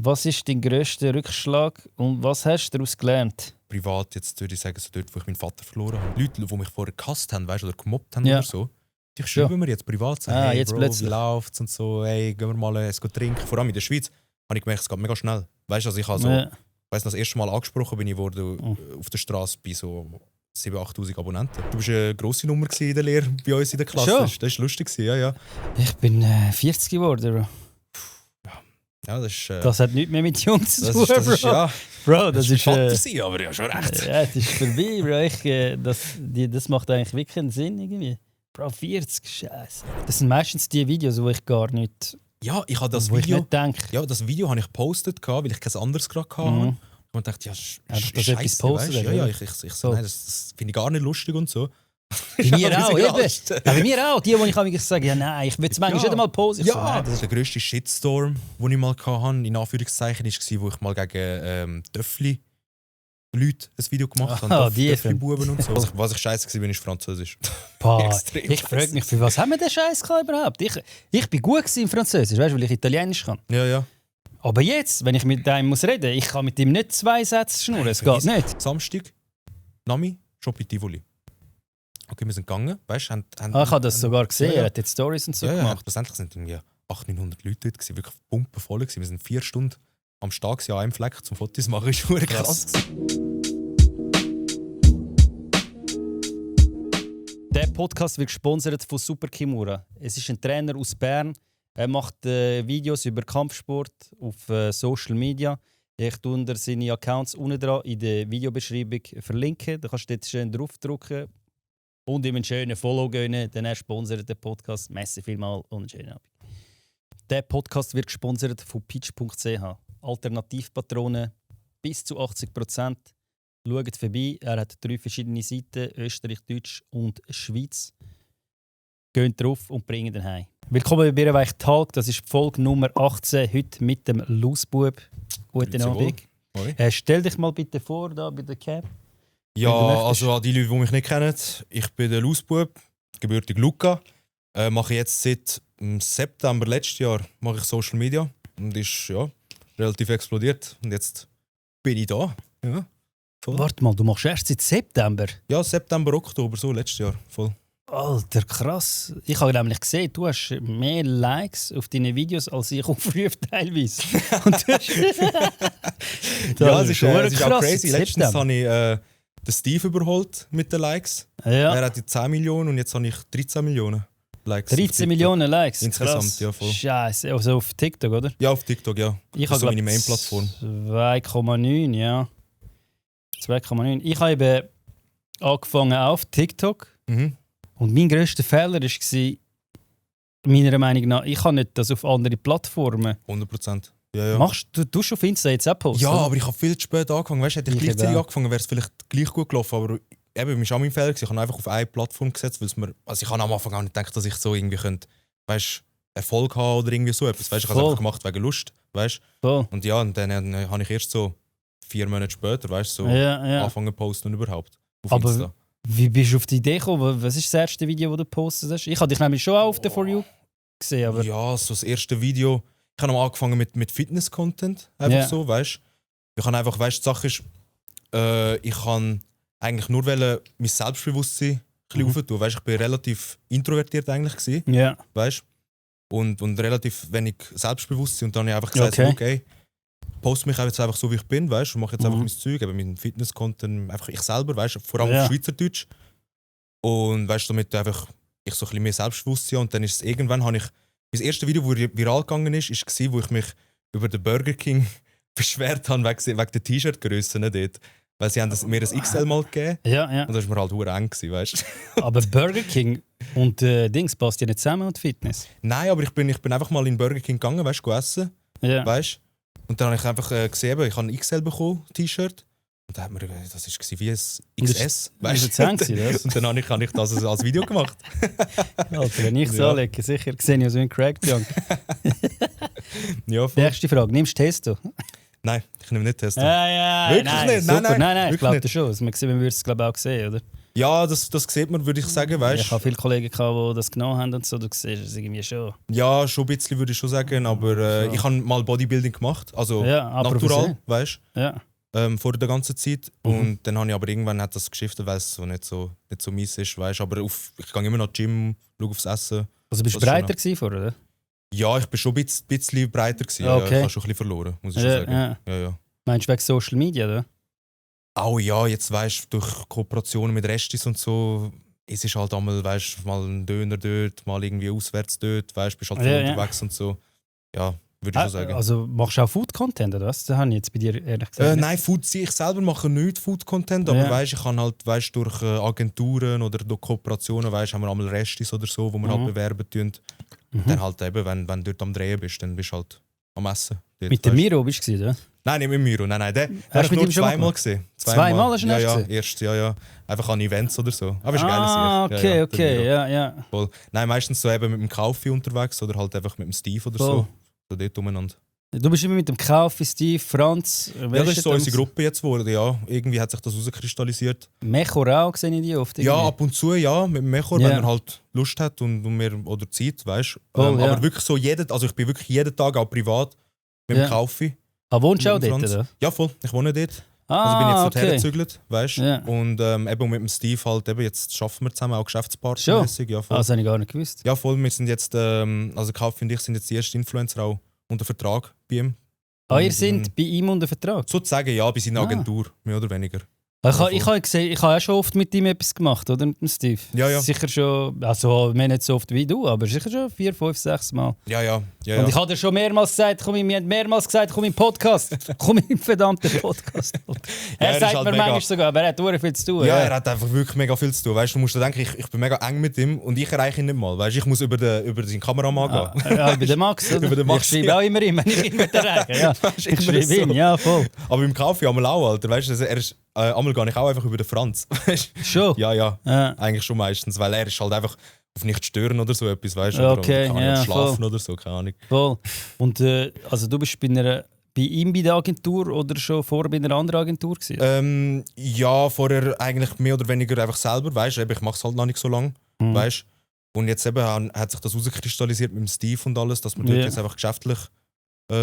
Was ist dein grösster Rückschlag und was hast du daraus gelernt? Privat, jetzt würde ich sagen, so dort, wo ich meinen Vater verloren habe. Leute, die mich vorher gehasst haben, weißt, oder gemobbt haben oder so, die schreiben mir jetzt privat, sagen, hey jetzt Bro, plötzlich. wie läuft's und so, hey, gehen wir mal es trinken. Vor allem in der Schweiz habe ich gemerkt, es geht mega schnell. Weißt du, also ich habe so, weiss, das erste Mal angesprochen bin ich worden auf der Straße bei so 7'000, 8'000 Abonnenten. Du warst eine grosse Nummer in der Lehre bei uns in der Klasse. Schon? Das war lustig, ja. Ich bin 40 geworden, Bro. Ja, das ist... Das hat nichts mehr mit Jungs zu tun, das ist, Bro. ja, Bro, das ist... Vater sein, aber ja, schon recht. Ja, das ist vorbei, Bro. Das macht eigentlich wirklich keinen Sinn irgendwie. Bro, 40, Scheiße. Das sind meistens die Videos, wo ich gar nicht... Ja, ich habe das wo Video... ich nicht denke. Ja, das Video habe ich gepostet, weil ich kein anderes gerade hatte. Und dachte, ja, Einfach, dass etwas Scheiße, postet, weißt? oder? Ja, ich so, nein, das finde ich gar nicht lustig und so. Bei mir Ja, auch, wir sind eben. gelacht. Ja, bei mir auch. Die, die ich wirklich sage, ja nein, ich will es manchmal nicht einmal posen. Ich Ja, so, nein, das ist der grösste Shitstorm, den ich mal hatte, in Anführungszeichen, war, wo ich mal gegen Töffli Leute ein Video gemacht habe. Töffli-Buben und so. Was ich scheiße war, ist Französisch. Ich frage mich, für was haben wir den Scheiß überhaupt? Ich bin gut im Französisch, weißt du, weil ich Italienisch kann. Ja. Aber jetzt, wenn ich mit einem muss reden, ich kann mit ihm nicht 2 Sätze schnurren. Es geht nicht. Samstag, Nami, Shop in Tivoli. Okay, wir sind gegangen, weißt du? Ich habe das sogar gesehen, er hat jetzt Stories und so gemacht. Schlussendlich sind irgendwie 800, 900 Leute dort, wirklich pumpenvoll. Wir sind 4 Stunden am Stag an einem Fleck zum Fotos zu machen. Das war krass. Der Podcast wird gesponsert von Super Kimura. Es ist ein Trainer aus Bern. Er macht Videos über Kampfsport auf Social Media. Ich tue unter seine Accounts unten dran in der Videobeschreibung verlinken. Da kannst du jetzt schön draufdrücken und ihm einen schönen Follow gönnen. Dann er sponsert den Podcast. Merci vielmals und einen schönen Abend. Der Podcast wird gesponsert von pitch.ch. Alternativpatronen bis zu 80%. Schaut vorbei. Er hat 3 verschiedene Seiten: Österreich, Deutsch und Schweiz. Geht drauf und bringt ihn heim. Willkommen bei Bierweich Talk. Das ist Folge Nummer 18. Heute mit dem Lausbub. Guten Abend. Stell dich mal bitte vor, da bei der Cap. Ja, also an die Leute, die mich nicht kennen, ich bin der Lausbub, gebürtig Luca. Mache jetzt seit September letztes Jahr mache ich Social Media und ist ja relativ explodiert. Und jetzt bin ich da. Ja, voll. Warte mal, du machst erst seit September? Ja, September, Oktober, so letztes Jahr. Voll. Alter, krass. Ich habe nämlich gesehen, du hast mehr Likes auf deine Videos als ich aufrufe teilweise. Und ja, es ist auch crazy. Letztens habe ich den Steve überholt mit den Likes. Ja. Er hat 10 Millionen und jetzt habe ich 13 Millionen Likes. 13 Millionen Likes? Insgesamt, krass. Ja, voll. Scheiße, also auf TikTok, oder? Ja, auf TikTok, ja. Ich das habe ist so meine Main-Plattform. 2,9, ja. 2,9. Ich habe eben angefangen auf TikTok. Und mein grösster Fehler war, meiner Meinung nach, ich habe nicht das auf andere Plattformen. 100%. Ja. Machst du schon auf Insta jetzt auch posten? Ja, aber ich habe viel zu spät angefangen. Weißt, hätte ich gleichzeitig angefangen, wäre es vielleicht gleich gut gelaufen. Aber eben, mir war auch mein Fehler. Ich habe einfach auf eine Plattform gesetzt, weil ich habe am Anfang auch nicht gedacht, dass ich so irgendwie könnte, weißt, Erfolg haben oder irgendwie so etwas. Weißt, ich habe es einfach gemacht wegen Lust. Weißt? Und ja, und dann habe ich erst so 4 Monate später, weißt, so angefangen zu posten und überhaupt auf Insta. Wie bist du auf die Idee gekommen? Was ist das erste Video, das du gepostet hast? Ich habe dich nämlich schon auch auf der For You gesehen. Aber ja, so das erste Video. Ich habe angefangen mit Fitness-Content. Einfach so, weißt du. Ich habe einfach, weißt du, die Sache ist, ich kann eigentlich nur mein Selbstbewusstsein ein bisschen aufentun. Weißt du, ich bin relativ introvertiert eigentlich gewesen. Weißt du. Und relativ wenig Selbstbewusstsein. Und dann habe ich einfach gesagt, okay, poste mich jetzt einfach so, wie ich bin, weißt du, und mache jetzt einfach mein Zeug, eben meinen Fitness-Content, einfach ich selber, weißt du, vor allem auf Schweizerdeutsch. Und weißt du, damit einfach ich so ein bisschen mehr Selbstbewusstsein. Und dann ist es irgendwann, habe ich, das erste Video, das viral gegangen ist, war, wo ich mich über den Burger King beschwert habe, wegen der T-Shirt-Grössen dort. Weil sie haben mir ein XL mal gegeben. Ja. Und das war mir halt verdammt eng, weißt du. Aber Burger King und Dings passt ja nicht zusammen und Fitness. Nein, aber ich bin einfach mal in Burger King gegangen, weißt du, essen. Ja. Weißt? Und dann habe ich einfach gesehen, ich habe ein XL bekommen, T-Shirt. Und dann hat mir das war wie ein XS. Weißt du? Und dann habe ich das als Video gemacht. Also, wenn ich es anlege, sicher sehe ich so einen Crack-Junk. Ja, nächste Frage, nimmst du Testo? Nein, ich nehme nicht Testo. Ja, wirklich nein, nicht? Nein, ich wirklich glaube das schon. Man würde es auch sehen, oder? Ja, das sieht man, würde ich sagen, weißt Ich habe viele Kollegen, die das genommen haben und so, du siehst es irgendwie schon. Ja, schon ein bisschen würde ich schon sagen, aber ich habe mal Bodybuilding gemacht, also natural, weißt vor der ganzen Zeit. Und dann habe ich aber irgendwann hat das geschiftet, weil es so nicht so mies ist, weißt aber ich gehe immer noch Gym, schaue aufs Essen. Also bist du breiter gewesen vorher, oder? Ja, ich bin schon ein bisschen breiter gewesen. Okay. Ja, ich habe schon ein bisschen verloren, muss ich schon sagen. Ja. Meinst du wegen Social Media, oder? Oh ja, jetzt weißt du, durch Kooperationen mit Restis und so, es ist halt einmal, weißt mal ein Döner dort, mal irgendwie auswärts dort, weißt du, bist halt viel unterwegs und so. Ja, würde ich schon sagen. Also machst du auch Food-Content, oder was? Das habe ich jetzt bei dir ehrlich gesagt. Nein, ich selber mache nicht Food-Content, aber weißt, ich kann halt durch Agenturen oder durch Kooperationen, weißt, haben wir einmal Restis oder so, wo wir halt bewerben tun. Dann halt eben, wenn du dort am Drehen bist, dann bist du halt am Essen. Dort, mit dem Miro bist du gewesen, oder? Nein, nicht mit Miro. Nein. Den habe ich nur zweimal gesehen. Zweimal hast du ihn gesehen? Erst, ja. Einfach an Events oder so. Aber ist ein geiles Sicht. Okay, ja. Voll. Nein, meistens so eben mit dem Kaufi unterwegs oder halt einfach mit dem Steve oder so. So dort umeinander. Du bist immer mit dem Kaufi, Steve, Franz. Ja, das ist so unsere Gruppe jetzt geworden, ja. Irgendwie hat sich das herauskristallisiert. Mechor auch, sehe ich die oft. Ja, ab und zu, ja, mit dem Mechor, wenn er halt Lust hat und oder Zeit, weißt du. Aber wirklich so ich bin wirklich jeden Tag, auch privat, mit dem Kaufi. Ah, wohnst du auch dort, oder? Ja, voll. Ich wohne dort. Also bin jetzt dorthin gezügelt, weißt du? Und eben mit dem Steve halt, jetzt arbeiten wir zusammen, auch geschäftspartnermäßig. Ja, das habe ich gar nicht gewusst. Ja, voll. Wir sind jetzt, also Kaufi und ich sind jetzt die ersten Influencer auch unter Vertrag bei ihm. Ihr seid bei ihm unter Vertrag? Sozusagen, ja, bei seiner Agentur, mehr oder weniger. Ich habe gesehen, ich habe auch schon oft mit ihm etwas gemacht, oder? Mit dem Steve. Ja. Sicher schon, also nicht so oft wie du, aber sicher schon 4, 5, 6 Mal. Ja. Und ich habe dir schon mehrmals gesagt, komm im Podcast. Komm im verdammten Podcast. Er sagt halt mir manchmal sogar, aber er hat sehr viel zu tun. Ja, er hat einfach wirklich mega viel zu tun. Weißt, du musst dir denken, ich bin mega eng mit ihm und ich erreiche ihn nicht mal. Weißt, ich muss über seinen Kameramann gehen. Ja, über den Max. Oder? Über den Max. Ich schreibe auch immer ihm, wenn ich ihn erreiche. Ja. Ich schreibe ihn, ja, voll. Aber im Kaffee einmal auch, Alter. Weißt, er ist einmal gehe ich auch einfach über den Franz. Schon? Ja. Eigentlich schon meistens, weil er ist halt einfach auf nicht stören oder so etwas, weißt du? Okay, oder schlafen oder so, keine Ahnung. Voll. Und also du bist bei ihm bei der Agentur oder schon vorher bei einer anderen Agentur gewesen? Ja, vorher eigentlich mehr oder weniger einfach selber, weißt du? Ich mache es halt noch nicht so lange, weißt du? Und jetzt eben hat sich das herauskristallisiert mit dem Steve und alles, dass wir dort jetzt einfach geschäftlich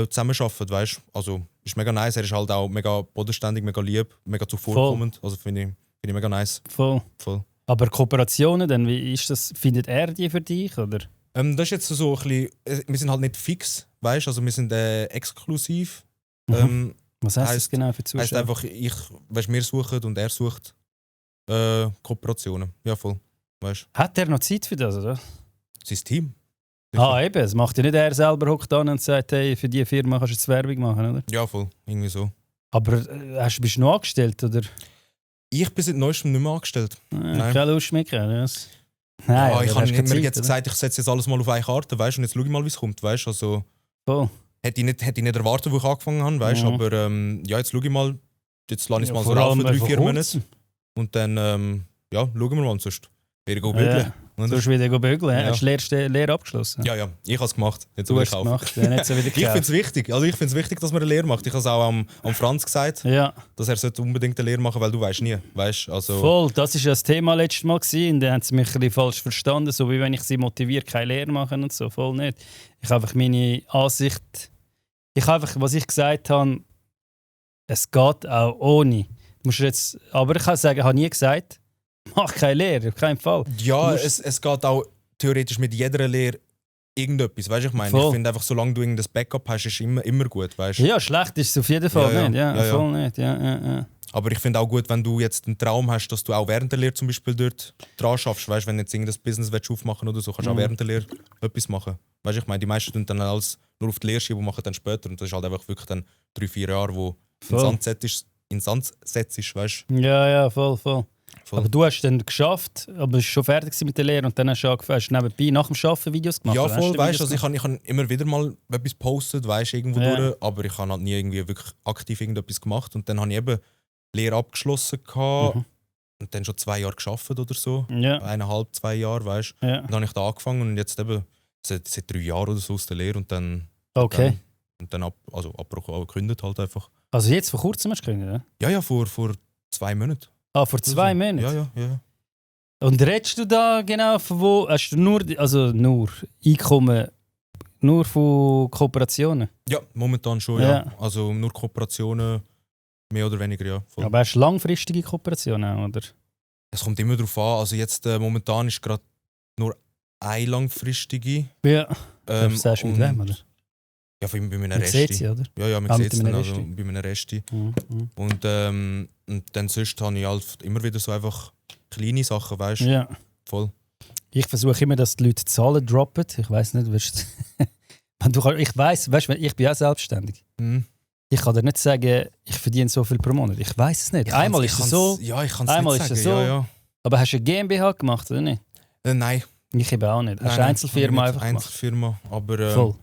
zusammenarbeiten, weißt du? Also ist mega nice, er ist halt auch mega bodenständig, mega lieb, mega zuvorkommend. Also finde ich mega nice. Voll. Aber Kooperationen, dann, wie ist das? Findet er die für dich? Oder? Das ist jetzt so ein bisschen, wir sind halt nicht fix, weißt du? Also wir sind exklusiv. Was heißt das genau für Zuschauer? Heißt einfach, wir suchen und er sucht Kooperationen. Ja, voll. Weißt? Hat er noch Zeit für das, oder? Sein Team. Eben. Es macht ja nicht er selber, hockt an und sagt, hey, für diese Firma kannst du jetzt Werbung machen, oder? Ja, voll. Irgendwie so. Aber bist du noch angestellt, oder? Ich bin seit neuestem nicht mehr angestellt. Nein. Keine Lust mehr. Nein, ja, ich habe mir jetzt gesagt, ich setze jetzt alles mal auf eine Karte, weißt, und jetzt schau ich mal, wie es kommt. Weißt, also, voll. Hätte ich nicht erwartet, wo ich angefangen habe, weißt, aber jetzt schau ich mal, jetzt lasse ich es mal so rauf für 3-4 Monate. Und dann schauen wir mal, sonst werde ich bügeln. Sonst wieder bügeln. Ja. Hast du Lehre abgeschlossen? Ja, ich habe es gemacht. Jetzt du hast es gemacht, ja, nicht so wieder ich finde es wichtig. Also ich finde es wichtig, dass man eine Lehre macht. Ich habe es auch am Franz gesagt, dass er unbedingt eine Lehre machen sollte, weil du weißt nie. Weißt, also voll, das war ja das Thema letztes Mal. Und dann haben sie mich ein bisschen falsch verstanden. So wie wenn ich sie motiviere, keine Lehre machen und so. Voll nicht. Ich habe einfach meine Ansicht... was ich gesagt habe, es geht auch ohne. Aber ich kann sagen, ich habe nie gesagt, mach keine Lehre, auf keinen Fall. Ja, es geht auch theoretisch mit jeder Lehre irgendetwas. Weißt, ich meine, ich finde einfach, solange du irgendein Backup hast, ist immer gut. Weißt? Ja, schlecht ist es auf jeden Fall nicht. Ja, voll nicht. Ja. Aber ich finde auch gut, wenn du jetzt einen Traum hast, dass du auch während der Lehre zum Beispiel dort dran schaffst. Weißt, wenn du jetzt irgendein Business aufmachen willst oder so, kannst du auch während der Lehre etwas machen. Weißt, ich meine, die meisten tun dann alles nur auf die Lehre schieben und machen dann später. Und das ist halt einfach wirklich dann 3-4 Jahre, wo ins Sand setzt, weißt du? Ja, voll. Aber du hast dann geschafft, aber du warst schon fertig mit der Lehre und dann hast du nebenbei nach dem Arbeiten Videos gemacht. Ja, voll, weißt du, also ich habe immer wieder mal etwas gepostet, weißt du, irgendwo durch, aber ich habe halt nie irgendwie wirklich aktiv irgendetwas gemacht. Und dann habe ich eben Lehre abgeschlossen und dann schon 2 Jahre gearbeitet oder so. Ja. 1,5, 2 Jahre, weißt du. Ja. Und dann habe ich da angefangen und jetzt eben seit 3 Jahren oder so aus der Lehre und dann... Okay. Und dann Abbruch gekündigt halt einfach. Also jetzt vor kurzem hast du gekündigt, ja? Ja, vor 2 Monaten. Ah, vor 2 Monaten? Ja. Und redest du da genau von wo? Hast du nur Einkommen nur von Kooperationen? Ja, momentan schon, ja. Also nur Kooperationen, mehr oder weniger, ja. Voll. Aber hast du langfristige Kooperationen, oder? Es kommt immer darauf an. Also jetzt momentan ist gerade nur eine langfristige. Ja. Das sagst du mit wem, oder? Ja, bei meinen Man sieht sie, oder? Ja, man sieht sie dann, also bei meinen Resti. Mhm. Und dann sonst habe ich halt immer wieder so einfach kleine Sachen, weißt du? Ja. Voll. Ich versuche immer, dass die Leute Zahlen droppen. Ich weiß nicht, ich weiss, ich bin auch selbstständig. Mhm. Ich kann dir nicht sagen, ich verdiene so viel pro Monat. Ich weiß es nicht. Einmal ist es so, ja, ich kann es einmal nicht ist es sagen. so. Ja. Aber hast du eine GmbH gemacht, oder nicht? Nein. Ich eben auch nicht. Hast du eine Einzelfirma einfach gemacht? Einzelfirma, aber Voll.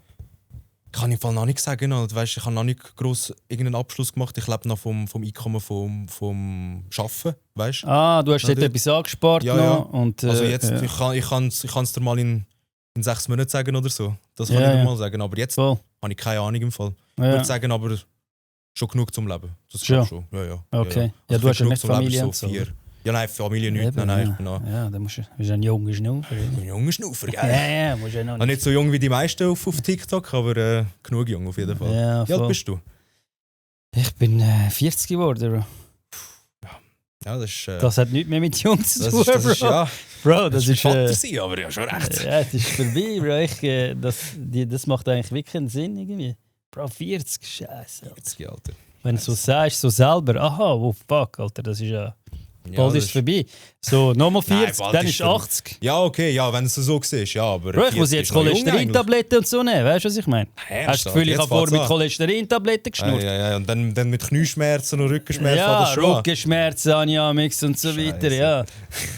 ich kann im Fall noch nicht sagen. Halt, weißt, ich habe noch nicht gross irgendeinen Abschluss gemacht. Ich lebe noch vom Einkommen vom Arbeiten, weißt? Ah, du hast dort etwas angespart ja, noch. Ja. Und, also jetzt, ich kann es dir mal in 6 Monaten sagen oder so. Das kann ich dir mal sagen. Aber jetzt habe ich keine Ahnung im Fall. Ich würde sagen, aber schon genug zum Leben. Das ist schon. Ja. Okay. Ja, Also du hast ja nicht zum Familie Leben, und so. 4. Ja, nein, Familie nicht. Nein, ich bin noch... Ja, dann bist du ein junger Schnaufer. Ein junger Schnaufer, gell? Ja, musst du ja noch nicht so jung wie die meisten auf TikTok, aber genug jung auf jeden Fall. Ja, wie alt bist du? Ich bin 40 geworden, Bro. Ja, das ist... das hat nichts mehr mit jung zu tun, das ist, ja, Bro, das ist... Vater sein, aber ja, schon recht. Ja, das ist vorbei, Bro. Das macht eigentlich wirklich einen Sinn, irgendwie. Bro, 40, Scheiße. 40, Alter. Wenn du so sagst, so selber, aha, oh fuck, Alter, das ist ja... Bald ist es vorbei. So, nochmal 40, nein, dann ist 80. Ja, okay, ja, wenn du es so siehst, ja, aber... Bro, ich muss jetzt Cholesterintabletten und so nehmen, weißt du, was ich meine? Hast du das Gefühl, ich habe vorher mit Cholesterintabletten geschnurrt? Ja, und dann mit Knieschmerzen und Rückenschmerzen das schon. Rückenschmerzen habe ich amix und so weiter, ja.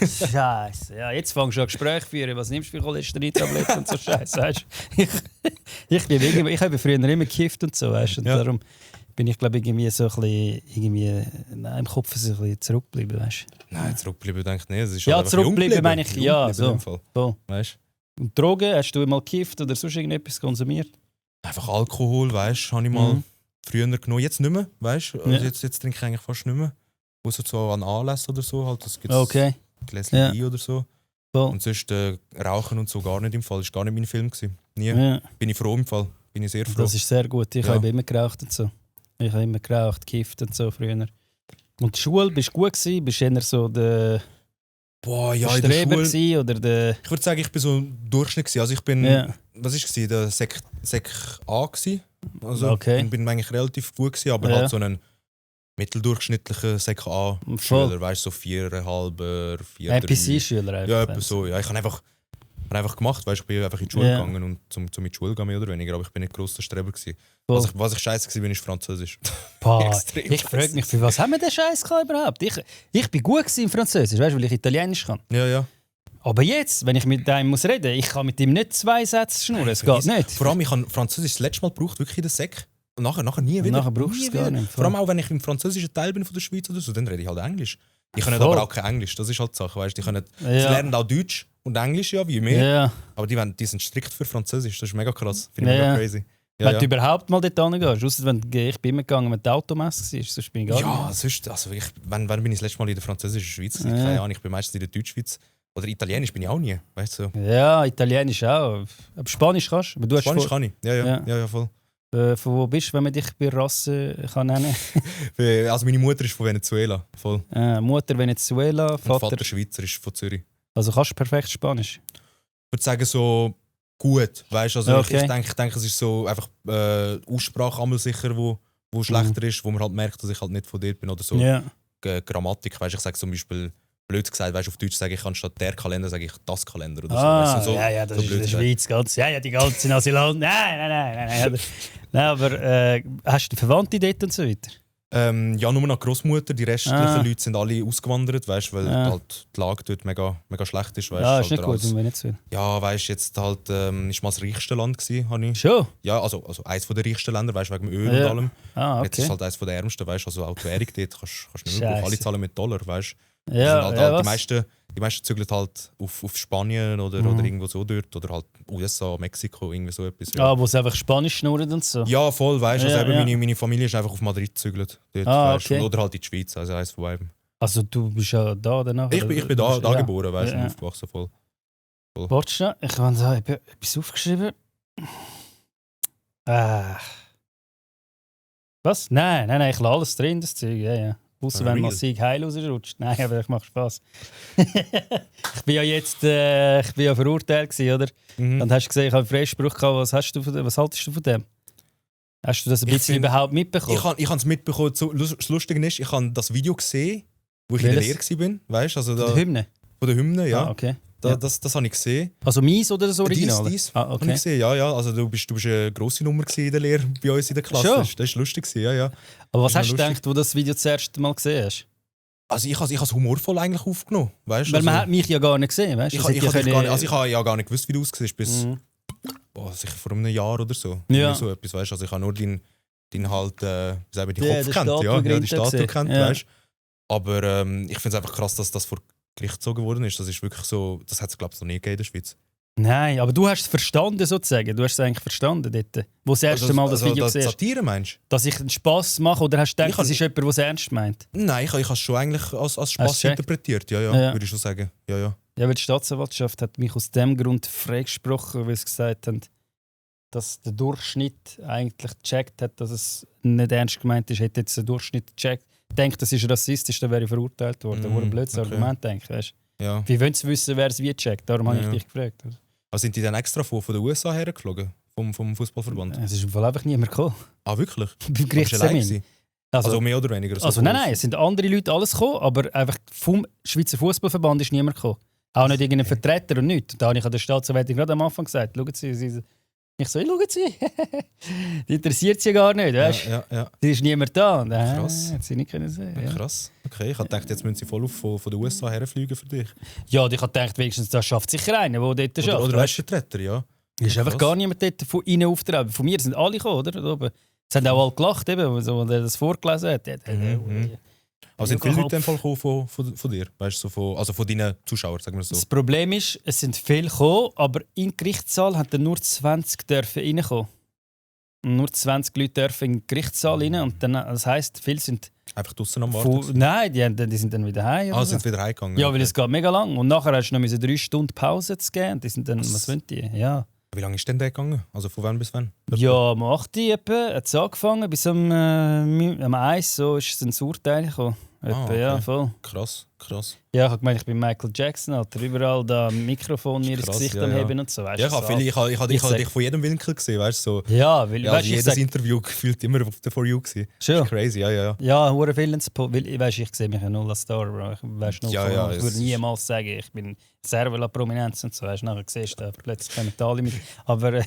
Scheiße, ja, jetzt fängst du an Gespräche führen, was nimmst du für Cholesterintabletten und so Scheiße, weißt du? Ich habe früher immer gekifft und so, weißt du, und darum... bin ich glaube irgendwie so ein bisschen im Kopf so ein bisschen zurückgeblieben, weißt du? Nein, zurückgeblieben denke ich nicht. Es ist ja, zurückgeblieben meine ich, ja, so. Weißt? Und Drogen, hast du mal gekifft oder sonst irgendetwas konsumiert? Einfach Alkohol, weißt du, habe ich mal früher genommen. Jetzt nicht mehr, weißt du? Also jetzt trinke ich eigentlich fast nicht mehr. Außer so an Anlässen oder so, halt, das gibt es Gläschen Wein oder so. Voll. Und sonst Rauchen und so gar nicht im Fall. Das war gar nicht mein Film. Nie. Ja. Bin ich froh im Fall. Bin ich sehr froh. Das ist sehr gut. Ich habe immer geraucht und so. Ich habe immer geraucht, gekifft und so früher. Und die Schule, bist du gut gewesen? Bist du eher so der Streber gewesen, oder der... Ich würde sagen, ich bin so ein Durchschnitt gewesen. Also ich bin, was war der Sek A gewesen. Also bin eigentlich relativ gut gewesen, aber halt so ein mitteldurchschnittlicher Sek A Schüler, weißt du, so 4,5, 4,3. NPC-Schüler einfach. Ja, etwas so. Ja, ich habe einfach gemacht, weißt, ich bin einfach in die Schule gegangen und zum in die Schule gehen mehr oder weniger, aber ich bin nicht gross der Streber gewesen. Was ich scheiße war, ist Französisch. Ich frage mich, für was haben wir den Scheiß überhaupt? Ich bin gut in Französisch, weißt, weil ich Italienisch kann. Ja. Aber jetzt, wenn ich mit einem muss reden, ich kann mit ihm nicht 2 Sätze schnurren, es geht nicht. Vor allem, ich habe Französisch das letzte Mal gebraucht, wirklich in der Sek. Und nachher nie wieder. Nachher brauchst du es gar nicht. Vor allem auch, wenn ich im französischen Teil bin von der Schweiz oder so, dann rede ich halt Englisch. Die können aber auch kein Englisch, das ist halt die Sache, weißt, sie lernen auch Deutsch und Englisch, ja, wie wir. Ja. Aber die sind strikt für Französisch, das ist mega krass. Finde ich mega crazy. Wenn du überhaupt mal dort hingehst, ausser wenn ich bin immer gegangen, wenn die Automesse war, sonst bin ich gar nicht. Ja, sonst, also wann bin ich das letzte Mal in der französischen Schweiz? Keine Ahnung, ich bin meistens in der Deutschschweiz. Oder Italienisch bin ich auch nie, weißt du? Ja, Italienisch auch. Aber Spanisch kannst du? Spanisch kann ich, ja, voll. Von wo bist du, wenn man dich bei Rasse kann nennen kann? Also meine Mutter ist von Venezuela, voll. Mutter Venezuela, Vater Schweizer ist von Zürich. Also kannst du perfekt Spanisch? Ich würde sagen so gut, weißt du? Also ich denke, es ist so einfach Aussprache einmal sicher, wo schlechter ist, wo man halt merkt, dass ich halt nicht von dir bin oder so. Grammatik, weißt du, ich sage zum Beispiel blöd gesagt, weißt, auf Deutsch sage ich anstatt der Kalender sage ich das Kalender oder so. Weißt du, ja, das so ist in der Schweiz ganz. Ja, die ganzen Asylanten. Nein. Nein, aber hast du Verwandte dort und so weiter? Ja, nur noch Großmutter. Die restlichen Leute sind alle ausgewandert, weißt, weil halt die Lage dort mega, mega schlecht ist. Weißt, ja, ist halt nicht gut, wenn wir nicht so. Ja, weißt, jetzt halt ist mal das reichste Land gewesen, habe ich. Schon? Ja, also eins der reichsten Länder, weißt, wegen dem Öl und allem. Okay. Jetzt ist halt eins der ärmsten, weißt, also auch die Währung dort kannst du nicht mehr alle zahlen mit Dollar, weißt. Ja, halt die meisten zügeln halt auf Spanien oder irgendwo so dort oder halt USA, Mexiko, irgendwie so etwas. Ja, wo es einfach Spanisch schnurren und so. Ja, voll, weißt du. Also meine Familie ist einfach auf Madrid gezügelt. Dort, Okay. oder halt in die Schweiz, also eins von beiden. Also du bist ja da danach? Ich bin da ja. geboren, weißt du, Ja. und aufgewachsen voll. Warte schnell, ich habe da etwas aufgeschrieben. Was? Nein, ich lasse alles drin, das Zeug. Ja. Außer wenn mal Sieg heil rausrutscht. Nein, aber ich mache Spaß. Ich bin ja jetzt verurteilt gewesen, oder? Mhm. Und hast gesehen, ich habe einen Freispruch gehabt. Was haltest du von dem? Hast du das ein bisschen überhaupt mitbekommen? Ich habe es mitbekommen. Das Lustige ist, ich habe das Video gesehen, wo ich in der Lehre war. Weißt, also Von der Hymne? Von der Hymne, ja. Ah, okay. Das habe ich gesehen. Also meins oder das Original? Dies. Ah, okay. Habe ich gesehen, ja. Also du bist eine grosse Nummer in der Lehre bei uns in der Klasse. Schon? Das war lustig, ja. Aber was Das hast ist du noch gedacht, wo du das Video das erste Mal gesehen hast? Also ich habe es humorvoll eigentlich aufgenommen. Weißt, Weil man hat mich ja gar nicht gesehen, weißt du? ich habe ja gar nicht gewusst, wie du aussiehst, bis sicher vor einem Jahr oder so. Ja. So etwas, weißt? Also ich habe nur deinen halt, wie sagen wir, die Ja, Kopf den kennt, Statue die Statue gesehen. kennt, Ja. weißt? Aber ich finde es einfach krass, dass das vor Gericht gezogen worden ist. Das ist wirklich so, das hat es glaube ich noch nie gegeben in der Schweiz. Nein, aber du hast es verstanden sozusagen. Du hast es eigentlich verstanden dort, wo das erste Mal das Video gesehen hast. Satire meinst du? Dass ich einen Spass mache oder hast du gedacht, das ist jemand, der es ernst meint? Nein, ich habe es schon eigentlich als Hast Spaß du interpretiert, ja, Ja. würde ich schon sagen. Ja. Ja, weil die Staatsanwaltschaft hat mich aus dem Grund freigesprochen, weil sie gesagt haben, dass der Durchschnitt eigentlich gecheckt hat, dass es nicht ernst gemeint ist. Hätte jetzt der Durchschnitt gecheckt, denkt, das ist rassistisch, dann wäre ich verurteilt worden. Wo ein blödes Argument denkt, weißt du? Ja. Wie wollen sie wissen, wer es wie checkt? Darum habe ich Ja. dich gefragt. Also sind die dann extra von den USA hergeflogen? Vom Fußballverband? Es ist im Fall einfach niemand gekommen. Ah, wirklich? Beim Aber bist du allein Gerichtstermin. gewesen? Also, Also mehr oder weniger? So nein, es sind andere Leute alles gekommen, aber einfach vom Schweizer Fußballverband ist niemand gekommen. Auch nicht irgendein Vertreter und nichts. Da habe ich an der Staatsanwältin gerade am Anfang gesagt, schauen Sie. Ich so, schauen Sie. Die interessiert sie gar nicht, weißt du? Ja. Da ist niemand da. Und, Krass. Hat sie nicht können sehen. Ja. Krass. Okay, ich habe gedacht, jetzt müssen sie voll von den USA herfliegen für dich. Ja, und ich habe gedacht, wenigstens das schafft sicher einer, der dort schafft. Oder weißt du, Vertreter, ja. Ist einfach krass. gar niemand dort von ihnen auftreten. Von mir sind alle gekommen, oder? Da oben. Es haben auch alle gelacht, eben, als er das vorgelesen hat. Also sind viele Leute in dem Fall gekommen von dir? Weißt du, so von deinen Zuschauern, sagen wir so. Das Problem ist, es sind viele gekommen, aber in den Gerichtssaal haben dann nur 20 dürfen reinkommen. Und nur 20 Leute dürfen in den Gerichtssaal rein. Und dann, das heisst, viele sind... Einfach draußen am Warten? Nein, die sind dann wieder heim. Ah, sind wieder heimgegangen? Ja, weil es geht mega lang. Und nachher hast du noch 3 Stunden Pause zu geben. Die sind dann, was wollen die? Ja. Wie lange ist denn der gegangen? Also von wann bis wann? Ja, um 8 Uhr hat es angefangen. Bis am 1 so ist es ein Urteil gekommen. Okay. Ja, voll. Krass. Ja, ich habe gemeint, ich bin Michael Jackson, Alter. Überall da am Mikrofon mir ins Krass, Gesicht ja, am ja. Heben und so. Weißt, Ja, so ich habe dich von jedem Winkel gesehen, weißt du? So. Ja, weil Ja, weißt, also ich jedes sag, Interview gefühlt immer auf der For You gewesen. schon. Crazy, ja. Ja, hure viel ins weil weißt, ich sehe mich ja null als Star, Bro. Ich Ja, ich es würde ist- niemals sagen, ich bin Servola Prominenz und so. Weißt, nachher siehst du, plötzlich kommen die alle mit. Aber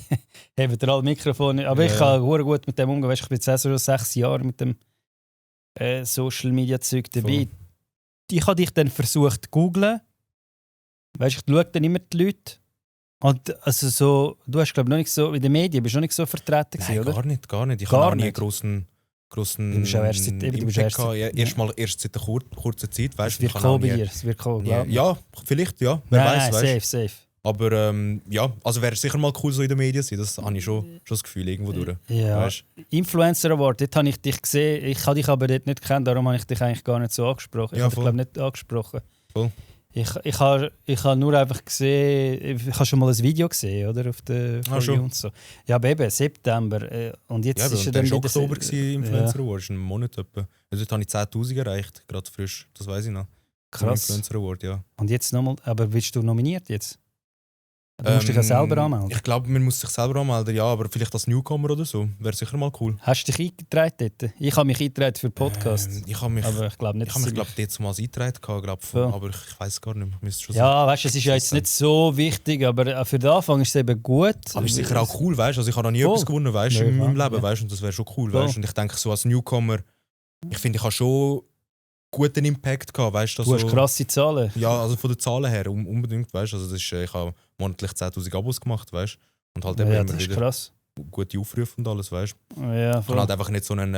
haben alle Mikrofone. Aber Ja, ich kann hure gut mit dem umgehen. Weißt, ich bin jetzt auch so 6 Jahre mit dem Social Media Zeug dabei. Voll. Ich habe dich dann versucht zu googlen. Weißt, ich schaue dann immer die Leute. Und also so, du hast glaube noch nicht so in den Medien bist noch nicht so vertreten gewesen, Nein, oder? gar nicht. Ich Gar habe auch nie einen nicht? grossen Du bist auch erst seit- du bist Impact erst gehabt. seit- Erst seit einer kurzen Zeit, Es weißt du. wird kommen bei dir, es wird kommen, glaub mir. Ja, vielleicht, ja. Wer weiß, weißt safe. Aber ja, also wäre sicher mal cool so in den Medien sein. Das habe ich schon das Gefühl irgendwo durch. Ja. Weißt? Influencer Award, dort habe ich dich gesehen. Ich habe dich aber dort nicht gekannt, darum habe ich dich eigentlich gar nicht so angesprochen. Ich Ja, habe dich voll. glaube nicht angesprochen. Voll. Ich habe nur einfach gesehen, ich habe schon mal ein Video gesehen, oder? Auf der For schon. You und so. Ja, aber eben, September. Und jetzt Ja, ist und er dann dann war wieder... Oktober Influencer Award, ein Monat etwa. Also dort habe ich 10'000 erreicht, gerade frisch. Das weiß ich noch. Krass. Influencer Award, ja. Und jetzt nochmal, aber bist du nominiert jetzt? Du musst dich ja selber anmelden. Ich glaube, man muss sich selber anmelden, ja, aber vielleicht als Newcomer oder so. Wäre sicher mal cool. Hast du dich eingetragen dort? Ich habe mich eingetragen für Podcast. Ich habe mich, aber ich glaube nicht, ich habe mich dass glaube jetzt mal eingetragen, Ja. aber ich weiß gar nicht. Ich müsste schon ja, weißt du, es ist ja jetzt nicht so wichtig, aber für den Anfang ist es eben gut. Aber es ist sicher auch cool, weißt du? Also ich habe noch nie Voll. etwas gewonnen, weißt du, Nö, in meinem ja. Leben, weißt du? Und das wäre schon cool, Voll. weißt du? Und ich denke, so als Newcomer, ich finde, ich habe schon guten Impact gehabt, weißt du? Du hast krasse Zahlen. Ja, also von den Zahlen her unbedingt, weißt du? Also das ist, ich habe monatlich 10'000 Abos gemacht, weißt du? Und halt eben Ja, immer das ist wieder krass. gute Aufrufe und alles, weißt du? Ja, Ich kann voll. halt einfach nicht so einen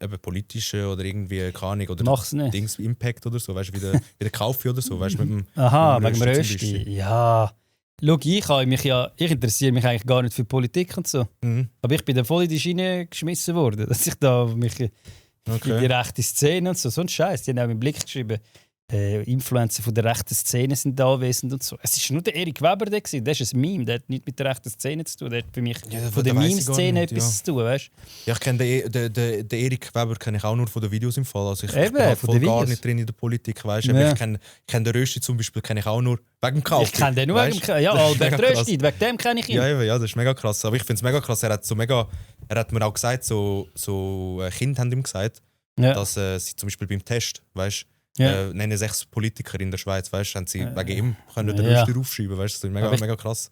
eben politischen oder irgendwie, keine Ahnung, oder Mach's nicht. Dings-Impact oder so, weißt du, wie der Kaffee oder so, weißt du, mit dem Aha, mit dem wegen dem Rösti zum Rösti. Ja. Schau, ich interessiere mich eigentlich gar nicht für Politik und so. Mhm. Aber ich bin dann voll in die Schiene geschmissen worden, dass ich da mich in die rechte Szene und so ein Scheiß. Die haben auch im Blick geschrieben, Influencer von der rechten Szene sind da anwesend und so. Es war nur der Erik Weber, der war. Das ist ein Meme, der hat nichts mit der rechten Szene zu tun. Der hat für mich von der Meme-Szene etwas zu tun, weißt du? Ja, ich kenne den Erik Weber kenne ich auch nur von den Videos im Fall. Also ich bin halt voll gar nicht drin in der Politik, weißt du? Ja. Ich kenne den Rösti zum Beispiel kenne ich auch nur wegen dem Kauf. Ich kenne den nur wegen dem Kauf. Ja, Albert Rösti, wegen dem kenne ich ihn. Ja, das ist mega krass. Aber ich finde es mega krass. Er hat mir auch gesagt, so Kinder haben ihm gesagt, dass sie zum Beispiel beim Test, weißt nennen 6 Politiker in der Schweiz, weißt, haben sie wegen ihm können den Rösti aufschreiben, weißt, das ist mega krass.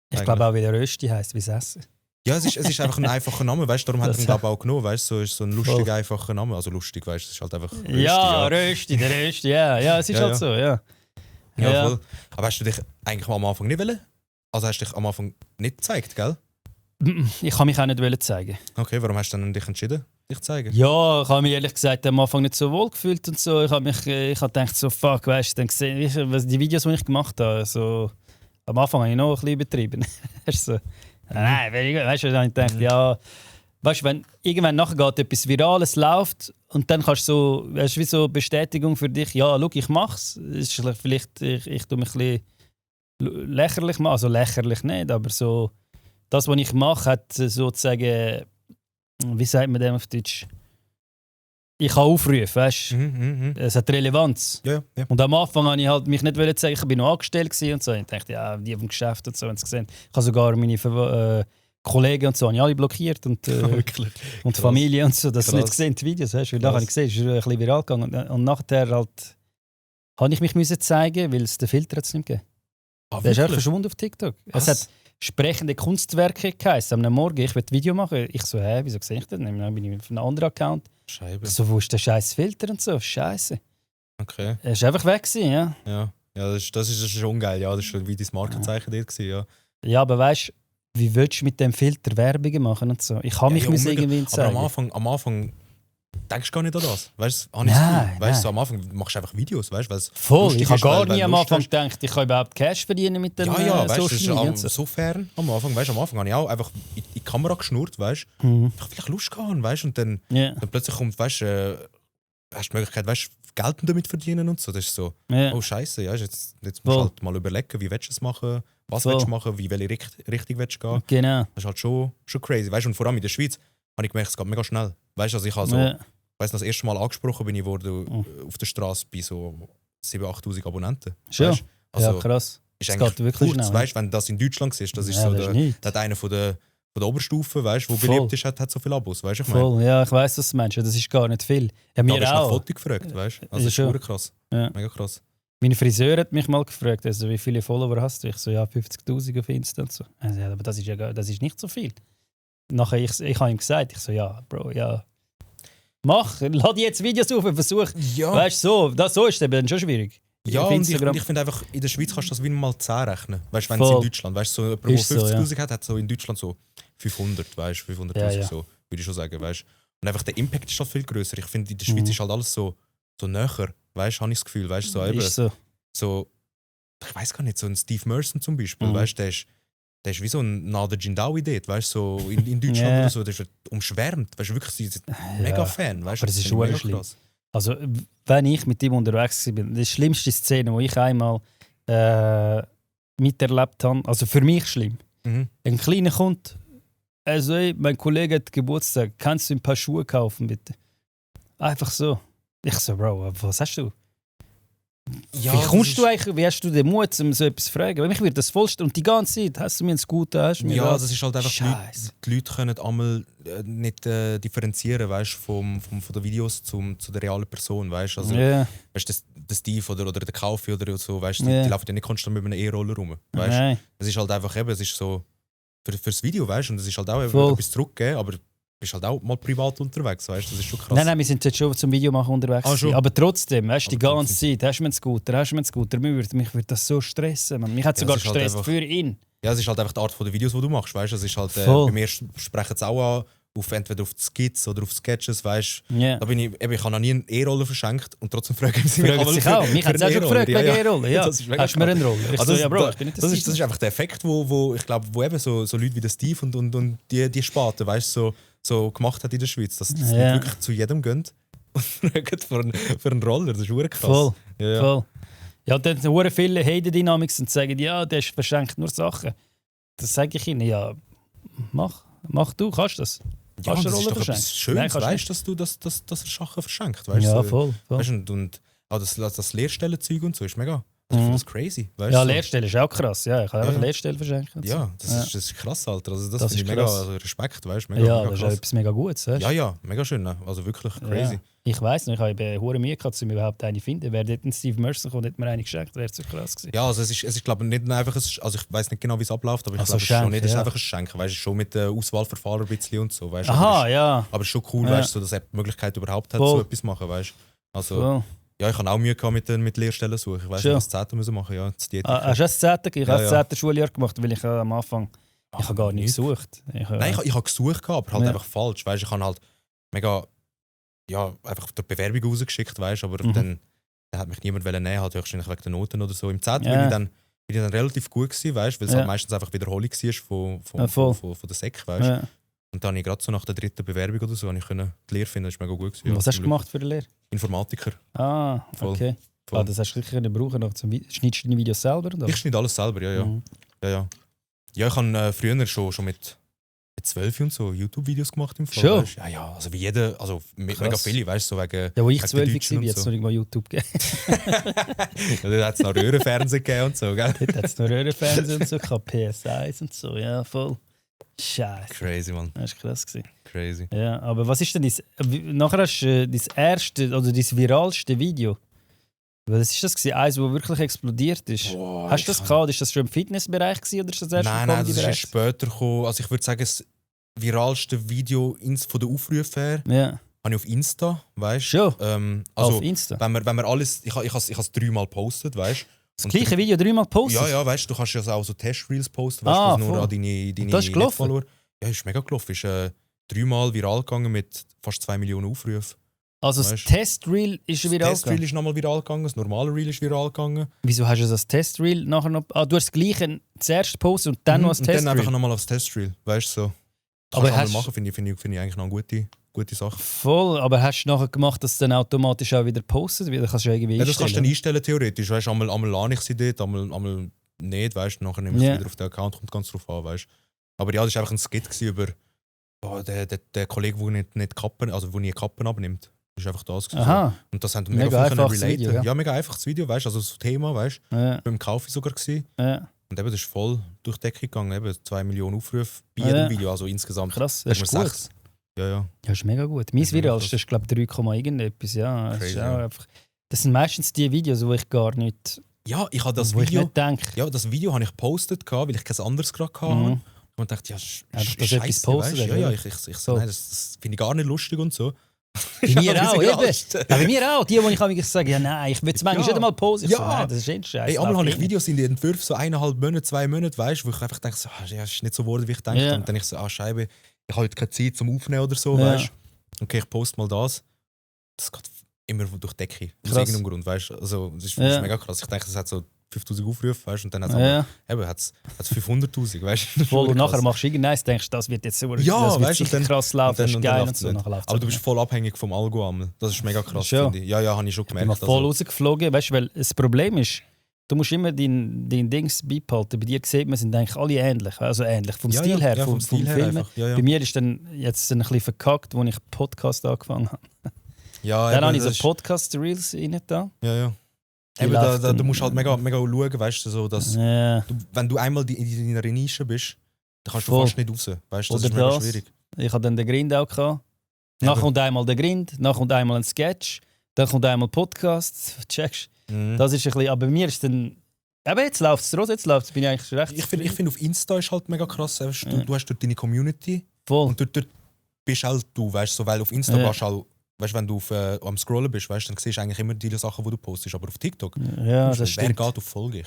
Ich glaube auch, wie der Rösti heisst, wie es essen. Ja, es ist einfach ein einfacher Name, weißt, darum hat er ihn glaube auch genommen, weißt, so ist so ein lustiger, einfacher Name, also lustig, weißt, es ist halt einfach Rösti. Ja, Rösti, der Rösti, ja, es ist halt so, ja. Voll. Aber hast du dich eigentlich am Anfang nicht wollen? Also hast du dich am Anfang nicht gezeigt, gell? Ich kann mich auch nicht zeigen. Okay, warum hast du dann dich entschieden, dich zu zeigen? Ja, ich habe mich ehrlich gesagt am Anfang nicht so wohl gefühlt und so. Ich habe gedacht so, fuck, weißt du, dann gesehen, die Videos, die ich gemacht habe, so, am Anfang habe ich noch ein bisschen übertrieben. So, nein, weißt du, dann habe ich gedacht, ja, weißt du, wenn irgendwann nachher geht etwas Virales läuft und dann kannst du so, weißt du, wie so Bestätigung für dich, ja, schau, ich mach's. Ist vielleicht, ich tue mich ein bisschen lächerlich machen, also lächerlich nicht, aber so, das, was ich mache, hat sozusagen, wie sagt man dem auf Deutsch? Ich kann aufrufen, weißt du? Es hat Relevanz. Ja. Und am Anfang wollte ich halt mich nicht sagen, ich bin noch angestellt und so. Ich dachte, ja, die vom Geschäft und so haben es gesehen. Ich habe sogar meine Kollegen und so alle blockiert und und Familie und so. Das sind nicht gesehen, die Videos, weißt du? Weil da habe ich gesehen, es ist ein bisschen viral gegangen. Und nachher halt habe ich mich zeigen, weil es den Filter jetzt nicht gegeben. Der ist einfach verschwunden auf TikTok. Es hat sprechende Kunstwerke geheißen. Am Morgen, ich will ein Video machen. Ich so, wieso sehe ich das? Dann bin ich auf einem anderen Account. Scheibe. So, wo ist der scheiß Filter und so? Scheiße. Okay. Er ist einfach weg gewesen, ja. Ja, das ist schon geil. Ja, das ist schon wie dein Markenzeichen dort gewesen, ja. Ja, aber weißt du, wie willst du mit dem Filter Werbungen machen und so? Ich habe mich irgendwie zeigen. Aber am Anfang denkst du gar nicht an das. Weißt du, so, am Anfang machst du einfach Videos, weißt du? Voll, ich habe gar nie am Anfang gedacht, ich kann überhaupt Cash verdienen mit dem Social Media. So fern am Anfang, weißt du, am Anfang habe ich auch einfach in die Kamera geschnurrt, weißt du? Ich vielleicht Lust gehabt, weißt du? Und dann plötzlich kommt, weißt du, hast die Möglichkeit, weißt du, Geld damit verdienen und so. Das ist so, oh Scheiße, ja, jetzt musst du halt mal überlegen, wie willst du es machen, was willst du machen, wie welche Richtung willst du gehen. Genau. Das ist halt schon crazy, weißt du? Und vor allem in der Schweiz habe ich gemerkt, es geht mega schnell. Weißt du, also ich habe so, weißt du, das erste Mal angesprochen bin ich worden auf der Straße bei so 7.000, 8.000 Abonnenten. Schon? Weißt? Also, ja, krass. Ist eigentlich geht wirklich kurz, schnell. Weißt, wenn du das in Deutschland siehst, das ist so der einer von der Oberstufe, weißt, der beliebt ist, hat so viele Abos. Weißt, ich Voll, ja, ich weiss, was du meinst. Das ist gar nicht viel. Ja, mir da auch. Nach Foto gefragt, weißt du? Also das ist schon krass. Ja. Mega krass. Mein Friseur hat mich mal gefragt, also, wie viele Follower hast du? Ich so, ja, 50.000 auf Insta und so. Also, ja, aber das ist nicht so viel. Nachher, ich habe ihm gesagt, ich so, ja, Bro, ja. Mach, lade jetzt Videos auf und versuch. Ja. Weißt du, so ist es eben dann schon schwierig. Ja, und ich finde einfach, in der Schweiz kannst du das wie mal 10 rechnen. Weißt du, wenn es in Deutschland, weißt du, so jemand, der 50.000 hat so in Deutschland so 500, weißt du, 500.000 so, würde ich schon sagen, weißt du. Und einfach der Impact ist halt viel grösser. Ich finde, in der Schweiz ist halt alles so näher, weißt du, habe ich das Gefühl, weißt du, so eben. So, ich weiß gar nicht, so ein Steve Merson zum Beispiel, weißt du, der ist wie so ein Nader Jindawi dort, weißt du, so in Deutschland oder so, der ist umschwärmt, weißt du, wirklich, sie sind mega Fan, weißt du. Aber das ist schon schlimm. Also, wenn ich mit ihm unterwegs war, die schlimmste Szene, die ich einmal miterlebt habe, also für mich schlimm. Ein Kleiner kommt, also ey, mein Kollege hat Geburtstag, kannst du ihm ein paar Schuhe kaufen, bitte? Einfach so. Ich so, Bro, was hast du? Ja, wie hast du den Mut, um so etwas zu fragen? Weil mich wird das vollst und die ganze Zeit, hast du mir einen Scooter, hast du mir ja, das ist halt einfach, die Leute können einmal nicht differenzieren, weißt, von den Videos zu der realen Person, weißt, also, weißt, der Steve oder der Kaufi oder so, weißt, die laufen ja nicht konstant mit einem E-Roller rum, weißt. Es ist halt einfach eben, es ist so fürs Video, weißt, und es ist halt auch etwas zurückgeben, aber du bist halt auch mal privat unterwegs, weißt du, das ist schon krass. Nein, wir sind jetzt schon zum Videomachen unterwegs. Aber trotzdem, weißt du, die ganze Zeit, hast du einen Scooter, mich würde das so stressen, man. Mich hat sogar gestresst halt für ihn. Ja, es ist halt einfach die Art der Videos, die du machst, weißt du, es ist halt, bei mir sprechen es auch an, entweder auf die Skits oder auf Sketches, weißt du. Da bin ich habe noch nie eine E-Rolle verschenkt und trotzdem fragen sie mich auch. Mich hat es auch schon gefragt wegen E-Rolle. Ja. Hast du mir eine Rolle? Also, ja, Bro, das ist einfach der Effekt, wo ich glaube, wo eben so Leute wie der Steve und die Sparte, weißt du, so gemacht hat in der Schweiz, dass das wirklich zu jedem gönnt und fragen für einen Roller. Das ist wirklich krass. Voll. Ja. Voll. Ja, dann hören viele Hate Dynamics und sagen, ja, der verschenkt nur Sachen. Das sage ich ihnen, ja, mach du, kannst das. Ja, Kannst das du ist Roller doch etwas Schönes, weißt du, dass er Sachen verschenkt. Weißt, ja, so, voll. Weißt, und auch das Lehrstellenzeug und so ist mega. Ich finde das crazy. Weißt, Ja, so. Lehrstelle ist auch krass. Ja, ich kann einfach Lehrstelle verschenken. Ja, das ist krass, Alter. Also das finde ich mega Respekt, weißt du? Ja, das ist auch etwas mega Gutes. Weißt? Ja, mega schön. Also wirklich crazy. Ja. Ich weiss noch, ich habe hohe Mühe gehabt, um überhaupt eine zu finden. Wäre dort ein Steve Mercer gekommen, hätte mir eine geschenkt, wäre es so krass gewesen. Ja, also es ist glaube ich nicht einfach also ich weiß nicht genau, wie es abläuft, aber ich glaube schon nicht, es ist einfach ein Schenken, weißt du, schon mit der Auswahlverfahren ein bisschen und so, weißt du. Aha, ja. Aber schon cool, weißt du, so, dass er die Möglichkeit überhaupt hat, so etwas zu machen, weißt du. Also ja, ich habe auch Mühe gehabt mit Lehrstellensuche. Ich weiß nicht, was das 10. müssen machen, ja, das hast du das 10. Ich habe das 10. Schuljahr gemacht, weil ich am Anfang ich habe gar nicht gesucht. Nein, ich habe gesucht, aber halt einfach falsch, weißt du. Ich habe halt mega einfach die Bewerbung rausgeschickt, weißt du, aber dann hat mich niemand nehmen, halt höchstwahrscheinlich wegen der Noten oder so. Im 10. bin ich dann relativ gut gewesen, weißt du, weil es halt meistens einfach Wiederholung war von der Sek, weißt du. Ja. Und dann habe ich gerade so nach der 3. Bewerbung oder so die Lehre finden, das war mega gut gewesen. Was hast du gemacht für die Lehre? Informatiker. Ah, okay. Voll. Das hast du wirklich brauchen noch zum schneidest du deine Videos selber? Oder? Ich schneide alles selber, ja. Ja, ich habe früher schon mit 12 und so YouTube-Videos gemacht im Fall. Schon? Weißt? Ja, also wie jeder, also mega viele, weißt du, so wegen. Ja, wo ich 12 war, jetzt noch nicht mal YouTube gegeben. Ja, dort hat es noch Röhrenfernsehen gegeben und so, gell? Dort hat es noch Röhrenfernsehen und so, PS1 und so, ja, voll. Scheiße. Crazy, Mann. Das war krass. Crazy. Ja, aber was ist denn nachher hast du dein erste oder dein viralste Video? Was ist das gewesen? Eins, das wirklich explodiert ist? Boah, hast du das gehabt? Ist das schon im Fitnessbereich gewesen, oder ist das erst Nein, das ist später gekommen. Also ich würde sagen, das viralste Video von der Aufrufe her habe ich auf Insta, weißt du? Schon? Also auf Insta? Wenn wir alles, ich habe es 3-mal gepostet, weißt du? Das gleiche Video 3-mal postet? Ja, weißt du, du kannst ja auch so Test-Reels posten, weißt du, nur an deine Follower. Ja, ist mega gelaufen. Ist 3-mal viral gegangen mit fast 2 Millionen Aufrufen. Also das Test-Reel ist viral gegangen? Das Test-Reel ist nochmal viral gegangen, das normale Reel ist viral gegangen. Wieso hast du das Test-Reel nachher noch... du hast das gleiche zuerst postet und dann noch das Test-Reel? Und dann einfach nochmal aufs Test-Reel, weißt du, so. Aber hast machen, finde ich eigentlich noch eine gute Sache. Voll, aber hast du nachher gemacht, dass es dann automatisch auch wieder postet? Wieder kannst du irgendwie einstellen. Das kannst du dann einstellen, theoretisch. Weißt, einmal lade ich sie dort, einmal nicht, weißt du. Nachher nehme ich sie wieder auf den Account, kommt ganz drauf an, weißt du. Aber ja, das war einfach ein Skit über der Kollege, der nicht Kappen, also wo nie Kappen abnimmt. Das war einfach das. Aha. Und das haben wir mega einfaches Video. Ja, mega einfaches Video, weißt du. Also das Thema, weißt du. Beim Kauf sogar gewesen. Ja. Und eben, das ist voll durch die Decke gegangen. Eben 2 Millionen Aufrufe bei jedem Video, also insgesamt. Krass, das ist gut. 6. Ja. Ja, das ist mega gut. Mein viralste ist, glaube ich, 3, irgendetwas. Ja, das, ist auch einfach, das sind meistens die Videos, wo ich gar nicht... Ja, ich habe das Video... Ja, das Video habe ich gepostet, weil ich kein anderes gerade hatte. Und dachte, ja, scheiße, weißt du? Ja, ich so, nein, das finde ich gar nicht lustig und so. Bei mir auch, eben. Ja, bei mir auch. Die ich sage, ja nein, ich will es manchmal nicht einmal posten. So, nein, das ist eh scheiße. Ey, einmal habe ich Videos in den Entwürfen so 1,5 Monate, 2 Monate, weißt du, wo ich einfach denke, so, ja, ist nicht so geworden, wie ich denke. Und dann ich so, Scheibe, ich habe heute keine Zeit zum Aufnehmen oder so, weißt du. Okay, ich poste mal das. Das geht immer durch die Decke. Aus irgendeinem Grund, weißt du. Also, das ist mega krass. Ich denke, das hat so 5000 Aufrufe, weißt du, und dann hat es 500'000, weißt du. Voll, und nachher machst du irgendeins, denkst das wird jetzt so das wird sicher krass laufen, das ist geil und so. Aber du bist voll abhängig vom Algo. Das ist mega krass, finde ich. Ja, habe ich schon gemerkt. Ich bin voll rausgeflogen, weißt du, weil das Problem ist, du musst immer dein Dings beibehalten. Bei dir sieht man, sind eigentlich alle ähnlich. Also ähnlich, vom Stil her, vom Film. Bei mir ist dann jetzt ein bisschen verkackt, als ich Podcast angefangen habe. Ja, dann habe ich so Podcast-Reels rein da. Ja. Eben, du musst halt mega schauen, weißt du, so, dass wenn du einmal in deiner Nische bist, dann kannst du fast nicht raus. Weißt, das ist mega schwierig. Ich hatte dann den Grind auch gehabt. Dann kommt einmal der Grind, dann kommt einmal ein Sketch, dann kommt einmal Podcast. Checkst. Das ist ein bisschen, aber bei mir ist dann. Aber jetzt läuft es trotzdem, bin ich eigentlich recht. Ich finde auf Insta ist halt mega krass. Du hast dort deine Community. Voll. Und dort bist halt du, weißt du, so, weil auf Insta gehst halt. Weißt du, wenn du am Scrollen bist, weißt, dann siehst du eigentlich immer die Sachen, die du postest. Aber auf TikTok, das stimmt. Wer geht auf Folge?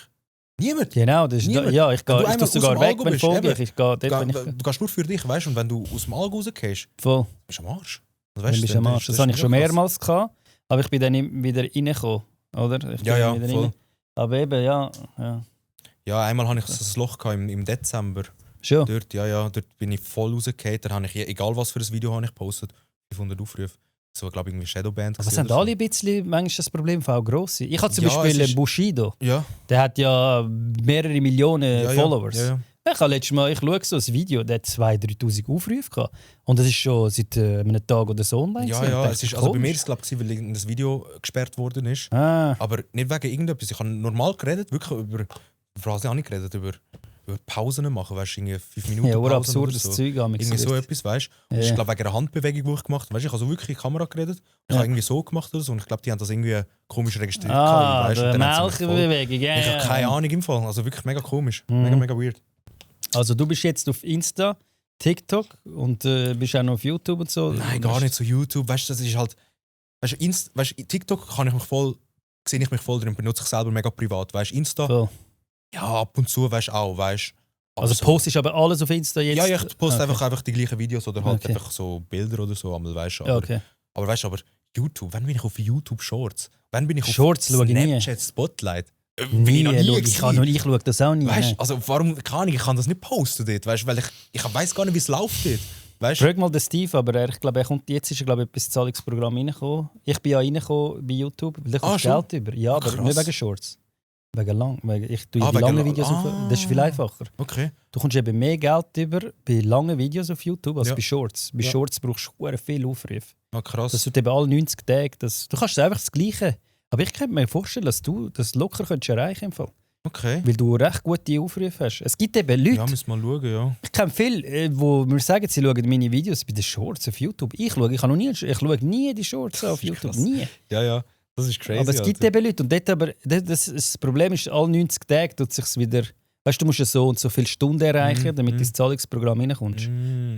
Niemand. Genau, das ist niemand. Ja, ich gehe sogar weg, wenn Folge ich gehe. Du gehst nur für dich, weißt, und wenn du aus dem Algo rausgehst, voll. bist du am Arsch. Weißt, am Arsch. Das habe ich schon mehrmals gehabt, aber ich bin dann wieder reingekommen, oder? Ja, voll. Aber eben, ja. Ja, einmal hatte ich so ein Loch im Dezember. Schon? Dort bin ich voll rausgefallen. Da habe ich, egal was für ein Video habe ich gepostet, 500 Aufrufe. So, glaube ich, irgendwie Shadowband. Aber es haben alle ein bisschen manchmal das Problem von auch grosse. Ich habe zum Ja, Beispiel es ist- Bushido. Ja, Der hat ja mehrere Millionen ja, Followers. Ja, ja. Ich habe letztes Mal, ich schaue so ein Video, der hat 2'000, 3'000 Aufrufe gehabt. Und das ist schon seit einem Tag oder so online. Ja, gewesen. ja, Das es ist, also bei mir komisch. ist es glaube ich, weil das Video gesperrt worden ist. Ah, Aber nicht wegen irgendetwas. Ich habe normal geredet, wirklich über Phrase habe ich geredet, über Pausen machen, weißt du, irgendwie 5 Minuten ja, oder Pausen absurdes oder so. Zeug. Irgendwie so etwas, weißt du. Und das ist glaube ich wegen einer Handbewegung, die ich gemacht habe. Weißt du, ich habe so wirklich in die Kamera geredet. Ich habe irgendwie so gemacht oder so. Und ich glaube, die haben das irgendwie komisch registriert. die Und dann haben sie mich voll- Melkbewegung, ja. Ich habe keine Ahnung im Fall. Also wirklich mega komisch. Mhm. Mega weird. Also du bist jetzt auf Insta, TikTok und bist auch noch auf YouTube und so? Nein, gar nicht so YouTube. Weißt du, das ist halt. Weißt du, TikTok sehe ich mich voll drin, benutze ich selber mega privat. Weißt du, Insta, Voll. ja, ab und zu, weißt du auch, weißt du. Also postest aber alles auf Insta jetzt? Ja, ich poste Okay. einfach die gleichen Videos oder halt Okay. einfach so Bilder oder so, einmal, weißt du. Ja, okay. Aber weißt du, aber YouTube, wann bin ich auf YouTube Shorts? Wann bin ich auf Shorts schaue ich nie. Snapchat Spotlight? Bin Nie, ich noch nie schau, ich schaue das auch nie. Weißt nein. du, also warum kann ich kann das nicht posten dort, weißt du, weil ich weiß gar nicht, wie es läuft dort. Weißt du? Frag mal den Steve, aber ich glaube, jetzt ist etwas Zahlungsprogramm reingekommen. Ich bin ja reingekommen bei YouTube, weil ich schon? Geld über. Ja, aber Krass. nicht wegen Shorts. Ich tue die wegen langen la- Videos auf. Das ist viel einfacher. Okay. Du kommst eben mehr Geld über bei langen Videos auf YouTube als Ja. bei Shorts. Bei Ja. Shorts brauchst du sehr viel Aufrufe. Krass. Das wird eben alle 90 Tage. Du kannst einfach das Gleiche. Aber ich könnte mir vorstellen, dass du das locker könntest erreichen im Fall. Okay. Weil du recht gute Aufrufe hast. Es gibt eben Leute, Ja, müssen wir mal schauen, ja. ich kenne viele, wo mir sagen, sie schauen meine Videos bei den Shorts auf YouTube. Ich schaue nie die Shorts auf YouTube. krass. Nie. Ja, das ist crazy. Aber es gibt eben Leute. Und dort aber, das Problem ist, alle 90 Tage tut sich wieder. Weißt du, musst ja so und so viele Stunden erreichen, damit du ins Zahlungsprogramm reinkommst.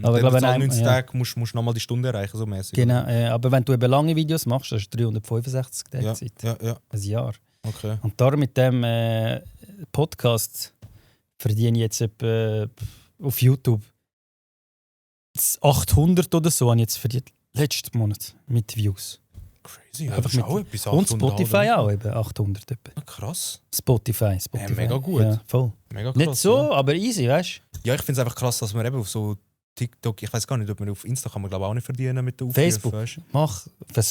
Aber ich glaube, wenn du nein, 90 ja. Tage musst du nochmal die Stunde erreichen, so mäßig. Genau, aber wenn du eben lange Videos machst, hast du 365 Tage Ja, Zeit. ja, Ein Jahr. okay. Und darum mit dem Podcast verdiene ich jetzt etwa auf YouTube 800 oder so, habe ich jetzt verdient letzten Monat mit Views. Crazy, ja, Einfach das ist mit- auch etwas. Und 800 Spotify Alben. auch eben 800 etwa. Ah, krass. Spotify. mega gut. Ja, voll. Mega krass. Nicht so, Ja, aber easy, weißt ja ich finde es einfach krass, dass man eben auf so TikTok, ich weiß gar nicht, ob man auf Insta kann man glaube auch nicht verdienen mit den Aufrufen. Facebook. Weißt? du? Mach,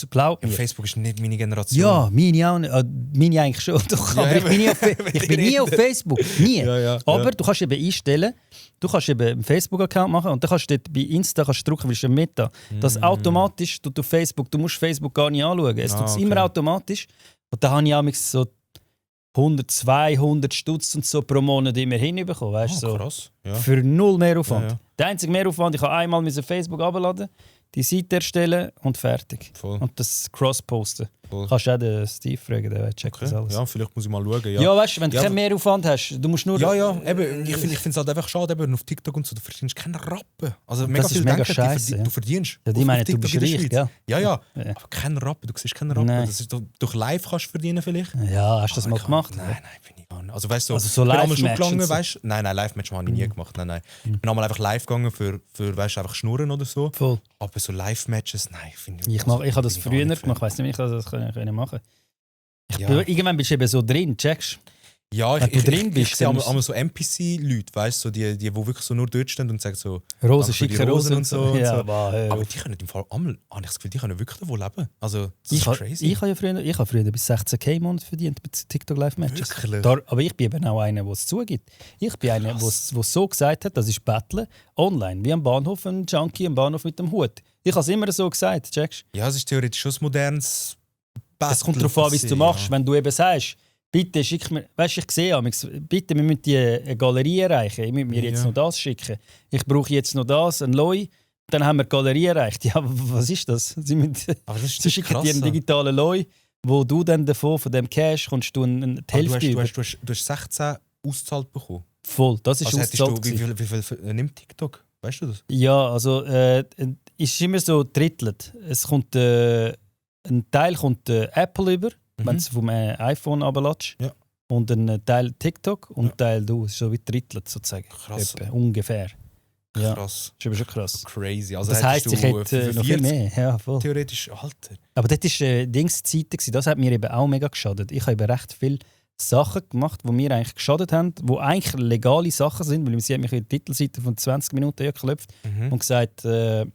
glaub Ja, mir. Facebook ist nicht meine Generation. Ja, meine auch nicht. Meine eigentlich schon. Doch, Ja, aber ich bin, nie auf, wenn ich die bin nie auf reden. Facebook. Nie. ja. Aber ja. du kannst eben einstellen, du kannst eben einen Facebook-Account machen und dann kannst du dort bei Insta kannst du drücken, weil es ist ein Meta. Das automatisch tut auf Facebook, du musst Facebook gar nicht anschauen. Es tut es okay. immer automatisch. Und da habe ich auch so 100, 200 Stutz und so pro Monat immer hinbekommen. Weißt, so. Krass. Ja. Für null Mehraufwand. Ja, ja. Der einzige Mehraufwand, ich habe einmal Facebook abladen, die Seite erstellen und fertig. Voll. Und das cross-posten. Voll. Kannst du auch den Steve fragen, der checkt das Okay. alles. Ja, vielleicht muss ich mal schauen. Ja, weißt du, wenn du Ja, keinen Mehraufwand hast, du musst nur. Ja, eben, ich finde es halt einfach schade, eben auf TikTok und so, du verdienst keinen Rappen. Also mega das ist viel mega denken, scheisse, ja. du verdienst. Ja, die auf meinen, du TikTok bist in der reich, Schweiz. gell? Ja, Ja. aber kein Rappen, du siehst keinen Rappen. Nein. Das ist durch live kannst du verdienen vielleicht. Ja, hast du das mal gemacht? Nein, finde ich gar nicht. Also weißt du, Also so ich bin einmal schon Live-Match gegangen, und so. weißt? Nein, Live-Match habe ich nie gemacht. Nein. Ich bin einmal einfach live gegangen für weißt, einfach schnurren oder so. Voll. Aber so Live-Matches, nein, finde ich Ich habe das bin früher gar nicht gemacht, Fan. ich weiß nicht, wie ich das können machen. Ja. Irgendwann bist du eben so drin, checkst. Ja, Wenn du drin ich bist, sehe dann einmal so NPC-Leute, weißt du, so die wirklich so nur dort stehen und sagen so, Rosen, danke für die schicke Rosen und so. Ja, so. aber, Aber die können im Fall einmal, habe ich das Gefühl, die können wirklich davon leben. Also, das ich ist habe crazy. früher bis 16.000 im Monat verdient bei TikTok Live-Matches. Wirklich? Aber ich bin eben auch einer, der es zugibt. Ich bin einer, der so gesagt hat, das ist Betteln online. Wie am Bahnhof, ein Junkie am Bahnhof mit dem Hut. Ich habe es immer so gesagt, checkst. Ja, es ist theoretisch schon ein modernes Battle. Es kommt darauf an, wie du machst. Ja. Wenn du eben sagst, bitte schick mir, weißt du, ich sehe amigs, bitte, wir müssen eine Galerie erreichen. Ich muss mir jetzt Ja. noch das schicken. Ich brauche jetzt noch das, ein Loi. Dann haben wir die Galerie erreicht. Ja, was ist das? Aber das ist Sie schicken dir einen digitalen Loi, wo du dann davon, von dem Cash, kommst du die Hälfte über. Du hast 16 ausgezahlt bekommen. Voll, das ist Also hättest ausgezahlt. du, gewesen. wie viel nimmt TikTok? Weißt du das? Ja, also es ist immer so drittelt. Es kommt, ein Teil kommt Apple über, wenn du es vom iPhone abladest. Ja. Und ein Teil TikTok und Ja. ein Teil du. Es ist so wie drittelt sozusagen. Krass. Etwa, ungefähr. Ja, Krass. das ist aber schon krass. Crazy. Also Das heisst, hättest ich du hätte noch viel 45 mehr. Ja, voll. theoretisch, Alter. Aber das war Dingszeiten. Das hat mir eben auch mega geschadet. Ich habe eben recht viel Sachen gemacht, die mir eigentlich geschadet haben, die eigentlich legale Sachen sind, weil sie hat mich in die Titelseite von 20 Minuten geklopft und gesagt, weißt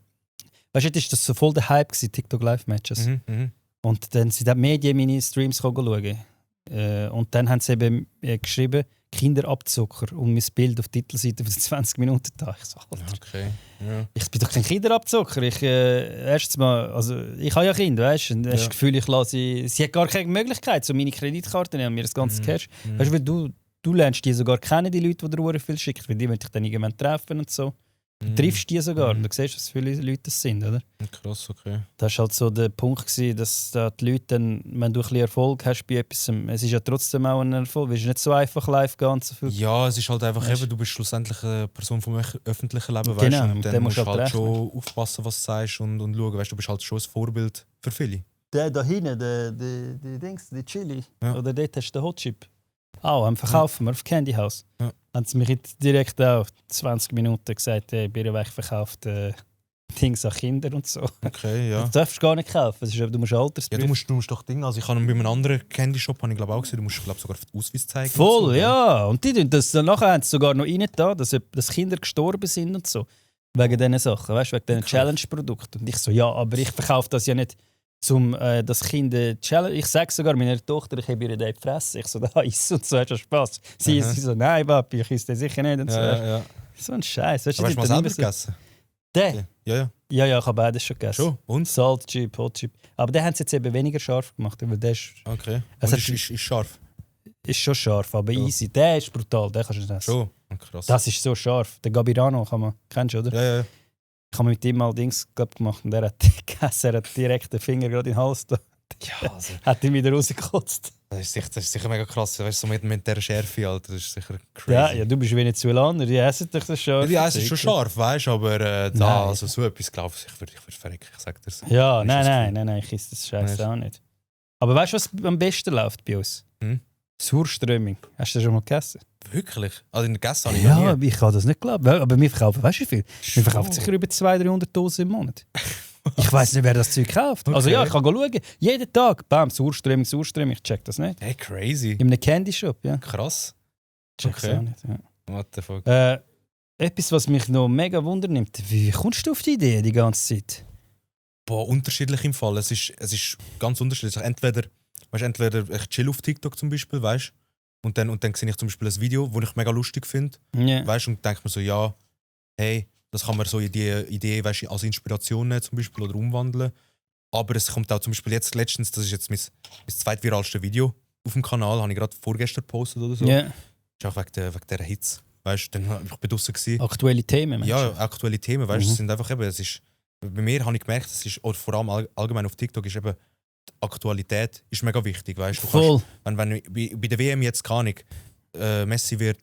du, das war so voll der Hype gewesen, TikTok Live-Matches. Und dann sind die Medien meine Streams schauen. Und dann haben sie eben geschrieben, Kinderabzocker und mein Bild auf die Titelseite von 20 Minuten da. Ich so, okay. Ja. Ich bin doch kein Kinderabzocker. Erstens mal, also ich habe ja Kinder, weißt du? Und hast das Gefühl, ich lasse sie hat gar keine Möglichkeit, so meine Kreditkarte nehmen und mir das ganze Cash. Weißt du, weil du lernst die sogar kennen, die Leute, die dir viel schicken, weil die möchte ich dann irgendwann treffen und so. Du triffst die sogar und du siehst, was viele Leute das sind, oder? Krass, okay. Das war halt so der Punkt, dass da die Leute dann, wenn du ein bisschen Erfolg hast bei etwas, es ist ja trotzdem auch ein Erfolg, es ist nicht so einfach live gehen so viel. Ja, es ist halt einfach eben, du bist schlussendlich eine Person vom öffentlichen Leben, genau, weißt du, und dann musst du halt rechnen. schon aufpassen, was du sagst und schauen, weißt du, bist halt schon ein Vorbild für viele. Der da hinten, die Dings, die Chili, oder dort hast du den Hot Chip. Am Verkaufen wir auf Candy House. Ja. Haben sie mich jetzt direkt auch 20 Minuten gesagt, hey, Birrenweg verkauft Dings an Kinder und so. Okay, ja. Das darfst du gar nicht kaufen, du musst Altersbrief. Ja, du musst doch Dinge, also ich habe bei einem anderen Candy Shop, habe ich glaube auch gesehen, du musst glaube sogar den Ausweis zeigen. Voll, so, ja. Und die tun das, nachher haben sie sogar noch rein da, dass Kinder gestorben sind und so. Wegen diesen Sachen, weißt du, wegen diesen Challenge-Produkten. Und ich so, ja, aber ich verkaufe das ja nicht das Kind Challenge. Ich sage sogar meiner Tochter, ich habe ihr den gefressen. Ich so, da isst und so, hast du Spaß. Sie so, nein, Papi, ich esse den sicher nicht. Und so. Ja. So ein Scheiß. Hast du mal selber gegessen? Den? Ja. Ja, ich habe beides schon gegessen. Schon? Und? Salt Chip, Hot Chip. Aber den haben sie jetzt eben weniger scharf gemacht. Weil der ist, okay. Also ist scharf? Ist schon scharf, aber easy. Der ist brutal, den kannst du nicht essen. Schon? Krass. Das ist so scharf. Der Gabirano kennst du, oder? Ja. Ich habe mit ihm mal Dings gemacht und er hat gegessen, er hat direkt den Finger gerade in den Hals da. Ja, also, hat ihn wieder rausgekotzt. Das ist sicher mega krass, weißt du, so mit dieser Schärfe, Alter, das ist sicher crazy. Ja, du bist Venezuelaner, die essen dich das scharf. Ja, die essen schon scharf, weißt du, aber also so etwas, glaube ich würde verrecken, ich sag dir so. Ja, nein, ich esse das Scheiße auch nicht. Aber weißt du, was am besten läuft bei uns? Surströmming. Hast du das schon mal gegessen? Wirklich? Also in der Gäste habe ich ja, nie. Ich kann das nicht glauben. Aber wir verkaufen, weißt du wie viel? Wir verkaufen sicher über 200-300 Dosen im Monat. Ich weiss nicht, wer das Zeug kauft. Okay. Also ja, ich kann schauen. Jeden Tag, bam, Surströmming, ich check das nicht. Hey, crazy. In einem Candy Shop, ja. Krass. Check das auch nicht, ja. What the fuck? Etwas, was mich noch mega wundernimmt. Wie kommst du auf die Idee die ganze Zeit? Boah, unterschiedlich im Fall. Es ist ganz unterschiedlich. Entweder ich chill auf TikTok zum Beispiel, weißt du? Und dann sehe ich zum Beispiel ein Video, das ich mega lustig finde. Yeah. Weißt, und denke mir so, ja, hey, das kann man so in die Idee, weißt du, als Inspiration nehmen zum Beispiel oder umwandeln. Aber es kommt auch zum Beispiel jetzt letztens, das ist jetzt mein zweitviralste Video auf dem Kanal, habe ich gerade vorgestern gepostet oder so. Yeah. Das ist auch wegen dieser Hits. Weißt du, dann ich bin draussen gewesen. Aktuelle Themen, Mensch. Ja, aktuelle Themen, weißt du, es sind einfach eben, bei mir habe ich gemerkt, es ist, oder vor allem allgemein auf TikTok, ist eben die Aktualität ist mega wichtig, weißt du. Voll. Wenn bei der WM jetzt gar nicht Messi wird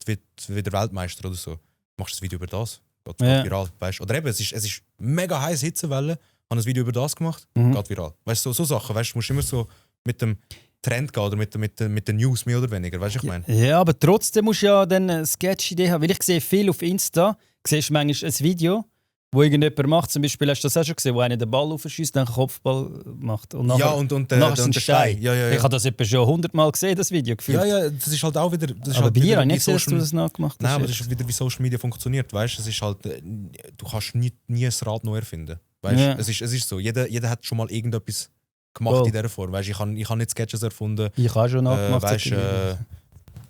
wieder Weltmeister oder so, machst du ein Video über das, geht viral, weißt du. Oder eben, es ist mega heiß Hitzewelle, habe ein Video über das gemacht, geht viral. Weißt du, so Sachen, weißt du, musst immer so mit dem Trend gehen oder mit den News mehr oder weniger, weißt du, ich meine. Ja, aber trotzdem musst du ja dann eine Sketch-Idee haben, weil ich sehe viel auf Insta, siehst du manchmal ein Video, wo irgendjemand macht, zum Beispiel hast du das auch schon gesehen, wo einer den Ball aufschießt, dann einen Kopfball macht. Und nachher, ja, und der Stein. Ja. Ich habe das etwa schon 100-mal gesehen, das Video gefühlt. Ja, das ist halt auch wieder... Das ist aber halt bei dir habe ich wie nicht gesehen, dass du das nachgemacht hast. Nein, aber das ist wieder, wie Social Media funktioniert, weißt du? Es ist halt... Du kannst nie ein Rad neu erfinden, weißt du? Ja. Es ist so, jeder hat schon mal irgendetwas gemacht in dieser Form, weißt du? Ich habe nicht Sketches erfunden. Ich habe schon nachgemacht. Weißt du,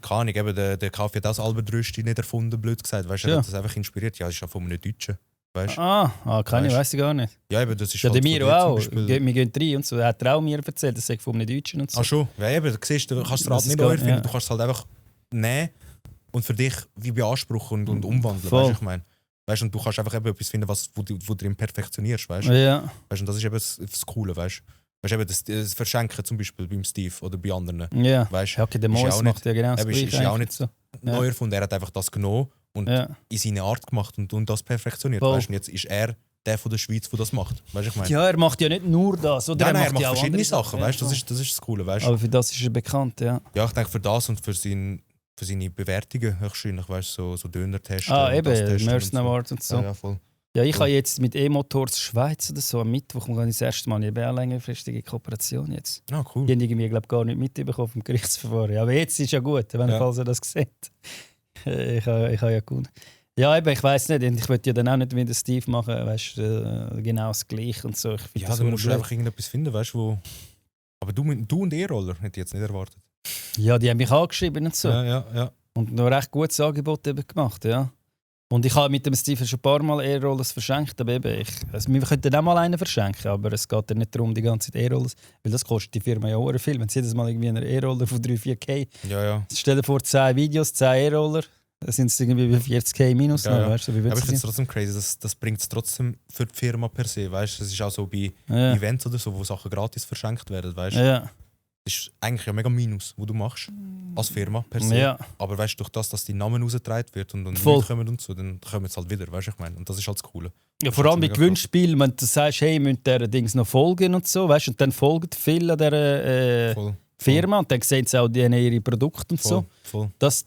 keine Ahnung, eben, der Kaffee hat das Albert Rösti nicht erfunden, blöd gesagt, weißt du? Er hat das einfach inspiriert. Ja, das ist ja von einem Deutschen. Weißt? Keine, weiss ich gar nicht. Ja, eben, das ist ja, halt der Miro auch. Wir gehen rein und so. Er hat auch mir erzählt, das sei von einem Deutschen und so. Ach schon? Ja, eben, du siehst, du kannst das Rad nicht neu erfinden. Ja. Du kannst es halt einfach nehmen und für dich wie beanspruchen und umwandeln. Weißt du, ich meine? Weißt, und du kannst einfach eben etwas finden, wo du drin perfektionierst. Weißt? Ja. Weißt, und das ist eben das Coole. Weißt du, eben das Verschenken zum Beispiel beim Steve oder bei anderen. Ja, weißt, okay, der Mois macht ja genau das Gleiche. Ist ja auch nicht so neu erfunden. Er hat einfach das genommen und in seine Art gemacht und das perfektioniert. Weißt? Und jetzt ist er der von der Schweiz, der das macht. Weißt, ich meine? Ja, er macht ja nicht nur das. Oder? Nein, er macht verschiedene Sachen. Weißt? Das ist das Coole. Weißt? Aber für das ist er bekannt, ja. Ja, ich denke für das und für seine Bewertungen höchstwahrscheinlich, weißt du, so Döner-Tests. Eben, Merson Award und so. Ja, voll. Ja, ich habe jetzt mit E-Motors Schweiz oder so am Mittwoch und das erste Mal eine längerfristige Kooperation jetzt. Ah, cool. Die haben irgendwie gar nicht mitbekommen vom Gerichtsverfahren. Aber jetzt ist ja gut, wenn falls ihr das seht. Ich habe ja gut. Ja, eben, ich weiss nicht. Ich würde ja dann auch nicht wie der Steve machen, weißt genau das Gleiche und so. Ja, dann musst du einfach irgendetwas finden, weißt du, wo. Aber du und E-Roller hätte ich jetzt nicht erwartet. Ja, die haben mich angeschrieben und so. Ja. Und noch recht gutes Angebot eben gemacht, ja. Und ich habe mit dem Steve schon ein paar Mal E-Rollers verschenkt, aber eben, wir könnten auch mal einen verschenken, aber es geht ja nicht darum, die ganze Zeit E-Rollers, weil das kostet die Firma ja auch viel. Wenn sie jedes Mal irgendwie einen E-Roller von 3-4K, stell dir vor 10 Videos, 10 E-Roller, dann sind es irgendwie bei 40k minus. Ja. Weißt du, wie aber ich finde es trotzdem crazy, das bringt es trotzdem für die Firma per se, weißt du? Es ist auch so bei Events oder so, wo Sachen gratis verschenkt werden, weißt du? Ja. Das ist eigentlich ja mega Minus, was du machst als Firma per se. Ja. Aber weißt du, durch das, dass dein Name rausgetragen wird und Voll. Leute kommen und so, dann kommen sie halt wieder, weißt du, ich meine. Und das ist halt das Coole. Ja, vor allem bei Gewinnspielen, wenn du sagst, hey, ihr müsst dieser Dings noch folgen und so, weißt du, und dann folgen viele an dieser Firma und dann sehen sie auch ihre Produkte und so. Voll. Das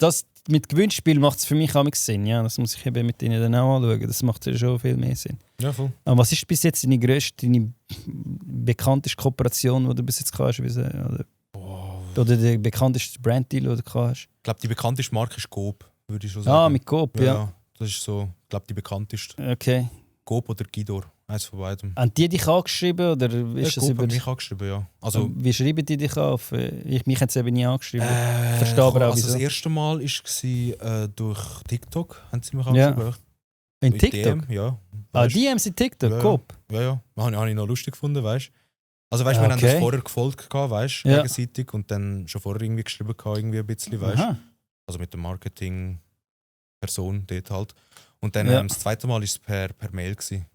mit Gewinnspiel macht es für mich auch Sinn. Ja, das muss ich eben mit ihnen dann auch anschauen. Das macht ja schon viel mehr Sinn. Ja, voll. Aber was ist bis jetzt deine grösste, deine bekannteste Kooperation, die du bis jetzt hast? Oder der bekannteste Branddeal, den du hast? Ich glaube, die bekannteste Marke ist Coop, würde ich schon sagen. Ah, mit Coop, ja. Das ist so, ich glaube, die bekannteste. Okay. Coop oder Gidor, eins von beidem. Haben die dich angeschrieben? Oder ist das Coop hat mich angeschrieben, ja. Also, wie schreiben die dich an? Mich hat es eben nie angeschrieben. Verstehe aber auch, also wieso. das erste Mal war durch TikTok, haben sie mich angeschrieben. In TikTok? DM, ja. DMs in TikTok, Coop? Ja. Habe ich noch lustig gefunden, weißt du. Also weißt, wir haben das vorher gefolgt, weißt, gegenseitig und dann schon vorher irgendwie geschrieben, irgendwie ein bisschen, weißt. Also mit der Marketing-Person dort halt. Und dann das zweite Mal war es per Mail gewesen.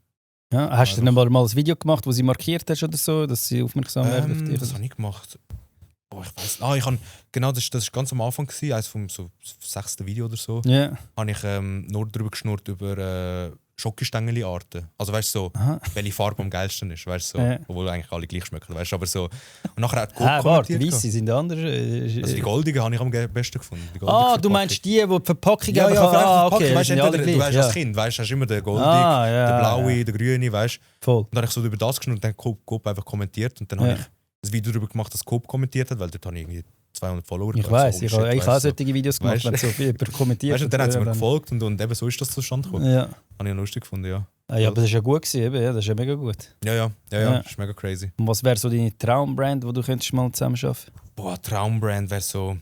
Ja, hast du dann mal ein Video gemacht, wo sie markiert hast oder so, dass sie aufmerksam werden auf dich? Das habe ich gemacht. Ich weiss. Das war ganz am Anfang, eines vom so 6. Video oder so. Ja. Habe ich nur darüber geschnurrt über Schokostängeli-Arten. Also weißt du, so, welche Farbe am geilsten ist, weißt du, so, obwohl eigentlich alle gleich schmecken, weißt du, aber so. Und nachher hat Coop kommentiert. Die Weisse sind andere. Also die goldigen habe ich am besten gefunden. Du meinst die Verpackung ja, einfach... okay. Weißt, du, du weißt als Kind, weißt du, hast immer den goldigen, den blauen, den grünen, weißt du. Voll. Und dann habe ich so über das geschnurrt und dann Coop einfach kommentiert und dann habe ich ein Video darüber gemacht, dass Coop kommentiert hat, weil dort habe ich irgendwie 200 Follower. Ich weiss, ich habe auch solche Videos gemacht, wenn so viel kommentiert hat. Und dann hat sie mir gefolgt und eben so ist das zustande gekommen. Ja. Habe ich lustig gefunden, ja. Ja, aber das ist ja gut gewesen, eben, das ist ja mega gut. Ja, das ist mega crazy. Und was wäre so deine Traumbrand, wo du könntest mal zusammen arbeiten? Traumbrand wäre so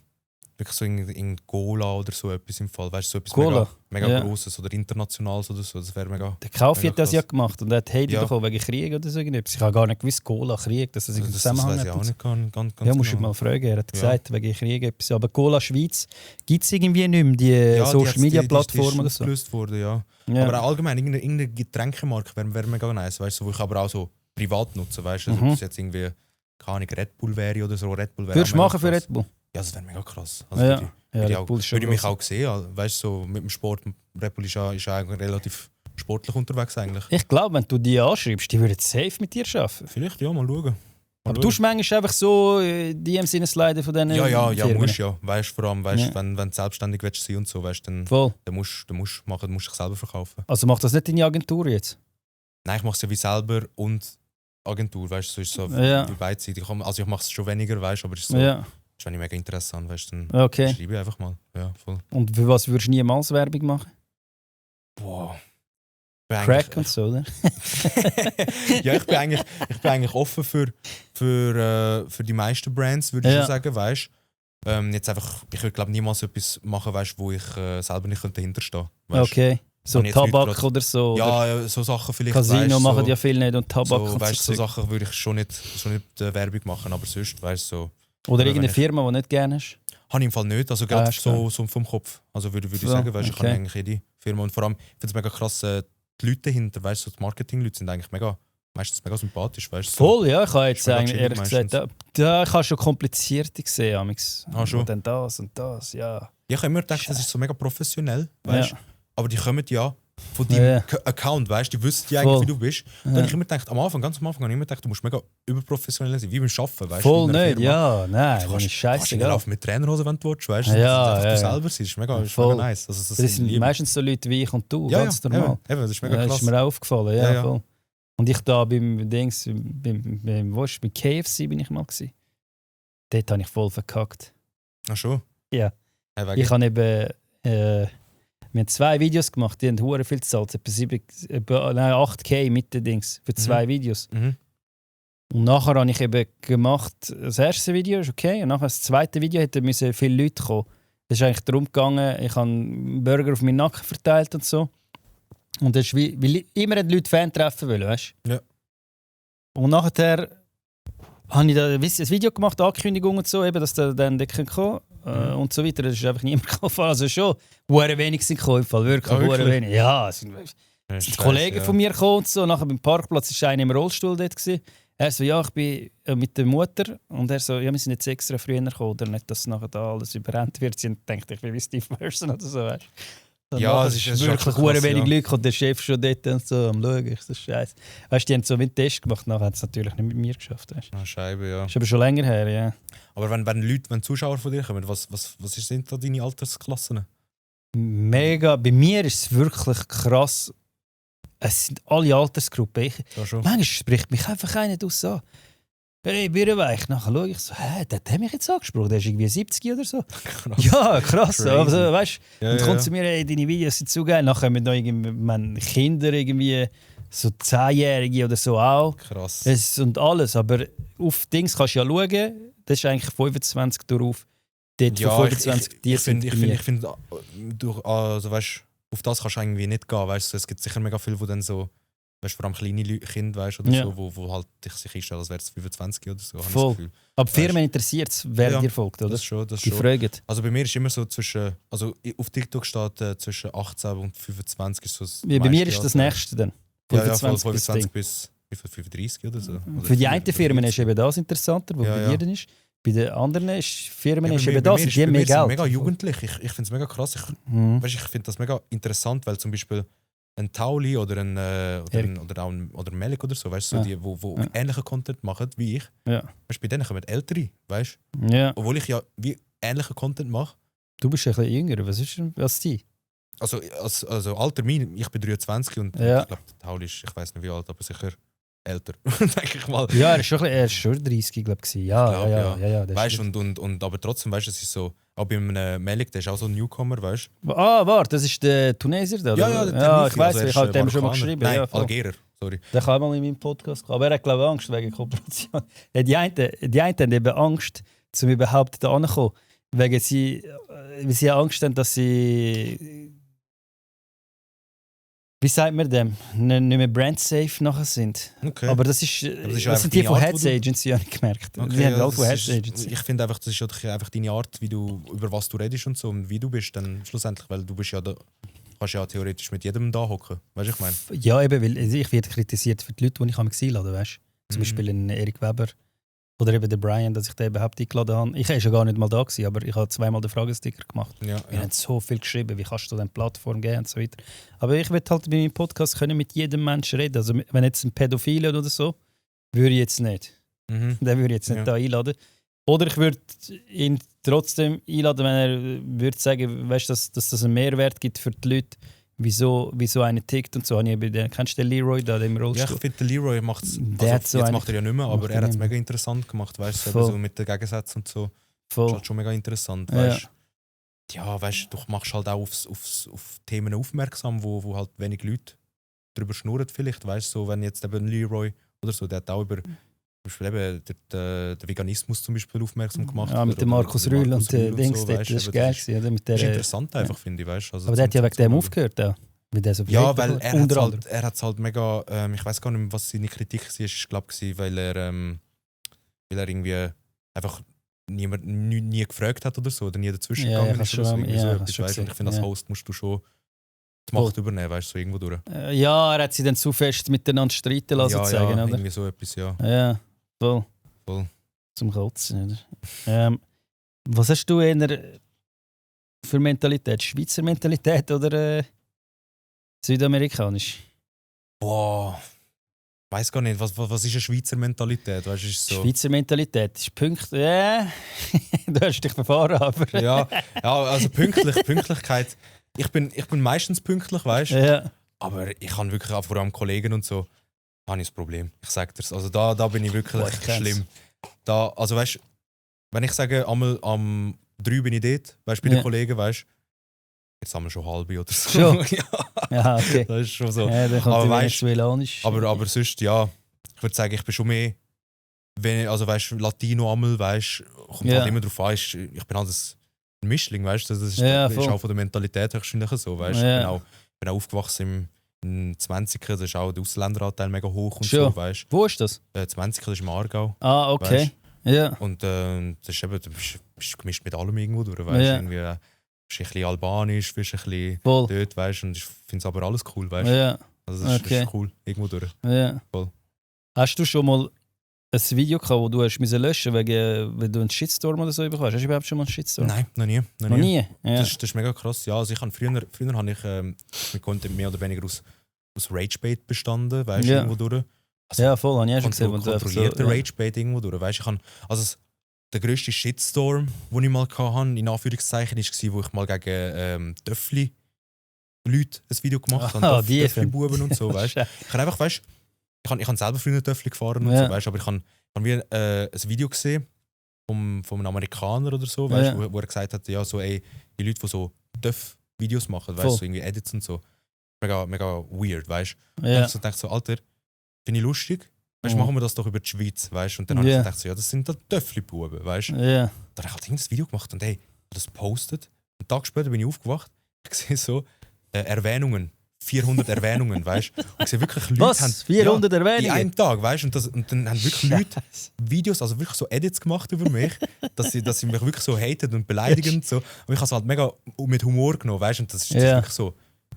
wirklich so in Gola oder so etwas im Fall, weißt du, so etwas mega Grosses oder Internationales oder so, das wäre mega. Der Kauf hat das ja gemacht und er hat Hate bekommen wegen Krieg oder so irgendetwas. Ich habe gar nicht gewusst, Gola, Krieg, dass das irgendwie Zusammenhang hat. Das weiß ich auch nicht ganz ja, musst du mal fragen, er hat gesagt, wegen Krieg etwas. Aber Gola Schweiz gibt es irgendwie nicht mehr, die Social-Media-Plattform oder so. Gelöst worden, ja. Aber auch allgemein, irgendeine Getränkemarke wäre mega nice, weißt du, wo ich aber auch so privat nutze, weißt du, also, ob es jetzt irgendwie, keine Ahnung, Red Bull wäre oder so. Red Bull wäre würdest du machen für Red Bull? Ja, das wäre mega krass. Also würde ich mich auch sehen, weißt du, so mit dem Sport. Red Bull ist eigentlich relativ sportlich unterwegs eigentlich. Ich glaube, wenn du die anschreibst, die würden safe mit dir arbeiten. Vielleicht, ja, mal schauen. Aber du hast manchmal einfach so die Sinne sliden von denen. Ja, musst ja. Weißt, vor allem, weißt, wenn du selbstständig willst sein und so, weißt, dann musst du dich selber verkaufen. Also macht das nicht deine Agentur jetzt? Nein, ich mache es ja wie selber und Agentur, weißt du, so ist so wie beidseitig. Also ich mache es schon weniger, weißt, aber es ist so. Ja. Wenn ich mega Interesse habe, weißt, dann schreibe ich einfach mal. Ja, voll. Und für was würdest du niemals Werbung machen? Crack und so, oder? Ja, ich bin eigentlich offen für die meisten Brands, würde ich schon sagen, weißt. Jetzt einfach, ich würde glaube niemals etwas machen, weißt, wo ich selber nicht dahinterstehen könnte. Okay. So Tabak oder so? Ja, so Sachen vielleicht. Casino weißt, machen ja viel nicht und Tabak so, und weißt, so Sachen würde ich schon nicht Werbung machen, aber sonst, weißt so. Oder irgendeine Firma, die du nicht gerne hast? Habe ich im Fall nicht, also gerade so vom Kopf. Also würde ich sagen, weißt, ich kann eigentlich jede Firma. Und vor allem, ich finde es mega krass, die Leute dahinter, weißt du, so die Marketing-Leute sind eigentlich meistens mega sympathisch. Weißt, so. Voll, ja, ich habe jetzt eigentlich ehrlich gesagt, ich habe schon komplizierte gesehen. Schon? Und dann das und das, ja. Ich habe immer gedacht, das ist so mega professionell, weißt du. Aber die kommen ja von deinem Account, weißt du, die wissen ja eigentlich, wie du bist. Dann habe ich immer gedacht, ganz am Anfang habe ich immer gedacht, du musst mega überprofessionell sein, wie beim Arbeiten, weißt du. Voll nicht, ja, nein, das ist scheiße. Du kannst mit Trainerhosen, wenn du willst, weißt du. Ja, du selber bist, das ist mega nice. Also, das sind meistens so Leute wie ich und du, ganz normal. Eben, das ist mega krass. Das ist mir auch aufgefallen, ja, voll. Und ich da beim KFC bin ich mal gewesen. Dort habe ich voll verkackt. Ach schon? Ja. Ich habe eben... wir haben 2 Videos gemacht, die haben hure viel gezahlt. Etwa 8K mit den Dings für 2 Videos. Mhm. Und nachher habe ich eben gemacht, das erste Video ist okay, und nachher das zweite Video hätten viele Leute kommen. Das ist eigentlich darum gegangen, ich habe einen Burger auf meinen Nacken verteilt und so. Und das ist weil immer die Leute Fan treffen wollen, weißt du? Ja. Und nachher habe ich da ein Video gemacht, Ankündigung und so, eben, dass der dann kommen und so weiter. Das ist einfach niemand gekommen. Also schon, sehr wenig sind gekommen, im Fall. Wirklich, sehr wenig. Ja, es sind Kollegen von mir gekommen und so. Nachher beim Parkplatz war einer im Rollstuhl dort. Er so, ja, ich bin mit der Mutter. Und er so, ja, wir sind jetzt extra früher gekommen, oder nicht, dass nachher da alles überrennt wird. Sie denkt, ich bin wie Steve Person oder so, weißt du. Ja, es ist wirklich sehr wenig Leute und der Chef schon dort und so am Schauen. Ich so, Scheiße. Weißt du, die haben so einen Test gemacht, nachher haben sie es natürlich nicht mit mir geschafft. Weißt? Scheibe, ja. Ist aber schon länger her, ja. Aber wenn Zuschauer von dir kommen, was sind da deine Altersklassen? Mega. Bei mir ist es wirklich krass. Es sind alle Altersgruppen. Manchmal spricht mich einfach einer aus an. Hey, Birrenweich. Nachher schaue ich so, der hat mich jetzt angesprochen, der ist irgendwie 70 oder so. Krass. Ja, krass. Also, weißt, und dann kommt zu mir, hey, deine Videos sind so geil. Nachher kommen noch Kinder, irgendwie so 10-Jährige oder so auch. Krass. Und alles. Aber auf Dings kannst du ja schauen, das ist eigentlich 25 darauf. Dort ja, 25 ich finde, also, weißt, auf das kannst du irgendwie nicht gehen. Weißt, es gibt sicher mega viele, die dann so, weißt, vor allem kleine Kinder, weißt, oder so, wo halt sich einstellen, als wäre es 25 oder so. Voll. Aber Firmen interessiert es, wer dir folgt, oder? Das schon. Die fragen. Also bei mir ist immer so zwischen, also auf TikTok steht zwischen 18 und 25 ist so das bei mir ist das nächste dann. 25 bis 35 oder so. Oder für die einen Firmen ist eben das interessanter, was bei dir dann ist. Bei den anderen Firmen ist eben das, die haben mehr Geld. Sind mega jugendlich. Ich finde es mega krass. Ich finde das mega interessant, weil zum Beispiel ein Tauli oder ein Melik oder so, weißt du, die ähnlichen Content machen wie ich. Ja. Weißt, bei denen kommen Ältere, weißt du? Ja. Obwohl ich ja wie ähnlichen Content mache. Du bist ein bisschen jünger, was ist denn als die? Also Alter, ich bin 23 und ich glaube, der Tauli ist, ich weiß nicht wie alt, aber sicher älter, denke ich mal. Ja, er ist schon 30, glaube ich. Ja. Weißt du, aber trotzdem, weißt du, es ist so, auch bei einem Melik, der ist auch so ein Newcomer, weißt du? Warte, das ist der Tunesier, oder? Ja, ich weiß, ich habe dem schon mal geschrieben. Nein, Algerer, sorry. Der kann auch mal in meinem Podcast kommen, aber er hat, glaube ich, Angst wegen Kooperation. Die einen haben eben Angst, um überhaupt da anzukommen, weil sie Angst haben, dass sie... Wie sagt man dem? Nicht mehr brand-safe nachher sind. Okay. Aber das sind die von Heads Agency, habe ich gemerkt. Okay, die haben alle von Heads Agency. Ich finde einfach, das ist einfach deine Art, über was du redest und so und wie du bist dann schlussendlich, weil du bist ja da, kannst ja theoretisch mit jedem da hocken. Weißt du, ich meine? Ja, eben, weil ich werde kritisiert für die Leute, die ich einladen, weißt du? Zum Beispiel einen Erik Weber oder eben den Brian, dass ich den überhaupt eingeladen habe. Ich war schon gar nicht mal da gewesen, aber ich habe 2-mal den Fragesticker gemacht. Wir haben so viel geschrieben, wie kannst du denn Plattform geben und so weiter. Aber ich will halt bei meinem Podcast können mit jedem Menschen reden. Also wenn jetzt ein Pädophile oder so, würde ich jetzt nicht. Den würde ich jetzt nicht da einladen. Oder ich würde ihn trotzdem einladen, wenn er würde sagen, weißt, dass das einen Mehrwert gibt für die Leute, wieso einer tickt und so. Kennst du den Leroy da, dem Rollstuhl? Ja, ich finde, der Leroy macht es. Jetzt macht er ja nicht mehr, aber er hat es mega interessant gemacht, weißt du, so mit den Gegensätzen und so. Das ist halt schon mega interessant, weißt du. Ja, weißt du, du machst halt auch auf Themen aufmerksam, wo halt wenig Leute drüber schnurren, vielleicht, weißt du, so, wenn jetzt eben Leroy oder so, der hat auch über zum Beispiel eben den Veganismus zum Beispiel aufmerksam gemacht. Ja, mit dem Markus Rühl und den Dings, so, das ist geil gewesen, oder? Das ist interessant einfach, finde ich, weißt du. Also aber der hat ja wegen dem aufgehört, auch. Ja, weil er hat es halt mega, ich weiß gar nicht mehr, was seine Kritik war, ich glaube, weil er irgendwie einfach nie gefragt hat oder so, oder nie dazwischen gegangen ist oder so. Und ich finde, als Host musst du schon die Macht übernehmen, weißt du, so irgendwo durch. Ja, er hat sie dann zu fest miteinander streiten lassen, sagen, oder? Irgendwie so etwas, ja. Ja, voll. Zum Kotzen, oder? Was hast du eher für Mentalität? Schweizer Mentalität oder Südamerikanisch. Boah. Ich weiß gar nicht, was ist eine Schweizer Mentalität? Weißt, ist so. Schweizer Mentalität ist pünktlich. Du hast dich verfahren, aber. Ja, also Pünktlichkeit. Ich bin meistens pünktlich, weißt du? Ja. Aber ich habe wirklich auch vor allem Kollegen und so, habe ich das Problem. Ich sage dir also da bin ich wirklich schlimm. Also weißt du, wenn ich sage, einmal am 3 bin ich dort, weißt du, bei den Kollegen, weißt du, jetzt haben wir schon halbe oder so. Schon? Ja, okay. Das ist schon so. Ja, dann kommt aber venezuelanisch. Aber sonst, ja, ich würde sagen, ich bin schon mehr, also weißt du, Latino einmal, weißt du, kommt halt immer drauf an, ich bin halt ein Mischling, weißt du, das ist auch von der Mentalität wahrscheinlich so, weißt du. Ja. Ich bin auch aufgewachsen im 20er, da ist auch der Ausländeranteil mega hoch und so, weißt du. Wo ist das? 20er, das ist im Aargau. Ah, okay. Weißt? Ja. Und das ist eben, du bist gemischt mit allem irgendwo durch, weißt du, irgendwie bist ein bisschen albanisch, bist ein bisschen dort, weißt du, und ich finde es aber alles cool, weißt du. Ja. Also das ist cool, irgendwo durch. Ja. Voll. Hast du schon mal ein Video gehabt, wo du hast löschen musst, weil du einen Shitstorm oder so bekommen hast? Hast du überhaupt schon mal einen Shitstorm? Nein, noch nie. Noch nie? Ja. Das ist mega krass. Ja, also früher habe ich mit Content mehr oder weniger aus Ragebait bestanden, weißt du, irgendwo durch. Also, ja, voll, habe ich auch schon gesehen. Kontrollierter Ragebait irgendwo durch, weißt du. Der grösste Shitstorm, den ich mal hatte, in Anführungszeichen, war, wo ich mal gegen Töffli Leute ein Video gemacht habe. Töffli-Buben und so, weißt du. Ich habe einfach, weißt du, ich habe selber früher Töffli gefahren und so, weißt du, aber ich habe wie ein Video gesehen von einem Amerikaner oder so, weißt, wo er gesagt hat, ja, so, ey, die Leute, die so Töff-Videos machen, weißt, so irgendwie Edits und so, mega, mega weird, weißt du. Und ich dachte so, Alter, finde ich lustig, weißt, machen wir das doch über die Schweiz, weißt. Und dann habe ich gedacht, so, ja, das sind halt Töffli-Buben, weißt. Dann habe ich halt das Video gemacht und ey, das postet. Einen Tag später bin ich aufgewacht, ich sehe so Erwähnungen. 400 Erwähnungen, weißt du? Und ich sehe wirklich Leute. Was? 400 Erwähnungen? In einem Tag, weißt du? Und dann haben wirklich Leute Videos, also wirklich so Edits gemacht über mich, dass sie mich wirklich so haten und beleidigen und so. Und ich habe es halt mega mit Humor genommen, weißt du? Und das ist wirklich so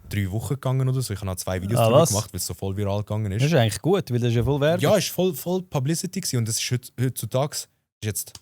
3 Wochen gegangen oder so. Ich habe halt 2 Videos darüber gemacht, weil es so voll viral gegangen ist. Das ist eigentlich gut, weil das ist ja voll Werbung. Ja, es war voll Publicity gewesen. Und das ist heutzutage, ist jetzt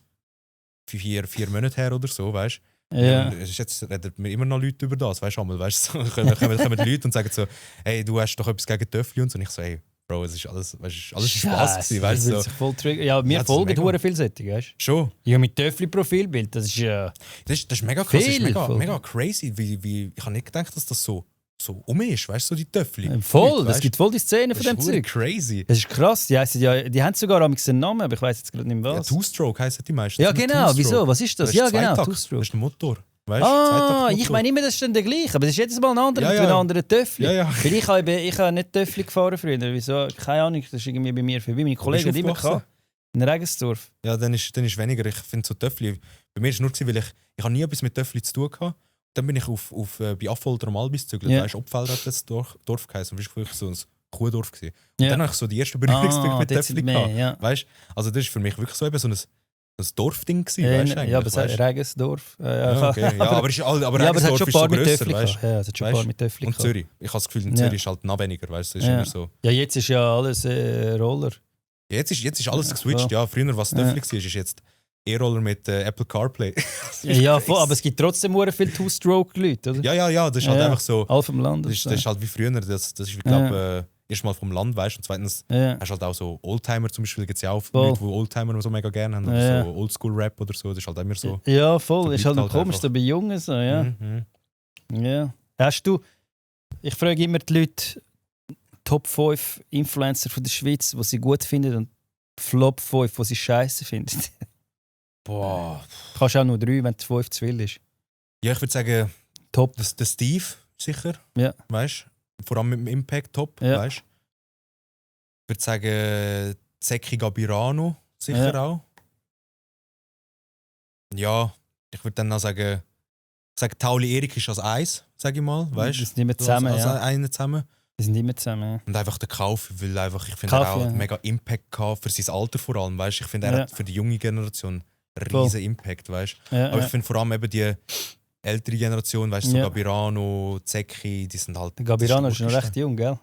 4 Monate her oder so, weißt du? Ja. Jetzt reden wir immer noch Leute über das, weißt du? Weißt du, kommen die Leute und sagen so, hey, du hast doch etwas gegen Töffli und so. Und ich so, hey, Bro, es ist alles Spaß gewesen, weißt du? So. Ja, mir folgen hure vielseitig, weißt du? Schon. Ja, mit Töffli-Profilbild, das ist ja. Das ist mega krass, das ist mega crazy. Wie, ich habe nicht gedacht, dass das so ist, weißt du, so die Töffli. Voll, es gibt voll die Szene von dem Zeug. Das ist crazy. Das ist krass, die haben sogar einen Namen, aber ich weiß jetzt gerade nicht mehr was. Ja, Two-Stroke heissen die meisten. Ja, genau, wieso? Was ist das? Ja, genau, Two-Stroke. Das ist ein Motor. Weißt, ich meine immer, das ist dann der gleiche, aber das ist jedes Mal ein anderer mit einem anderen Töffli. Ja. Weil ich habe nicht Töffli gefahren früher. Wieso? Keine Ahnung, das ist irgendwie bei mir vorbei. Meine Kollegen haben immer gehabt. In Regensdorf. Ja, dann ist weniger. Ich finde so Töffli, bei mir war es nur, weil ich habe nie etwas mit Töffli zu tun hatte. Dann bin ich bei Affolter am Albis gezügelt. Weißt, Opfeld hat das Dorf geheißen. Das war wirklich so ein Kuhdorf gewesen. Und dann habe ich so die ersten Berührungspunkte mit Töffli gehabt. Weißt, also das ist für mich wirklich so so ein Dorfding gewesen, weißt du? Ja, aber es ist Regensdorf. Okay. Ja, aber es hat schon ein paar mit Töffli. Ja, es hat schon ein paar mit Töffli. Und Zürich. Ich habe das Gefühl, in Zürich ist halt noch weniger, weißt du? Ist immer so. Ja, jetzt ist ja alles Roller. Jetzt ist alles geswitcht. Ja, früher, was Töffli war, ist jetzt E-Roller mit Apple CarPlay. Ja, voll, aber es gibt trotzdem sehr viele Two-Stroke-Leute, oder? Ja, das ist halt einfach so. All vom Land. Das ist halt wie früher. Das ist, ich glaube, erstmal vom Land, weißt du, und zweitens hast du halt auch so Oldtimer zum Beispiel, gibt es ja auch Leute, die Oldtimer so mega gerne haben, oder so Oldschool-Rap oder so, das ist halt immer so. Ja, voll, ist halt noch komisch, so bei Jungen so, ja. Ja. Hast du, ich frage immer die Leute, Top 5 Influencer von der Schweiz, die sie gut finden und Flop 5, die sie scheiße finden. Boah. Du kannst auch nur 3, wenn du 5 zu viel ist. Ja, ich würde sagen, Top. Der Steve, sicher, weißt du? Vor allem mit dem Impact top, weißt du? Ich würde sagen, Zeki Gabirano, sicher auch. Ja, ich würde dann auch sagen, Tauli Erik ist als Eis, sage ich mal, weißt du? Die sind immer zusammen, Einen zusammen. Die sind immer zusammen, ja. Und einfach der Kauf, weil einfach, ich finde, er auch mega Impact gehabt, für sein Alter vor allem, weißt du? Ich finde, er hat für die junge Generation einen riesen Impact, weißt du? Aber ich finde vor allem eben die ältere Generation, weißt du, so Gabirano, Zeki, die sind halt... Gabirano ist noch recht jung, gell?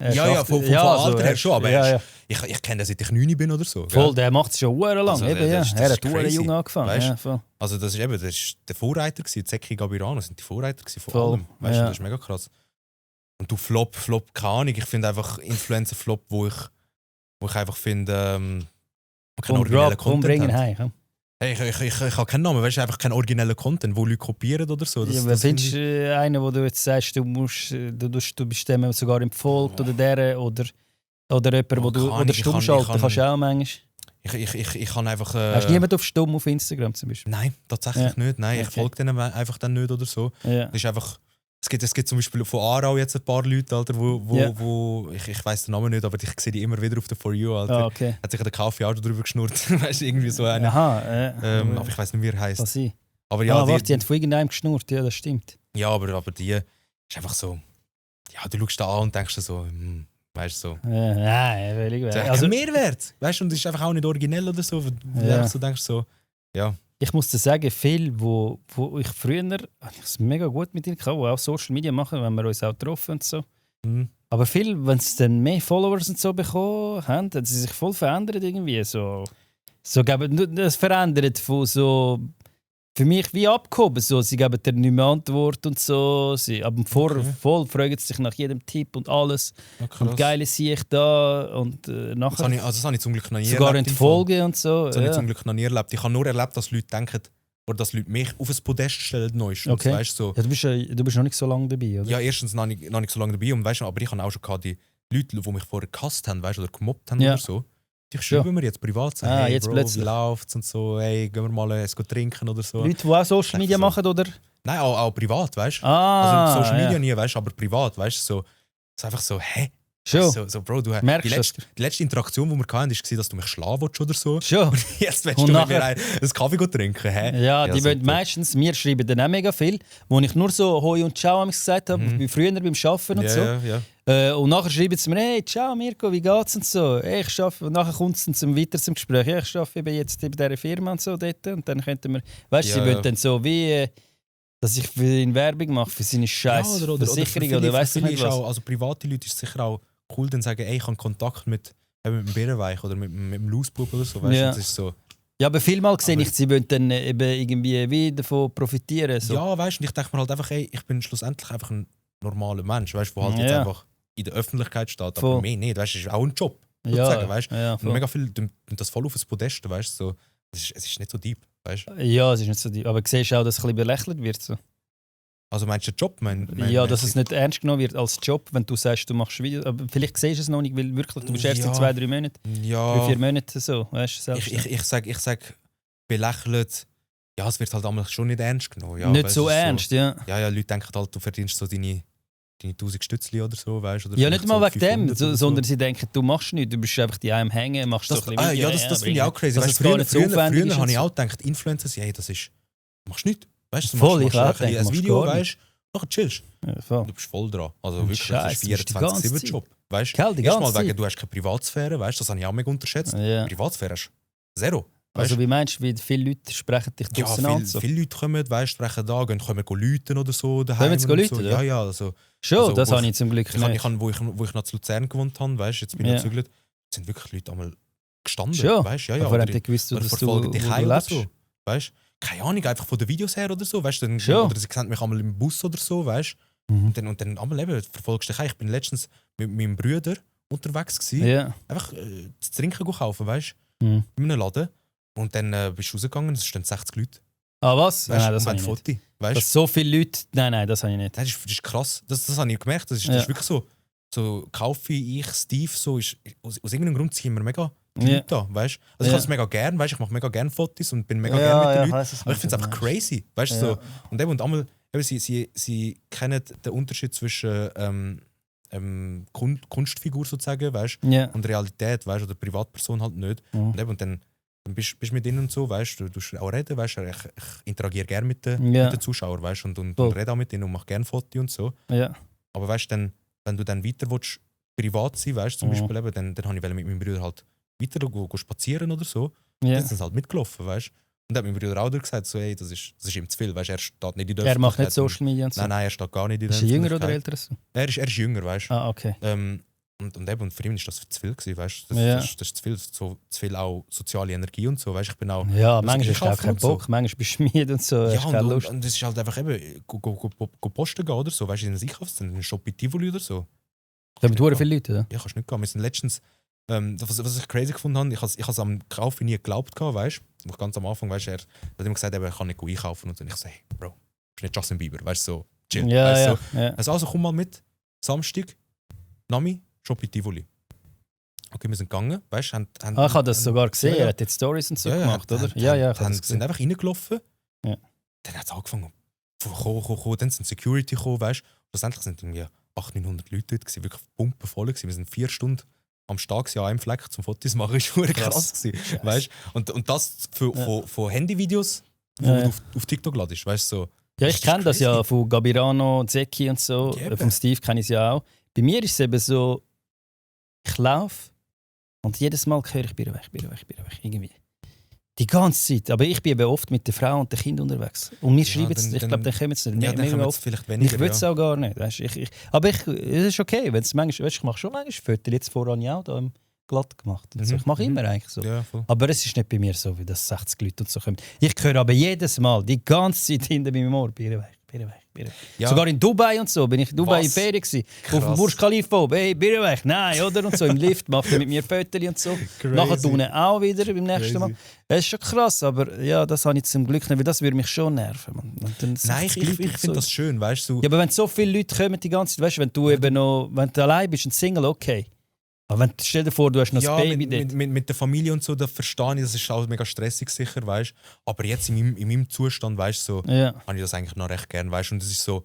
Ja, vom Alter her schon, aber ich kenne den, seit ich 9 bin oder so. Voll, gell? Der macht es schon sehr lang. Also, er hat sehr jung angefangen. Weißt? Ja, also das ist der Vorreiter gewesen, Zeki Gabirano sind die Vorreiter gewesen von allem. Weißt du, das ist mega krass. Und du Flop, keine Ahnung. Ich finde einfach Influencer-Flop, wo ich einfach finde, keinen originellen Content haben. Hey, ich habe keinen Namen, weißt du, einfach keinen originellen Content, wo Leute kopieren oder so. Ja, findest du einen, wo du jetzt sagst, du bist dem sogar entfolgt oder der oder jemand, wo du stumm schalten kannst du auch manchmal? Ich kann einfach... Hast du niemanden auf stumm auf Instagram zum Beispiel? Nein, tatsächlich nicht. Nein, ich folge denen einfach dann nicht oder so. Ja. Das ist einfach... Es gibt zum Beispiel von Aarau jetzt ein paar Leute, Alter, wo ich weiss den Namen nicht, aber ich sehe die immer wieder auf der For You, Alter. Okay. Hat sich der Kaffee auch drüber geschnurrt. Weißt du, irgendwie so einer. Aha, aber ich weiss nicht, wie er heisst. Aber ja, die haben von irgendeinem geschnurrt, ja, das stimmt. Ja, aber die ist einfach so. Ja, du schaust da an und denkst so, weißt du so. Nein, völlig wahr. Also Mehrwert, weißt du, und es ist einfach auch nicht originell oder so. Du so denkst so, ja. Ich muss dir sagen, viel, wo ich früher es mega gut mit ihnen hatte, wo auch Social Media machen, wenn wir uns auch getroffen und so. Mhm. Aber viel, wenn sie dann mehr Followers und so bekommen haben, haben sie sich voll verändert irgendwie. Das verändert von so für mich wie abgehoben. So, sie geben dir nicht mehr Antwort und so. Aber voll fragen sie sich nach jedem Tipp und alles. Und geil sehe ich da. Und nachher. Das habe ich zum Glück noch nie sogar erlebt. Sogar Entfolgen und so. Das habe ich zum Glück noch nie erlebt. Ich habe nur erlebt, dass Leute denken, oder dass Leute mich auf ein Podest stellen. Okay. Weißt, so. Ja, du bist noch nicht so lange dabei, oder? Ja, erstens noch nicht so lange dabei. Und, weißt, aber ich habe auch schon gehabt, die Leute, die mich vorher gehasst haben, weißt, oder gemobbt haben oder so. Die schreiben mir jetzt privat, sagen, hey, jetzt Bro, plötzlich. Wie läuft's und so, hey, gehen wir mal es trinken oder so. Leute, die auch Social Media machen, oder? Nein, auch privat, weißt du? Also Social Media nie, weißt du, aber privat, weißt du, so. Es ist einfach so, hä? Schon. So, Bro, die letzte Interaktion, die wir hatten, war, dass du mich schlagen willst oder so. Schon. Und jetzt willst du mit mir einen Kaffee trinken, hä? Ja, die wollen meistens, mir schreiben dann auch mega viel, wo ich nur so Hoi und Ciao gesagt habe, wie früher beim Arbeiten und so. Ja. Und nachher schreiben sie mir, hey, ciao Mirko, wie geht's und so. Hey, ich arbeite. Und nachher kommt es dann weiter zum Gespräch. Ja, ich arbeite jetzt bei dieser Firma und so dort. Und dann könnten wir, weißt du, sie wollen dann so wie, dass ich für ihn Werbung mache, für seine scheiß Versicherung oder weißt du nicht was. Also private Leute ist sicher auch cool, dann sagen, ey, ich habe Kontakt mit dem Bärenweich oder mit dem Lausbub oder so, weißt du, das ist so. Ja, aber vielmal sehe ich, sie wollen dann eben irgendwie wie davon profitieren. So. Ja, weißt du, ich denke mir halt einfach, ey, ich bin schlussendlich einfach ein normaler Mensch, weißt du, der halt jetzt einfach in der Öffentlichkeit steht, aber mehr nicht, weißt du, es ist auch ein Job, sozusagen, weißt du. Ja, und mega viel das voll auf das Podest, weißt du, so, es ist nicht so deep, weißt du. Ja, es ist nicht so deep, aber siehst du auch, dass es ein bisschen belächelt wird, so. Also meinst du den Job? Ja, dass es nicht ernst genommen wird als Job, wenn du sagst, du machst Videos. Aber vielleicht siehst du es noch nicht, weil wirklich, du bist erst in 2-3 Monaten, 3-4 Monaten so, weißt du, ich sag belächelt, ja, es wird halt damals schon nicht ernst genommen. Ja, nicht so ernst, ja. Ja, Leute denken halt, du verdienst so deine 1000 Stützli oder so, weißt du? Ja, nicht mal wegen dem, sondern sie denken, du machst nichts, du bist einfach die einem hängen, machst das, so ein bisschen Ja, das finde ich auch crazy. Weißt, früher habe ich auch gedacht, Influencer, hey, das ist, du machst nichts. Weißt du, voll, machst ein Video, weißt du, nachher chillst. Ja, du bist voll dran. Also wirklich, das ist 24/7-Job. Weißt du, erstmal wegen, du hast keine Privatsphäre, weißt du, das habe ich auch mega unterschätzt. Ja. Privatsphäre ist zero. Also wie meinst du, wie viele Leute sprechen dich draussen an? Ja, viele Leute kommen, weißt, sprechen da, kommen läuten oder so daheim. Kommen sie läuten, so. ja? Ja, also, schon, das habe ich zum Glück nicht. Wo ich noch zu Luzern gewohnt habe, weißt, jetzt bin ich gezügelt, sind wirklich Leute einmal gestanden. Schon? Weißt, ja, aber haben die gewusst, dass du dich heim oder so. Weißt, keine Ahnung, einfach von den Videos her oder so. Weißt, oder sie sehen mich einmal im Bus oder so, weißt. Und dann einmal eben, verfolgst du dich heim. Ich bin letztens mit meinem Bruder unterwegs gewesen, einfach zu trinken kaufen, weißt du, in einem Laden. Und dann bist du rausgegangen, es stehen 60 Leute. Ah, was? Weißt, nein, das habe ich Foto, nicht. Weißt? Dass so viele Leute... Nein, das habe ich nicht. Das ist krass. Das habe ich gemerkt. Das ist wirklich so. So kaufe ich, Steve, so ist... Aus irgendeinem Grund ziehen wir mega die Leute da, weißt? Also ich habe es mega gern, weißt? Ich mache mega gerne Fotos und bin mega gern mit den Leuten. Aber ich finde es einfach crazy, weißt du? So. Und einmal, sie kennen den Unterschied zwischen Kunstfigur sozusagen, weißt? Und Realität, weißt? Oder Privatperson halt nicht. Und dann bist du mit ihnen und so, weißt du, auch reden, weißt du, ich interagiere gerne mit den Zuschauern, weißt du, und rede auch mit ihnen und mache gerne Fotos und so. Ja. Aber weißt du, wenn du dann weiter willst, privat sein, weißt du, zum Beispiel, eben, dann habe ich mit meinem Bruder halt weiter spazieren oder so. Dann sind sie halt mitgelaufen, weißt du. Und dann hat mein Bruder auch gesagt, so, ey, das ist ihm zu viel, weißt du, er steht nicht in der Er macht nicht Social Media und so? Nein, er steht gar nicht in der Ist er jünger oder älter? Er ist jünger, weißt du. Ah, okay. Und für ihn ist das zu viel gewesen, weißt du? Das ist zu viel, zu viel auch soziale Energie und so, weißt du? Ich bin auch... Ja, manchmal hast du auch keinen Bock, so. Manchmal bist du müde und so, ja, und es ist halt einfach eben, go posten gehen oder so, weißt du, in den Einkaufszentrum, in einen Shop bei Tivoli oder so. Da haben viele Leute, oder? Ja, kannst nicht gehen. Wir sind letztens... was ich crazy gefunden habe, ich habe es am Kauf nie geglaubt, weißt du? Ganz am Anfang, weißt du, er hat immer gesagt, er kann nicht einkaufen. Und ich so, hey, Bro, du bist nicht Justin Bieber, weißt du, so chill. Ja, weißt, ja, ja. Also komm mal mit, Samstag, Nami, Shop bei Tivoli. Okay, wir sind gegangen, weißt du, ich habe das sogar gesehen, er hat jetzt Stories und so gemacht, oder? Ja, sind einfach reingelaufen, ja. Dann hat es angefangen, dann sind Security gekommen, weißt du. Schlussendlich sind irgendwie 800-900 Leute dort gewesen, wirklich pumpenvoll gewesen. Wir sind 4 Stunden am Stag an einem Fleck zum Fotos machen, ist schon krass gewesen, weißt? Und das von Handyvideos, wo du auf TikTok ladest, weißt du, so. Ja, ich kenne das ja von Gabirano, Zeki und so, vom Steve kenne ich es ja auch. Bei mir ist es eben so, ich laufe und jedes Mal höre ich «Bier weg», irgendwie. Die ganze Zeit. Aber ich bin eben oft mit der Frau und den Kindern unterwegs. Und wir schreiben es, ich glaube, dann kommen es nicht. Ja, dann kommen es vielleicht weniger, ich will es auch gar nicht. Weißt, aber es ist okay, wenn es manchmal, ich mache schon manchmal Fotos. Jetzt voran ja auch da im glatt gemacht. Also ich mache immer eigentlich so. Ja, aber es ist nicht bei mir so, wie das 60 Leute und so kommen. Ich höre aber jedes Mal, die ganze Zeit hinter meinem Ohr «Bier weg». Ja. Sogar in Dubai und so, bin ich in Dubai in Ferien gewesen. Auf dem Burj Khalifa oben, hey, Bier weg, nein, oder? Und so im Lift macht er mit mir Fotos und so. Nachher unten auch wieder beim nächsten Mal. Es ist schon krass, aber ja, das habe ich zum Glück nicht, weil das würde mich schon nerven. Nein, ich finde das schön, weißt du. Ja, aber wenn so viele Leute kommen die ganze Zeit, weißt du, wenn du eben noch, wenn du allein bist, ein Single, okay. Aber stell dir vor, du hast noch das Baby dort. Mit der Familie und so, da verstehe ich, das ist auch mega stressig sicher, weißt. Aber jetzt in meinem Zustand, weißt so, habe ich das eigentlich noch recht gern, weißt. Und es ist so,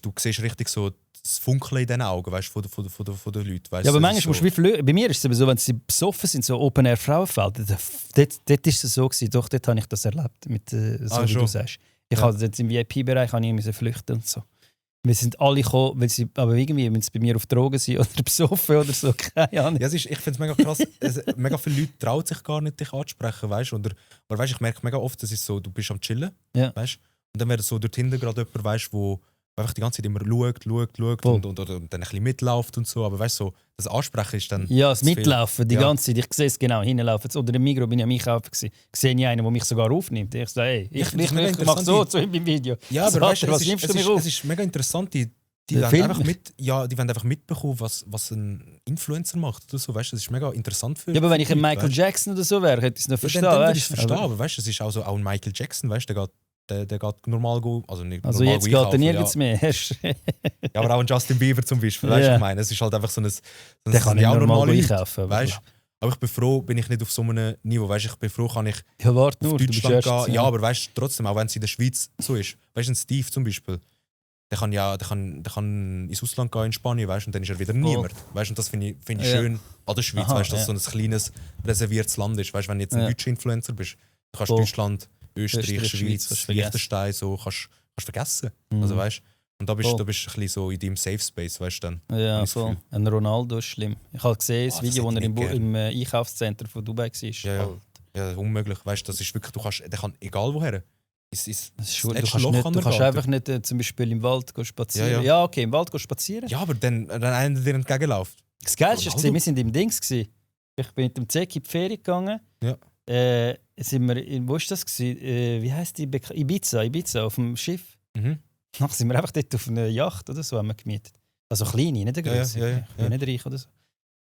du siehst richtig so das Funkeln in den Augen, weißt, von den Leuten, weißt. Ja, aber manchmal musst du wie bei mir ist es eben so, wenn sie besoffen sind, so Open Air Frauenfeld, dort ist es so gewesen, doch, dort habe ich das erlebt, mit, so wie du sagst. Ich habe jetzt im VIP-Bereich flüchten und so. Wir sind alle gekommen, weil sie aber irgendwie, wenn sie bei mir auf Drogen sind oder besoffen oder so, keine Ahnung. Ja, ich finde es mega krass. Mega viele Leute trauen sich gar nicht, dich anzusprechen, weißt? Oder weißt, ich merke mega oft, dass es so, du bist am Chillen, weißt? Und dann wäre so dort hinten gerade jemand, weißt, wo einfach die ganze Zeit immer schaut und dann ein bisschen mitläuft und so. Aber weißt du, so, das Ansprechen ist dann. Ja, das Mitlaufen, die ganze Zeit. Ich sehe es genau, hinlaufen. Oder im Migros bin ich am Einkaufen. Ich sehe einen, der mich sogar aufnimmt. Ich sage, hey, ich mache so in meinem Video. Ja, aber weißt du, es ist mega interessant, die wollen einfach mitbekommen, was ein Influencer macht oder so, weißt du, das ist mega interessant für. Ja, aber wenn ich ein Michael Jackson oder so wäre, hätte ich es noch verstanden. Dann würde ich es verstehen, aber weißt du, es ist auch so auch ein Michael Jackson, weißt du, der geht normal go, also nicht also normal jetzt geht er nirgends mehr. Ja, aber auch ein Justin Bieber zum Beispiel, weißt du, ich meine, es ist halt einfach so ein der kann nicht normal einkaufen, weißt du. Aber ich bin froh, bin ich nicht auf so einem Niveau, weißt du, ich bin froh, kann ich ja, warte auf nur, Deutschland gehen. Ja, aber weißt du, trotzdem, auch wenn es in der Schweiz so ist, weißt du, ein Steve zum Beispiel, der kann ins Ausland gehen, in Spanien, weißt du, und dann ist er wieder niemand. Weißt du, und das finde ich schön an der Schweiz, weißt du, dass so ein kleines, reserviertes Land ist. Weißt du, wenn du jetzt ein deutscher Influencer bist, du kannst Deutschland, Österreich, Schweiz, Liechtenstein, so kannst vergessen. Also weißt und da bist du ein bisschen so in deinem Safe Space, weißt du dann. Ja, voll. Ein Ronaldo ist schlimm. Ich habe gesehen, das Video, wo er im Einkaufszentrum von Dubai war. Ja, unmöglich. Weißt du, das ist wirklich, der kann egal woher. Du kannst einfach nicht zum Beispiel im Wald spazieren. Ja, okay, im Wald spazieren. Ja, aber dann einer dir entgegenläuft. Das Geilste war, wir sind im Dings. Ich bin mit dem Zeki in die Ferien gegangen. Ja. Sind wir wo war das? Wie heisst die? Ibiza, auf dem Schiff. Nachher sind wir einfach dort auf einer Yacht oder so haben wir gemietet. Also kleine, nicht eine grosse. Ich bin nicht reich oder so.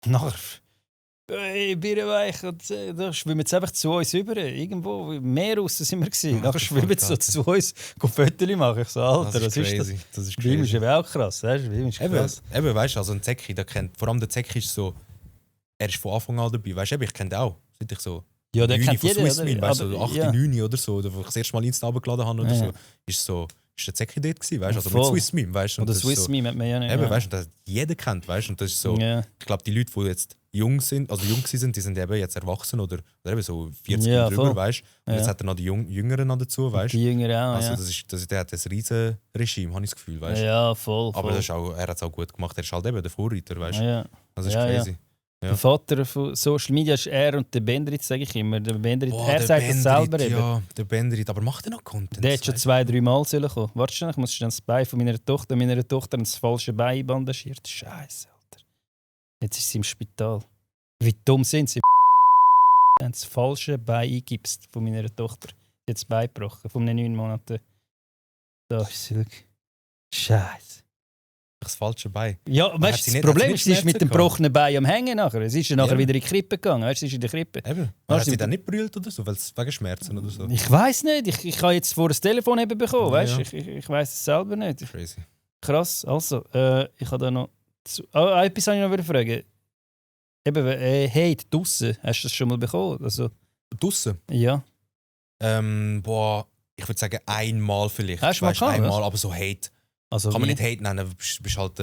Nachher hey, Bierweich, da schwimmen sie einfach zu uns über. Irgendwo im Meer raus sind wir gewesen. Nachher schwimmen sie so zu uns, Fotos machen. Ich so, Alter, das ist crazy. Das ist crazy. Ist eben auch krass. Eben, weißt du, also ein Zeki, vor allem der Zeki ist so, er ist von Anfang an dabei. Weißt du, ich kenne den auch. Seit ich so ja, der kennt jeder, weißt du, so 8, 9 oder so, wo ich das erste Mal Insta runtergeladen habe oder so, ist der Zeki dort gewesen, weißt du, also mit Swiss Meme, weißt du. Oder Swiss Meme hat man ja nicht. Eben, weißt du, das jeder kennt, weißt du, und das ist so, ich glaube, die Leute, die jetzt jung sind, die sind eben jetzt erwachsen oder eben so 40 und drüber, weißt du. Und jetzt hat er noch die Jüngeren noch dazu, weißt du. Die Jüngeren auch, also der hat ein riesen Regime, habe ich das Gefühl, weißt du. Ja, voll. Aber er hat es auch gut gemacht, er ist halt eben der Vorreiter, weißt du. Ja. Das ist crazy. Ja. Der Vater von Social Media ist er und der Bendrit, sage ich immer. Der Bendrit, er sagt es selber eben. Ja, der Bendrit, aber macht er noch Content? Der hat schon 2-3 Mal kommen. Warte schon, ich muss schon das Bein von meiner Tochter ins falsche Bein bandagiert. Scheiße, Alter. Jetzt ist sie im Spital. Wie dumm sind sie? Wenn du das falsche Bein eingibst von meiner Tochter. Jetzt Bein gebrochen, von den 9 Monaten. Da ist sie. Scheiße. Das falsche Bein. Ja, weißt du, das Problem ist, sie ist mit dem gebrochenen Bein am Hängen nachher. Sie ist ja nachher wieder in die Krippe gegangen. Weißt du, sie ist in der Krippe. Eben. Hat sie dann nicht brüllt oder so, wegen Schmerzen oder so? Ich weiß nicht. Ich habe jetzt vor das Telefon eben bekommen. Weißt? Ja. Ich weiß es selber nicht. Crazy. Krass. Also, ich habe da noch. Etwas wollte ich noch fragen. Eben, Hate draussen, hast du das schon mal bekommen? Also, Draussen? ja. Boah, ich würde sagen einmal vielleicht. Hast du mal gehabt, einmal, aber so Hate. Also Kann man wie? nicht Hate nennen, du bist halt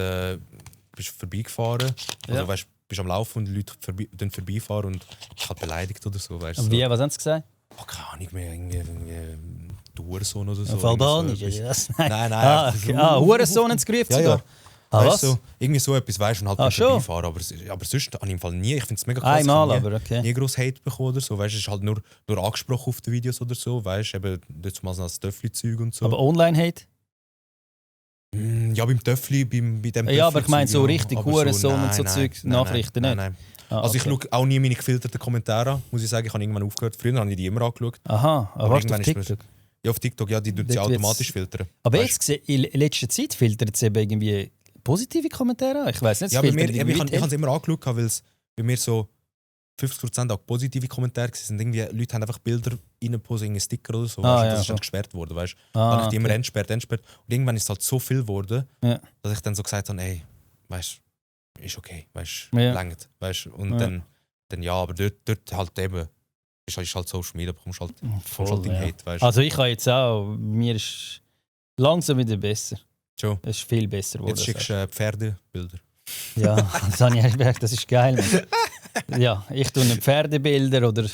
bist vorbeigefahren. Ja. Also weißt, bist am Laufen und die Leute vorbeifahren und bist halt beleidigt oder so. Weißt, so. Wie, was haben sie gesagt? Oh, keine Ahnung mehr, irgendwie du Hurensohn oder so. Auf Albanisch? Irgendwie so das? nein, Okay. Hurensohn haben sie gerufen ja, sogar? ja. Was? So, irgendwie so etwas, weißt du, und halt beim schon? Vorbeifahren. Aber sonst habe ich im Fall nie, ich finde es mega krass, Einmal ich habe aber, okay. nie gross Hate bekommen oder so. Weißt, es ist halt nur angesprochen auf den Videos oder so, weißt du, eben jetzt mal so das Töffli-Zeug und so. Aber Online-Hate? Ja, beim Töffli, bei dem Töffli. Ja, aber ich meine so ja. richtig Aber Hurensohn und so nein, Zeug, nein, Nachrichten nein. nicht? Ah, Also ich okay. schaue auch nie meine gefilterten Kommentare an, muss ich sagen. Ich habe irgendwann aufgehört. Früher habe ich die immer angeschaut. Aha, aber was auf irgendwann ist mir- TikTok? Ja, auf TikTok, ja, die tun sie Dort automatisch filtern. Aber Weißt jetzt gesehen, in letzter Zeit filtert es eben irgendwie positive Kommentare an. Ich weiß nicht, Ja, bei mir, filtert ich irgendwie habe es immer angeschaut, weil es bei mir so 50% auch positive Kommentare waren. Irgendwie, Leute haben einfach Bilder reingepostet, irgendein Sticker oder so. Ah, weißt, ja, das ist schon. dann gesperrt worden. Weißt? Dann habe ich die immer entsperrt. Und irgendwann ist es halt so viel geworden, Ja. dass ich dann so gesagt habe, ey, weißt ist okay, weißt Ja. langt. Weißt? Und Ja. dann ja, aber dort halt eben, ist halt Social Media, bekommst halt, Voll, den ja. Hate. Weißt? Also ich habe jetzt auch, mir ist langsam wieder besser. Schon. Es ist viel besser geworden. Jetzt schickst du Pferdebilder. Ja, das habe ich erst gemerkt, das ist geil. Mann. Ja, ich tue Pferdebilder oder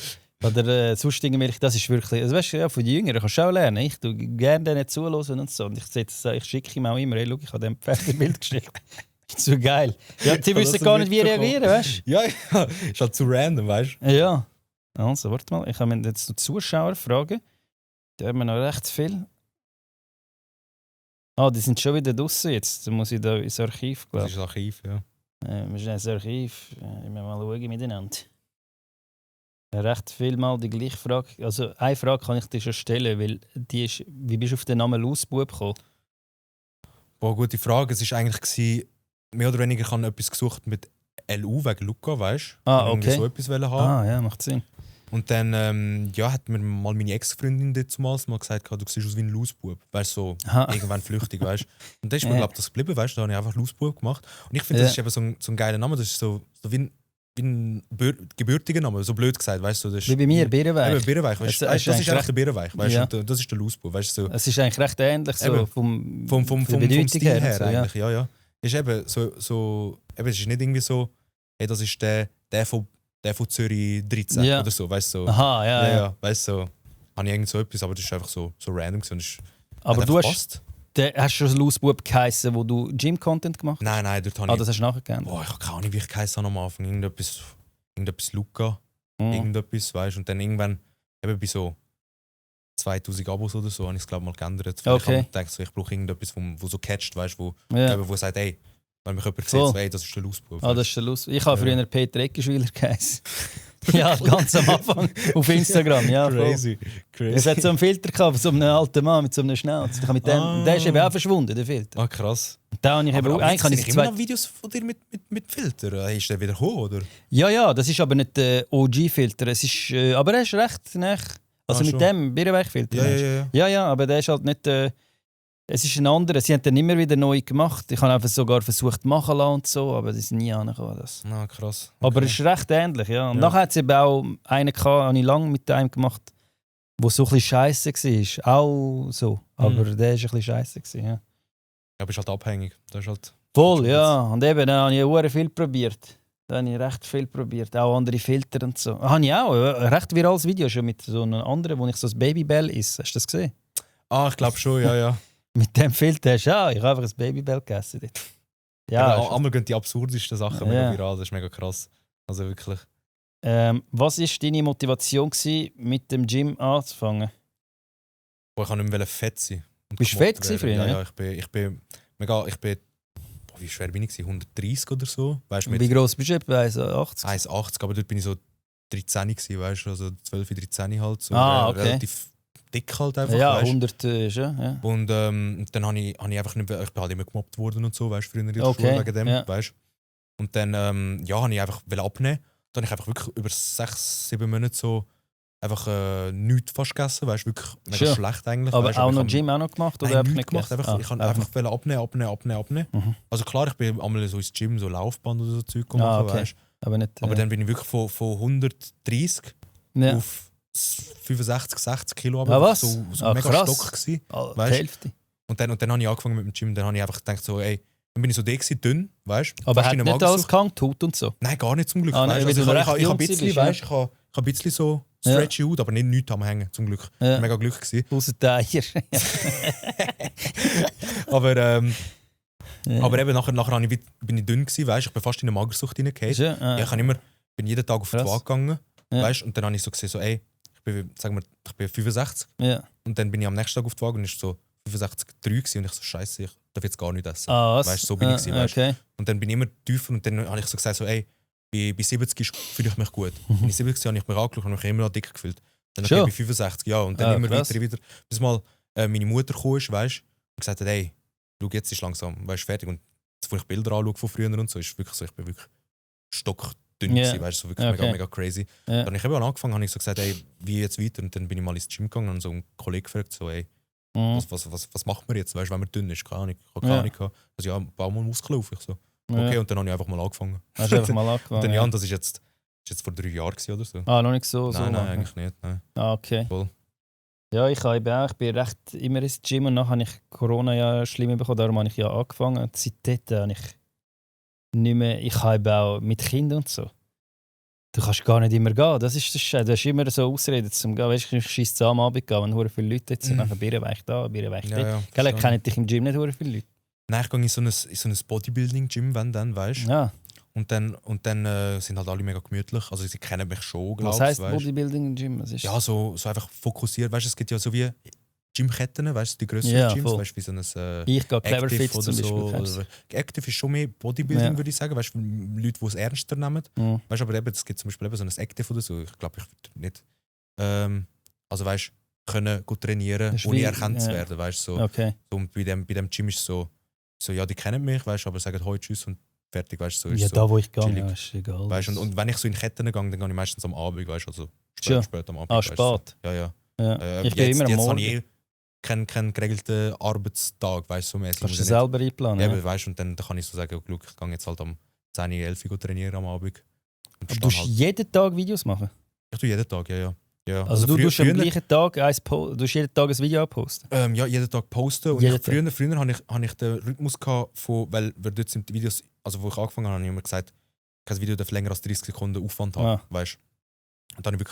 sonst irgendwelche, das ist wirklich, also weißt du, ja, von den Jüngeren kannst du auch lernen. Ich tue gerne denen zuhören und so. Und ich schicke ihm auch immer, hey, schau, ich habe dem Pferdebild geschickt. Das ist so geil. Ja, die wissen gar nicht, wie reagieren, weißt Ja, ist halt zu random, weißt du? Ja. Also, warte mal, ich habe mir jetzt noch Zuschauer fragen. Da haben wir noch recht viel. Die sind schon wieder draußen jetzt. Da muss ich da ins Archiv, Das glaube ist das Archiv, ja. wir müssen ins Archiv mal schauen miteinander. Recht viel mal die gleiche Frage. Also eine Frage kann ich dir schon stellen, weil die ist, wie bist du auf den Namen Lausbub gekommen? Boah, gute Frage. Es war eigentlich, mehr oder weniger, ich habe etwas gesucht mit LU wegen Luca, weißt du? Okay. So etwas haben. Ja, macht Sinn. Und dann hat mir mal meine Ex-Freundin damals mal gesagt, du siehst aus wie ein Lausbub. Weißt du, so irgendwann flüchtig, weißt du? Und dann ist mir, glaube ich, das geblieben, weißt du? Da habe ich einfach Lausbub gemacht. Und ich finde, das ist eben so ein geiler Name. Das ist so wie ein gebürtiger Name, so blöd gesagt, weißt du? Wie bei mir, Birrenweich. Eben, Birrenweich, weißt du? Das ist eigentlich der Birrenweich, weißt du? Das ist der Lausbub, weißt du? So. Es ist eigentlich recht ähnlich so Eben. vom Stil her her. So, eigentlich, ja. Ist eben so eben, es ist nicht irgendwie so, hey, das ist der von Zürich 13 Ja. oder so, weißt du? So. Aha, ja. Weißt du, so, habe ich irgend so etwas, aber das ist einfach so random gewesen. Und Aber hat du einfach hast schon Lausbub geheißen, wo du Gym-Content gemacht hast? Nein, dort habe ich. Das hast du nachher geändert? Boah, ich habe keine Ahnung, wie ich geheißen habe am Anfang. Irgendetwas Luca, irgendetwas, weißt du? Und dann irgendwann, eben bei so 2000 Abos oder so, habe ich es, glaube ich, mal geändert. Weil Okay. Ich habe gedacht, ich brauche irgendetwas, wo so catcht, weißt du, Ja. wo sagt, ey, wenn mich jemand sieht, Voll. so, ey, das ist der Lausbub. Das ist der Lust. Ich habe früher Peter Eckenschwiler geheißen. Ja, ganz am Anfang auf Instagram. Ja, voll. Crazy. Es hat so einen Filter gehabt, so einen alten Mann mit so einem Schnauz. Der ist eben auch verschwunden, der Filter. Ah, krass. Da habe ich eben, eigentlich habe ich immer noch Videos von dir mit Filter. Ist der wieder gekommen, oder? Ja, das ist aber nicht der OG-Filter. Aber er ist recht nah. Also mit schon. dem Birrenweich-Filter. Ja. Ja, aber der ist halt nicht. Es ist ein anderer. Sie haben dann immer wieder neu gemacht. Ich habe einfach sogar versucht machen zu lassen und so, aber das ist nie angekommen. Ah, krass. Aber es ist recht ähnlich, ja. Und Ja. nachher hat es eben auch einen gehabt, habe ich lange mit einem gemacht, der so ein bisschen scheisse war. Auch so. Aber der war ein bisschen scheisse. Ja. Ja, bist halt abhängig. Das ist halt... Voll, ja. Und eben, dann habe ich sehr viel probiert. Da habe ich recht viel probiert. Auch andere Filter und so. Habe ich auch ein recht virales Video schon mit so einem anderen, wo ich so ein Babybell esse. Hast du das gesehen? Ah, ich glaube schon, ja. Mit dem Filter hast du auch. Ich habe einfach ein Babybell gegessen. Dort. Ja, Ja. einmal gehen die absurdesten Sachen Ja. mega viral. Das ist mega krass. Also wirklich. Was war deine Motivation gewesen, mit dem Gym anzufangen? Boah, ich kann nicht mehr fett sein. Und Bist du gemobbt fett gewesen werden. früher, Ja, ich bin wie schwer bin ich? 130 oder so. Weißt, Wie gross bist du? 1,80? 1,80, aber dort bin ich so 13 gewesen, weißt du, also 12, 13 halt. So okay. Relativ dick halt einfach. Ja, weißt? 100 ist ja. Und dann habe ich einfach nicht, ich bin halt immer gemobbt worden und so, weißt du, früher in der Okay, Schule wegen dem, ja. weißt. Und dann habe ich einfach abnehmen. Dann habe ich einfach wirklich über 6, 7 Monate so einfach nichts fast gegessen, weißt du, wirklich mega Schön. schlecht eigentlich. Aber weißt, auch noch ich Gym auch noch gemacht? Nein, Oder einfach nichts gemacht. gegessen? Ich wollte einfach abnehmen. Mhm. Also klar, ich bin einmal so ins Gym, so Laufband oder so Zeug gemacht, Okay. weißt. Aber nicht. Aber dann bin ich wirklich von 130 ja. auf 65, 60 Kilo, Ah, was? so Ah, mega krass. Stock gewesen. Die weißt? Hälfte. Und dann habe ich angefangen mit dem Gym, dann habe ich einfach gedacht so, ey, dann bin ich so dick gewesen, dünn, weißt? Aber Fast hat in einem nicht alles Magersucht. gehangen, Haut und so? Nein, gar nicht zum Glück. Ah, nein, weißt? weil Also du ich recht habe jung ein bisschen, bist, weißt, ich habe ein bisschen so stretchy Haut, aber nicht am Hängen, zum Glück. Ja. Mega Glück gewesen. Außer die Eier. Aber eben nachher bin ich dünn gewesen, weißt? Ich bin fast in eine Magersucht hineingefallen. Schön, Ja, ich bin jeden Tag auf die Krass. Waage gegangen, Ja. weißt? Und dann habe ich so gesehen, so, ey, ich bin 65. Ja. Und dann bin ich am nächsten Tag auf die Waage und ist so 65,3 gewesen. Und ich so, scheiße, ich darf jetzt gar nicht essen. Ah, was? Weißt du, so bin ich gewesen, weißt? Okay. Und dann bin ich immer tiefer und dann habe ich so gesagt, so, ey, bei 70 fühle ich mich gut. Mhm. Bei 70 habe ich mich angeschaut und mich immer noch dick gefühlt. Dann Schon? okay, bei 65, ja. Und dann immer krass. weiter. Bis mal meine Mutter gekommen ist, weißt, und gesagt hat, hey, schau, jetzt ist langsam, weißt, fertig. Und jetzt, wo ich Bilder anschaue von früher und so, ist wirklich so, ich bin wirklich stockdünn Ja. gewesen, weißt, so wirklich Okay. mega crazy. Ja. Dann habe ich eben angefangen, habe ich so gesagt, hey, wie jetzt weiter? Und dann bin ich mal ins Gym gegangen und so einen Kollegen gefragt, so, hey, Mhm. was macht man jetzt, weißt, wenn man dünn ist? Keine Ahnung. Ich habe keine Ja. Ahnung gehabt. Also ja, bau mal Muskeln auf. Ich so, Ja. okay, und dann habe ich einfach mal angefangen. Hast du einfach mal Und angefangen? dann, ja, und das ist jetzt vor 3 Jahren gewesen oder so. Ah, noch nicht so. Nein, lange. eigentlich nicht. Nein. Ah, okay. Voll. Ja, ich bin recht immer ins Gym und dann habe ich Corona ja schlimm bekommen, darum habe ich ja angefangen. Seitdem habe ich nicht mehr, ich habe auch mit Kindern und so. Du kannst gar nicht immer gehen, das ist das Scheiße. Du hast immer so Ausreden zum Gehen. Weißt du, ich schieße am Abend gehen, wenn hure viele Leute jetzt sind, dann Birrenweich da, Birrenweich Ja, dort. ja, Gell, verstehe. kennen dich im Gym nicht hure viele Leute. Nein, ich gehe in so ein Bodybuilding-Gym, wenn dann, weißt du. Ja. Und dann sind halt alle mega gemütlich. Also sie kennen mich schon, glaube Was ich. heisst weißt? Bodybuilding im Gym? Was ist Ja, so einfach fokussiert. Weißt du, es gibt ja so wie Gymketten, weißt du, die größeren Ja, Gyms, voll. weißt du, wie so ein ich gehe Clever Active Fit oder zum Beispiel. so. kennst du? Oder Active ist schon mehr Bodybuilding, Ja. würde ich sagen. Weißt du, für Leute, die es ernster nehmen. Mhm. Weißt du, aber eben, es gibt zum Beispiel eben so ein Active oder so. Ich glaube, ich würde nicht. Also weißt du, können gut trainieren, Das ist ohne wie- erkannt zu ja. werden. Weißt du, so. Okay. Und bei dem Gym ist es so, ja, die kennen mich, weißt du, aber sagen heute Tschüss und fertig, weißt du, so ist Ja, so. da wo ich gehe, chillig. ja, ist egal. Weißt, und wenn ich so in Ketten gehe, dann gehe ich meistens am Abend, weißt du, also Schon. spät am Abend. Ah, weißt du, so. spät. Ja, ja. Ja. Ich gehe jetzt, immer am jetzt Morgen. habe ich keinen geregelten Arbeitstag, weißt du, so mäßig. Kannst du selber einplanen? Ja, Ja. aber weißt, und dann kann ich so sagen, schau, ich gehe jetzt halt am 10, 11 Uhr trainieren am Abend. Und Aber du stehe musst halt, jeden Tag Videos machen? ich tue jeden Tag, ja. Also, du tust am früher- gleichen Tag du tust jeden Tag ein Video posten? Ja, jeden Tag posten. Und Jeden früher hatte ich den Rhythmus gehabt, weil dort sind die Videos, also wo ich angefangen habe ich immer gesagt, kein Video darf länger als 30 Sekunden Aufwand haben. Ah. Weißt? Und dann habe ich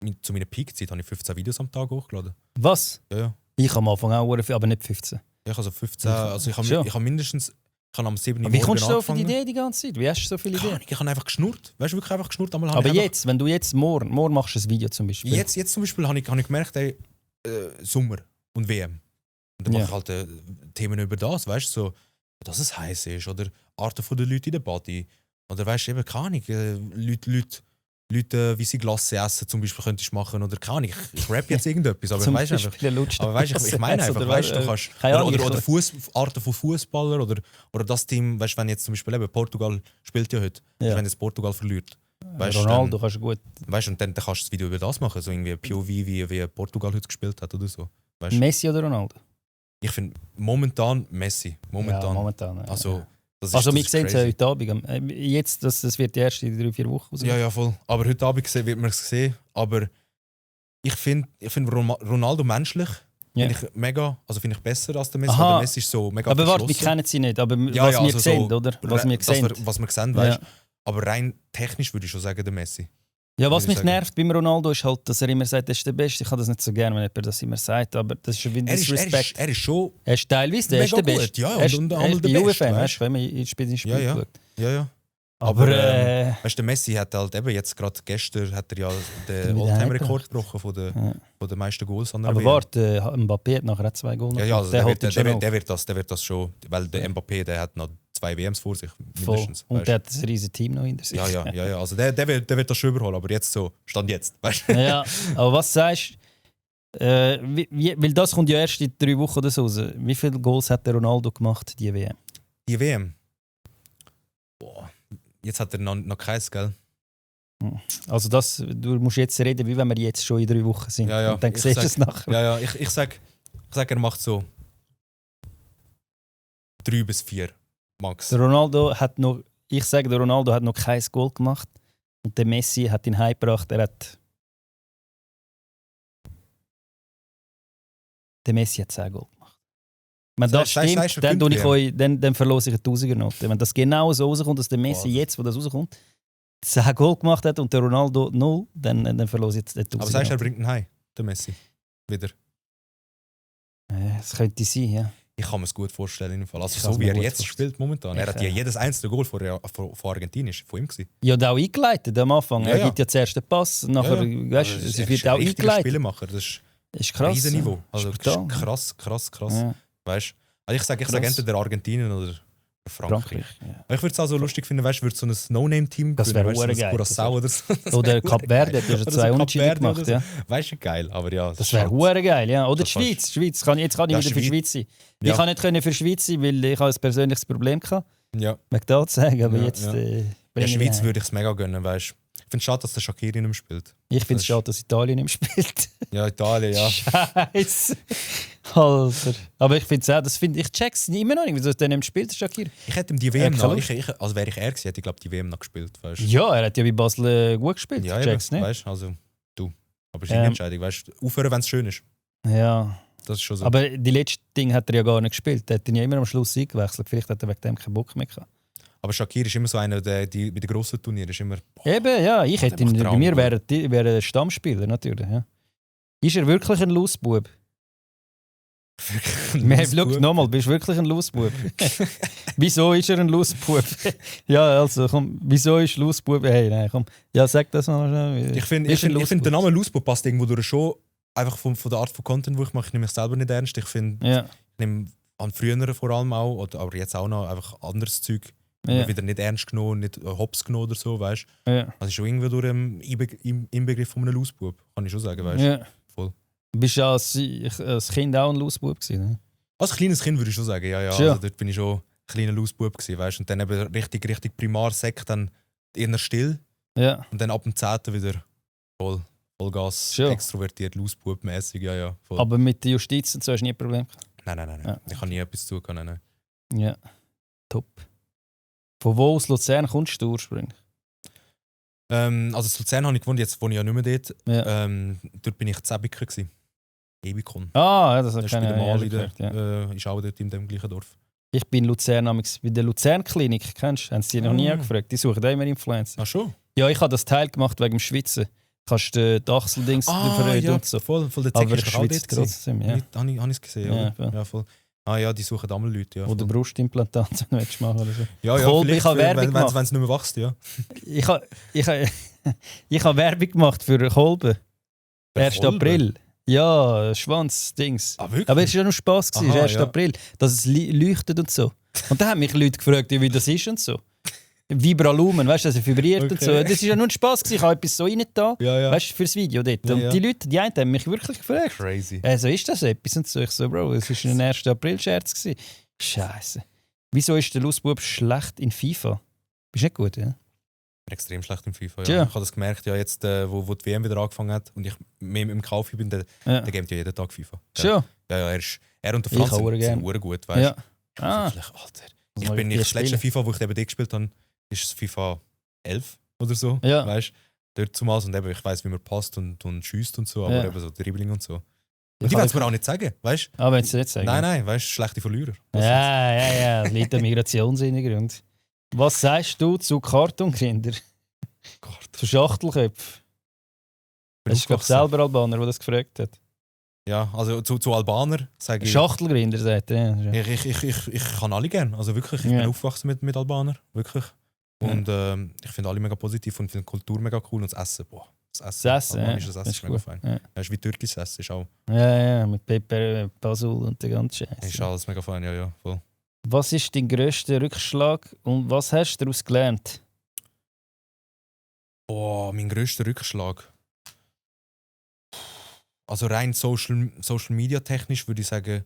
wirklich, zu meiner Peak-Zeit, habe ich 15 Videos am Tag hochgeladen. Was? Ja. Ich habe am Anfang auch sehr viel, aber nicht 15. Ich habe also 15, also ich Schon. habe mindestens, ich habe am 7. Aber wie Morgen kommst du so auf die angefangen. Idee die ganze Zeit? Wie hast du so viele Keine Ideen? Ahnung, ich habe einfach geschnurrt. Weißt du, wirklich einfach geschnurrt. Einmal habe Aber ich einfach- jetzt, wenn du jetzt morgen machst du ein Video zum Beispiel. Jetzt zum Beispiel habe ich gemerkt, ey, Sommer und WM. Und dann Ja. mache ich halt Themen über das, weißt du, so, dass es heiß ist oder Arten von den Leuten in der Body. Oder weißt du, eben, keine Ahnung, Leute, wie sie Glasse essen, zum Beispiel, könntest du machen. Oder keine Ahnung, ich rap jetzt irgendetwas, aber zum weißt du einfach. Beispiel lutschen. Aber weißt, ich meine einfach, weißt du, kannst. keine Ahnung, Oder Arten von Fußballer oder das Team, weißt du, wenn jetzt zum Beispiel eben Portugal spielt ja heute, Ja. wenn jetzt Portugal verliert. Weißt, Ronaldo kannst du gut. Weißt du, und dann kannst du das Video über das machen, so irgendwie POV, wie Portugal heute gespielt hat oder so. Weißt? Messi oder Ronaldo? Ich finde momentan Messi. Momentan. Ja, momentan. Ja. Also, das ist, Also das wir ist sehen es crazy. heute Abend. Jetzt, das wird die erste 3-4 Wochen rauskommen. Ja, ja, voll. Aber heute Abend wird man es sehen. Aber ich finde Ronaldo menschlich Ja. finde ich mega, also finde ich besser als der Messi. Aha. Aber der Messi ist so mega Aber warte, wir verschlossen. kennen sie nicht. Aber Ja, was ja, wir also sehen, so- oder? Was wir Das, sehen. was wir sehen, weißt du. Aber rein technisch würde ich schon sagen, der Messi. Ja, was würde ich mich sagen. nervt beim Ronaldo ist halt, dass er immer sagt, er ist der Beste. Ich habe das nicht so gerne, wenn jemand das immer sagt, aber das ist schon wie ein Disrespect. Er ist schon. Er ist teilweise der mega ist der gut, Beste. ja, er ist, und er einmal ist der der Beste, Juve-Fan, weißt weißt du, wenn man ins Spiel Ja, ja. schaut. Ja. Aber weißt du, der Messi hat halt eben jetzt gerade gestern hat er ja den Wieder All-Time-Rekord gebrochen von Ja. den meisten Goals an der aber WM. warte, Mbappé hat nachher auch 2 Goal. Ja, also der der holt ihn schon auf. wird das schon, weil der Mbappé, der hat noch 2 WMs vor sich, Voll. mindestens. Und Weißt? der hat ein riesiges Team noch hinter sich. Ja. Also der wird das schon überholen, aber jetzt so, Stand jetzt. Weißt? Ja, aber was sagst du? Weil das kommt ja erst in 3 Wochen oder so raus. Wie viele Goals hat der Ronaldo gemacht, die WM? Die WM? Boah, jetzt hat er noch keins, gell? Also du musst jetzt reden, wie wenn wir jetzt schon in 3 Wochen sind. Ja. Und dann siehst du es nachher. Ja, ich sag, er macht so 3 bis 4 max. Der Ronaldo hat noch kein Goal gemacht. Und der Messi hat ihn heimgebracht. Der Messi hat 10 Goal gemacht. Wenn das stimmt, dann verlose ich eine 1000er-Note. Wenn das genau so rauskommt, dass der Messi jetzt, wo das rauskommt, 10 Goal gemacht hat und der Ronaldo 0, dann verlose ich jetzt eine 1000er-Note. Aber sagst du, er bringt ihn heim, der Messi? Wieder? Das könnte sein, ja. Ich kann mir es gut vorstellen, im Fall. Also so wie er jetzt spielt momentan. Er hat ja jedes einzelne Goal von Argentinien von ihm gewesen. Ja, und auch eingeleitet am Anfang. Ja, Er gibt ja zuerst den Pass, nachher, weißt, also, es wird auch eingeleitet. Spielemacher, das ist ein krass. Riesenniveau. Also ist krass. Ja. Weißt? Also ich sage entweder Argentinien oder Frankreich. Ja. Ich würde es auch so lustig finden, weißt, würde so ein No-Name-Team Das wäre gewinnen, geil. Curaçao oder so. Oder Kap Verde, hat ja schon 2 Unentschieden gemacht. So. Ja. Weißt du, geil, aber ja. Das wäre hure geil, ja. Oder die Das Schweiz. Jetzt kann ich wieder für die Schweiz sein. Ja. Ich kann nicht für die Schweiz sein, weil ich ein persönliches Problem hatte. Ja. Mag das sagen, aber Ja, jetzt... ja. bring Der ich Schweiz heim. würde ich es mega gönnen, weißt du. Ich finde es schade, dass der Shaqiri nicht mehr spielt. Ich finde es Das schade, dass Italien nicht mehr spielt. Ja, Italien, ja. Scheiße. Alter. Aber ich finde es auch, ich check's immer noch nicht, wieso der nicht mehr spielt, der Shaqiri. Ich hätte ihm die WM keine noch, Lust. also wäre ich er gewesen, hätte ich glaube die WM noch gespielt, weißt du. Ja, er hat ja bei Basel gut gespielt. Ja, Check's eben, nicht. weißt du, also du. Aber es ist eine Entscheidung, weißt du. Aufhören, wenn es schön ist. Ja. Das ist schon so. Aber die letzten Dinge hat er ja gar nicht gespielt. Er hat ihn ja immer am Schluss eingewechselt. Vielleicht hat er wegen dem keinen Bock mehr gehabt. Aber Shaqiri ist immer so einer, der bei den grossen Turnieren ist immer... Eben, ja. Ich hätte ihn, macht bei mir Traum, wäre er Stammspieler, natürlich. Ja. Ist er wirklich ein Losbub? Schau nochmal, bist du wirklich ein Losbub? Wieso ist er ein Losbub? Ja, also komm, wieso ist Losbub? Hey, nein, komm. Ja, sag das mal schnell. Ich finde, der Name Losbub passt irgendwo durch schon, einfach von der Art von Content, wo ich mache, ich nehme mich selber nicht ernst. Ich finde, Ja. ich nehme an früher vor allem auch, aber jetzt auch noch einfach anderes Zeug. Ja. Wieder nicht ernst genommen, nicht hops genommen oder so, weißt du. Ja. Also schon irgendwie durch im Inbegriff von einem Losbub, kann ich schon sagen, weißt du. Ja. Voll. Bist du als Kind auch ein Losbub gewesen? Ne? Als kleines Kind würde ich schon sagen, ja. Schon. Also dort bin ich schon ein kleiner Losbub gewesen, weißt du. Und dann eben richtig Primarsekt, dann eher still. Ja. Und dann ab dem 10. wieder Vollgas, Schon. extrovertiert, Losbub-mäßig, ja. Voll. Aber mit der Justiz und so hast du nie ein Problem gehabt? Nein. Ja. Ich habe nie etwas zu tun, nein. Ja. Top. Von wo aus Luzern kommst du ursprünglich? Also in Luzern habe ich gewohnt, jetzt wohne ich ja nicht mehr dort. Ja. Dort bin ich Zebiker gewesen. Ebikon. Ah, ja, das Das hat ist bei der keine Mali, gehört, ja. ist auch dort in dem gleichen Dorf. Ich bin in Luzern, bei der Luzern-Klinik, kennst du? Haben sie dich noch nie gefragt? Die suchen immer Influencer. Ach schon? Ja, ich habe das Teil gemacht wegen dem Schwitzen. Kannst du die Achseldings verreden und so. voll der Aber Zeck ich ist auch schwitze dort gewesen. trotzdem, ja. Habe ich es gesehen, Ja, oder? voll. Ja, voll. Ah ja, die suchen einmal Leute, ja. Wo du voll. Brustimplantate willst machen oder so. Ja, Kolbe, vielleicht, ich habe Werbung gemacht. wenn es nicht mehr wächst, ja. Ich habe Werbung gemacht für Kolbe. 1. Kolbe? April. Ja, Schwanz-Dings. Ah, wirklich? Aber es war ja nur Spass, es Aha, war 1. ja. April, dass es leuchtet und so. Und da haben mich Leute gefragt, wie das ist und so. Vibralumen, weißt du, dass er vibriert und so. Das war ja nur ein Spass, ich habe etwas so rein da, Ja. weißt du, fürs Video dort. Ja, Und ja. die Leute, die einen haben mich wirklich gefragt. Crazy. Also ist das etwas? Und so, ich so, Bro, es war ein 1. April-Scherz gewesen. Scheiße. Wieso ist der Losbub schlecht in FIFA? Bist du nicht gut, ja? Ich bin extrem schlecht im FIFA. Tja. Ja. Ich habe das gemerkt, ja, jetzt, wo die WM wieder angefangen hat und ich mehr im Kauf bin, der gamet ja jeden Tag FIFA. Schon? Ja, er und der Ich Franz auch sind gern. gut, weißt Ja. du. Ah. Wirklich, Alter. Das letzte FIFA, wo ich eben dort gespielt habe, ist FIFA 11 oder so. Ja. Weißt du? Dort zumals und eben, ich weiss, wie man passt und schießt und so, aber Ja. eben so Dribbling und so. Ich Und die kann werden es mir auch nicht sagen, weißt du? Ah, wenn du nicht sagen. Nein, weißt du, schlechte Verlierer. Ja, liegt am Migrationshintergrund. Was sagst du zu Kartonkinder? Zu Schachtelköpfen? Das ist, glaube ich, selber Albaner, der das gefragt hat. Ja, also zu Albaner sage ich. Schachtelgrinder, sagt er. Ja. Ich kann alle gerne. Also wirklich, ich Ja. bin aufgewachsen mit Albanern. Wirklich. Und ich finde alle mega positiv und finde die Kultur mega cool. Und das Essen, boah. Das Essen, albanisches Essen ist mega fein. Ja. Das ist wie türkisches Essen, ist auch Ja, mit Pepper, Basil und der ganze Scheiß. ist alles mega fein, ja, voll. Was ist dein grösster Rückschlag und was hast du daraus gelernt? Boah, mein grösster Rückschlag. Also rein Social Media technisch würde ich sagen,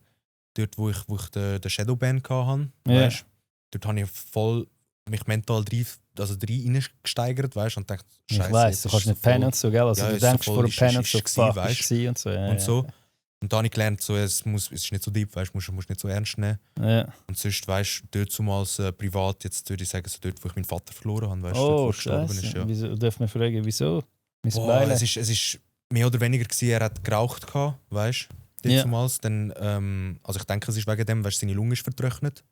dort wo ich den Shadowban hatte, weißt, dort habe ich voll mich mental reingesteigert, weißt, und dachte, Scheiße, ich weiss, du kannst nicht pennen und so, gell? Also ja, du denkst so vor dem Pennen so gewesen, weißt, und so. Ja, und so. Und da habe ich gelernt, so, es ist nicht so deep, weißt, musst nicht so ernst nehmen. Ja. Und sonst, weißt du, dort zumals privat, jetzt würde ich sagen, so dort, wo ich meinen Vater verloren habe, weißt, oh, dort, wo gestorben ist. Ja. Wieso, darf man fragen, wieso? Es ist mehr oder weniger gewesen, er hat geraucht, weißt du, ja. zumals. Dann, also ich denke, es ist wegen dem, weißt, seine Lunge ist vertrocknet.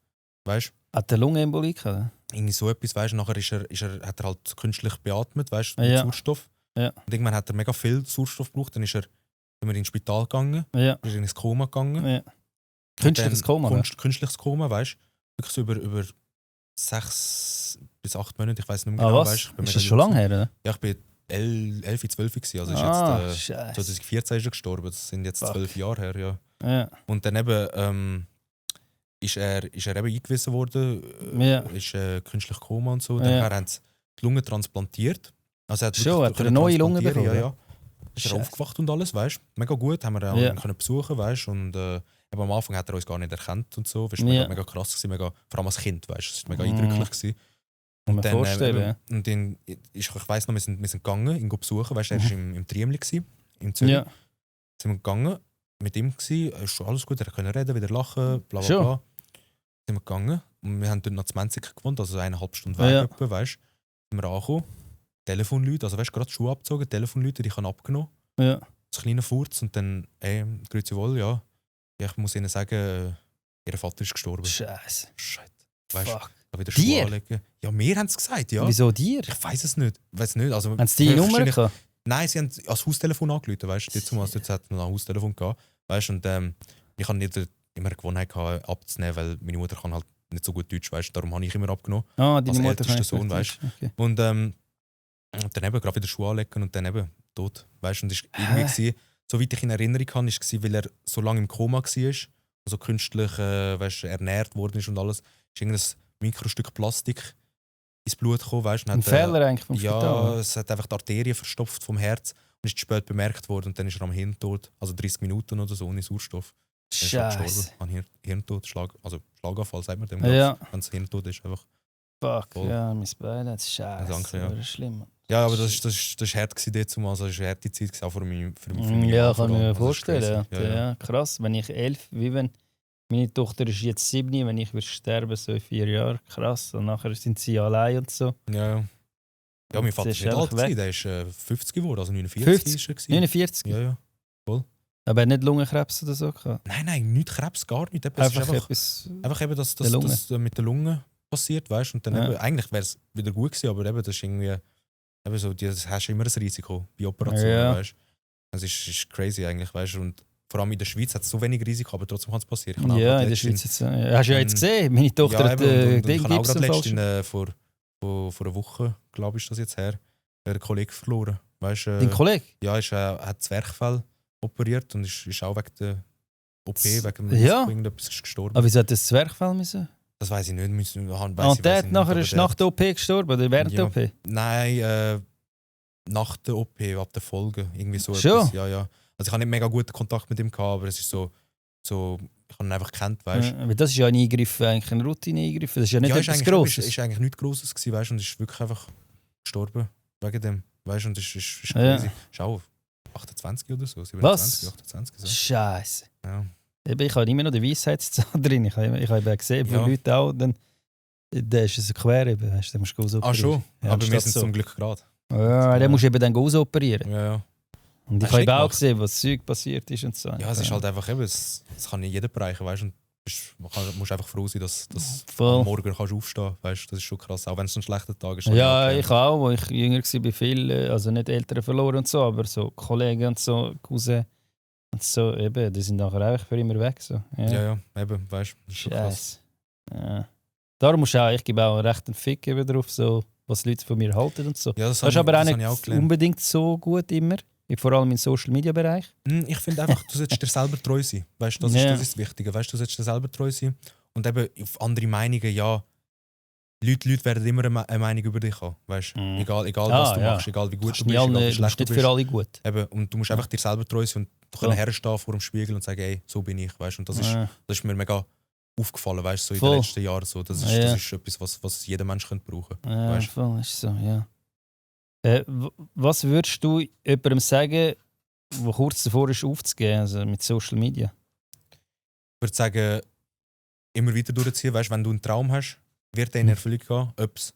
Weißt? Hat der Lungenembolie gehabt? Irgendwie so etwas, weißt du, nachher hat er halt künstlich beatmet, weißt du, mit ja. Sauerstoff. Ja. Und irgendwann hat er mega viel Sauerstoff gebraucht, dann sind wir ins Spital gegangen, ist ins Koma gegangen. Ja. Künstliches Koma? Künstliches Koma, weißt du. Wirklich so über 6 bis 8 Monate, ich weiß nicht mehr genau. Was? Weißt, ist das schon lange her? Oder? Ja, ich bin 11, 12 gewesen, also ist jetzt 2014 ist er gestorben, das sind jetzt 12 Jahre her, ja. Und dann eben ist er eben eingewiesen worden, ist künstlich Koma und so. Dann haben sie die Lunge transplantiert. Also hat er eine neue Lunge bekommen? Ja. Ist er aufgewacht und alles, weißt du. Mega gut, haben wir ihn können besuchen, weißt du. Und am Anfang hat er uns gar nicht erkannt und so. Das war mega krass gewesen, vor allem als Kind, weißt du. Es war mega eindrücklich gewesen. Und dann, und dann ich weiss noch, wir sind gegangen, ihn besuchen, weißt du, er war im Triemli in Zürich. Ja. Sind wir gegangen, mit ihm gsi, ist alles gut, er konnte reden, wieder lachen, bla bla bla. Sind wir gegangen und wir haben dort noch 20 gewohnt, also 1,5 Stunden Weg, weißt du. Sind wir angekommen, Telefonleute, also weißt du, gerade Schuhe abgezogen, Telefonleute, die haben abgenommen. Ja. So ein kleiner Furz und dann, grüezi wohl, ja. Ich muss ihnen sagen, ihr Vater ist gestorben. Scheiße. Weißt du, da wieder Schuhe anlegen. Ja, wir haben es gesagt, ja. Wieso dir? Ich weiß es nicht. Also, haben sie die Nummer gehabt? Nein, sie haben als Haustelefon angerufen, weißt du. Jetzt hat man ein Haustelefon gehabt, weißt du. Und ich habe nicht immer eine Gewohnheit gehabt, abzunehmen, weil meine Mutter kann halt nicht so gut Deutsch, weißt du. Darum habe ich immer abgenommen. Deine Mutter ältester Sohn, weißt du. Okay. Und dann eben gerade wieder Schuhe anlegen und dann eben tot, weißt du. Und es war irgendwie, soweit ich in Erinnerung habe, war, weil er so lange im Koma war, also künstlich weißt, ernährt worden ist und alles, ist irgendein Mikrostück Plastik ins Blut gekommen, weißt du. Ein Fehler eigentlich vom Spital? Ja, es hat einfach die Arterien verstopft vom Herz und ist spät bemerkt worden und dann ist er am Hirntod, also 30 Minuten oder so ohne Sauerstoff. Scheiße. An Hirntod, Schlaganfall, sagt man dem, wenn es Hirntod ist. Einfach fuck, voll. Ja, mein Bein hat Scheiße. Danke, ja. Das ist schlimm. Ja, aber das war hart dort, also das war eine harte Zeit, auch für mich. Ja, kann ich mir vorstellen. Ja, krass. Wenn ich 11, wie wenn meine Tochter ist jetzt 7, wenn ich würde sterben, so in 4 Jahren, krass. Und nachher sind sie allein und so. Ja, mein Vater ist nicht alt gewesen, der ist 50 geworden, also 49 50? Ist er. 49? Ja, voll. Aber er hat nicht Lungenkrebs oder so gehabt? Nein, nicht Krebs, gar nicht. Einfach eben, dass das mit der Lunge passiert, weißt du. Und dann eben, eigentlich wäre es wieder gut gewesen, aber eben, das ist irgendwie, eben so, das hast du immer ein Risiko bei Operationen, weißt du. Das ist crazy eigentlich, weißt du. Und vor allem in der Schweiz hat es so wenig Risiko, aber trotzdem kann es passieren. Ja, in der Schweiz jetzt. Hast du ja jetzt gesehen, meine Tochter hat den Gips. Ich habe auch gerade letztens vor einer Woche, glaube ich, ist das jetzt her, einen Kollegen verloren. Weißt, dein Kollege? Ja, hat Zwerchfell operiert und ist auch wegen der OP, wegen irgendetwas gestorben. Aber wieso hat das Zwerchfell müssen? Das weiß ich nicht. Und der hat nachher ist nach der OP gestorben oder während der OP? Nein, nach der OP, ab der Folge. Irgendwie so schon? Etwas. Ja. Also ich habe nicht mega guten Kontakt mit ihm gehabt, aber es ist so ich habe ihn einfach gekannt, weißt du. Das ist ja ein Eingriff, eigentlich ein Routine-Eingriff. Das ist ja nicht etwas Grosses. Es ist eigentlich nichts Grosses gewesen, weißt du, und ist wirklich einfach gestorben wegen dem, weißt du, und das ist crazy. Ist auch 28 oder so, 27, was? 28. So. Scheiße. Ja. Ich habe immer noch die Weisheitszahn drin. Ich habe gesehen, von Leuten auch, dann ist es quer eben, weißt, dann musst du ausoperieren. Schon? Ja, aber wir sind zum Glück gerade. Ja, dann musst du eben dann ausoperieren. Ja. Und ich habe auch gesehen, was Zeug passiert ist und so. Ja, es ist halt einfach eben, es kann in jedem Bereich, weißt du, musst einfach froh sein, dass am Morgen kannst aufstehen kannst, weißt du, das ist schon krass, auch wenn es ein schlechter Tag ist. Ja, ich auch, wo ich jünger war, bei vielen, also nicht Eltern verloren und so, aber so Kollegen und so, Cousins und so, eben, die sind nachher einfach für immer weg. So. Ja, eben, weißt du, das ist schon krass. Ja. Darum musst du auch, ich gebe auch recht einen Fick eben drauf, so, was Leute von mir halten und so. Ja, das ist aber auch nicht unbedingt so gut immer. Vor allem im Social-Media-Bereich. Ich finde einfach, du solltest dir selber treu sein. Weißt, das ist das Wichtige. Weißt, du solltest dir selber treu sein. und eben auf andere Meinungen, ja, Leute werden immer eine Meinung über dich haben, weißt? Egal was du machst, egal wie gut du bist, egal wie schlecht du bist. Nicht für alle gut. Eben, und du musst einfach dir selber treu sein und können herstehen vor dem Spiegel und sagen, ey, so bin ich, weißt? Und das ist mir mega aufgefallen, weißt, so in den letzten Jahren. So. Das ist etwas, was jeder Mensch könnte brauchen. Ja, voll, ist so, ja. Was würdest du jemandem sagen, der kurz davor ist aufzugehen, also mit Social Media? Ich würde sagen, immer weiter durchziehen, weißt, wenn du einen Traum hast, wird der in Erfüllung gehen, ob es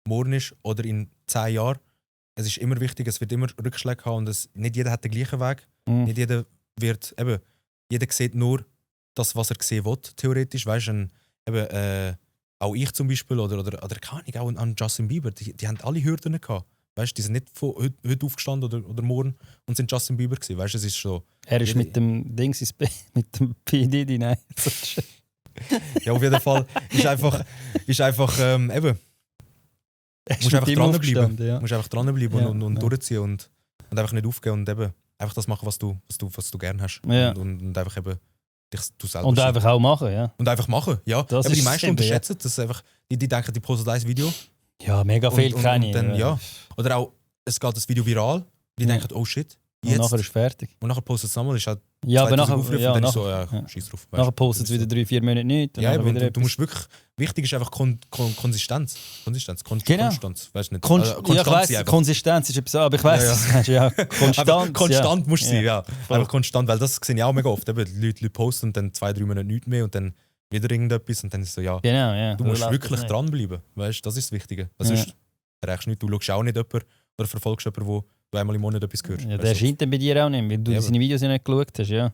morgen ist oder in 10 Jahren. Es ist immer wichtig, es wird immer Rückschläge haben und nicht jeder hat den gleichen Weg. Nicht jeder wird, jeder sieht nur das, was er sehen will, theoretisch. Weißt, auch ich zum Beispiel oder keine Ahnung, auch an Justin Bieber, die haben alle Hürden gehabt. Weißt, die sind nicht von heute aufgestanden oder morgen und sind Justin Bieber gewesen. Weißt, es ist so. Er ist mit dem Dings mit dem P. Diddy, nein. Ja, auf jeden Fall ist einfach musst einfach dranbleiben. Ja. Musst einfach dranbleiben und durchziehen und einfach nicht aufgeben und einfach das machen, was du gerne hast. Ja. Und einfach du selber und einfach auch machen, ja. Und einfach machen, ja. Das die meisten unterschätzen das einfach. Die denken, die posten ein Video. Ja, mega viel kann ich. Ja. Oder auch, es geht das Video viral. Die denken, oh shit. Jetzt. Und nachher ist fertig. Und nachher postet es nochmal, ist halt ja, aber nachher, Aufrufe, ja, dann nachher, ist so, ja, scheiß drauf. Nachher postet es wieder 3-4 Monate nicht. Ja, du musst wirklich, wichtig ist einfach Konsistenz. Genau. Konstanz, weißt nicht. Ich weiss, Konsistenz ist etwas, aber ich weiss, ja. Konstant musst du sein, ja. Einfach konstant, weil das sehe ich auch mega oft. Die Leute posten und dann 2-3 Monate nichts mehr und dann wieder irgendetwas und dann ist es so, ja. Genau, ja. Du musst wirklich dranbleiben, weißt, das ist das Wichtige. Sonst erreichst du nicht, du schaust auch nicht jemanden oder verfolgst jemanden, wo du einmal im Monat etwas hörst. Ja, der erscheint dann bei dir auch nicht, weil du seine Videos ja nicht geschaut hast, ja.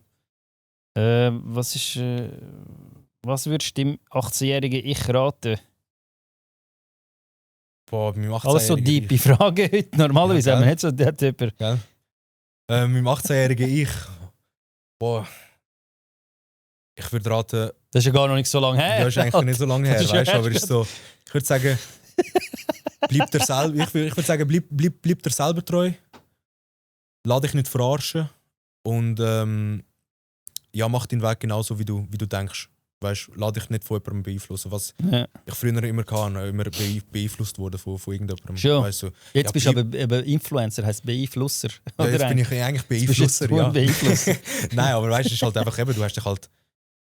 Was würdest du dem 18-jährigen Ich raten? Boah, bei meinem 18-jährigen Alles so tiefe Fragen heute. Normalerweise haben wir nicht so jemanden. Meinem 18-jährigen Ich. Boah. Ich würde raten. Das ist ja gar noch nicht so lange her. Das ist eigentlich nicht so lange her, weißt du, aber ist so. Ich würde sagen, bleib dir selber. Ich würde sagen, bleib dir selber treu. Lass dich nicht verarschen. Und mach deinen Weg genauso, wie du denkst. Weißt, lass dich nicht von jemandem beeinflussen. Was ich früher immer hatte, immer beeinflusst wurde von irgendjemandem. Sure. Weißt du, jetzt bist du aber Influencer, heisst Beeinflusser. Ja, jetzt bin ich eigentlich Beeinflusser. Ja. Nein, aber weißt du, es ist halt einfach eben, du hast dich halt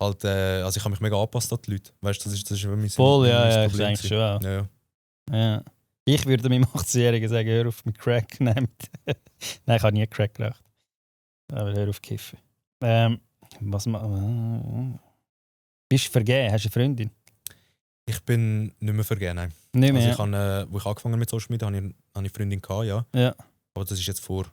also ich habe mich mega angepasst an die Leute. Weißt du, das ist mein voll, ja, ich Problem. denke schon auch. Ja. Ich würde meinem 18-Jährigen sagen, hör auf mit Crack. Nein, ich habe nie Crack geraucht. Aber hör auf kiffen. Bist du vergeben? Hast du eine Freundin? Ich bin nicht mehr vergeben, nein. Nicht mehr, also wo ich angefangen mit Social Media, hatte ich eine Freundin gehabt, ja. Aber das ist jetzt vor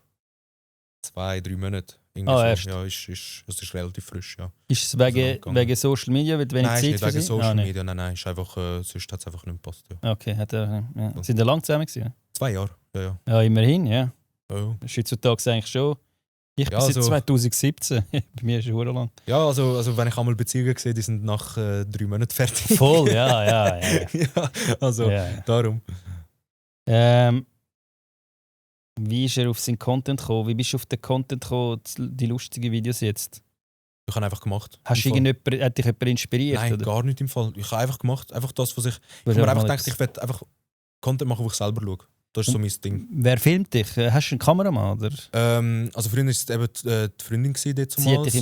2-3 Monaten. Erst? Ja, es ist relativ frisch, ja. Ist es wegen Social Media, weil du wenig Zeit Zeit nicht für wegen sie? Social Media, nein, ist einfach, sonst hat es einfach nicht gepasst. Ja. Okay, sind ihr lang zusammen gewesen? 2 Jahre, ja. Ja, immerhin, ja. Ja. Das ist heutzutage eigentlich schon. Ich bin seit 2017, bei mir ist es sehr lang. Ja, also wenn ich einmal Beziehungen sehe, die sind nach 3 Monaten fertig. Voll, ja. Ja, also darum. Wie ist er auf seinen Content gekommen? Wie bist du auf den Content gekommen, die lustigen Videos jetzt? Ich habe einfach gemacht. Hat dich jemand inspiriert? Nein, oder? gar nicht im Fall. Ich habe einfach gemacht. Einfach das, was ich habe mir einfach gedacht, ich werde einfach Content machen, wo ich selber schaue. Das ist so mein Ding. Wer filmt dich? Hast du einen Kameramann? Oder? Also früher war es eben die Freundin damals.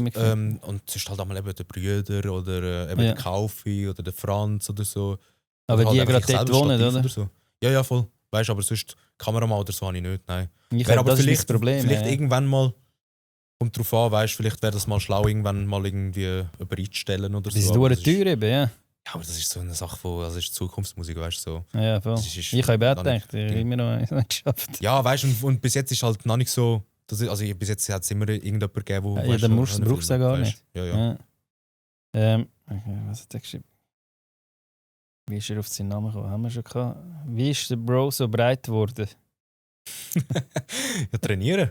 Und es ist halt einmal eben der Brüder oder eben der Kaufi oder der Franz oder so. Aber oder die halt gerade dort wohnen, oder? So. Ja, voll. Weißt, aber sonst Kameramann oder so habe ich nicht, nein. Das ist das Problem. Vielleicht irgendwann mal, kommt drauf an, weißt, vielleicht wäre das mal schlau, irgendwann mal irgendwie übereinstellen oder so. Das ist nur teuer eben, ja. Ja, aber das ist so eine Sache, also ist Zukunftsmusik, weißt du. So. Ja, voll. Ich habe auch gedacht, ich habe immer noch nicht geschafft. Ja, weißt du, und bis jetzt ist halt noch nicht so, also bis jetzt hat es immer irgendjemanden gegeben, wo... Ja, dann brauchst du es ja gar nicht. Ja. Okay, was hat er geschrieben? Wie ist er auf seinen Namen gekommen? Haben wir schon gehabt. Wie ist der Bro so breit geworden? Ja, trainieren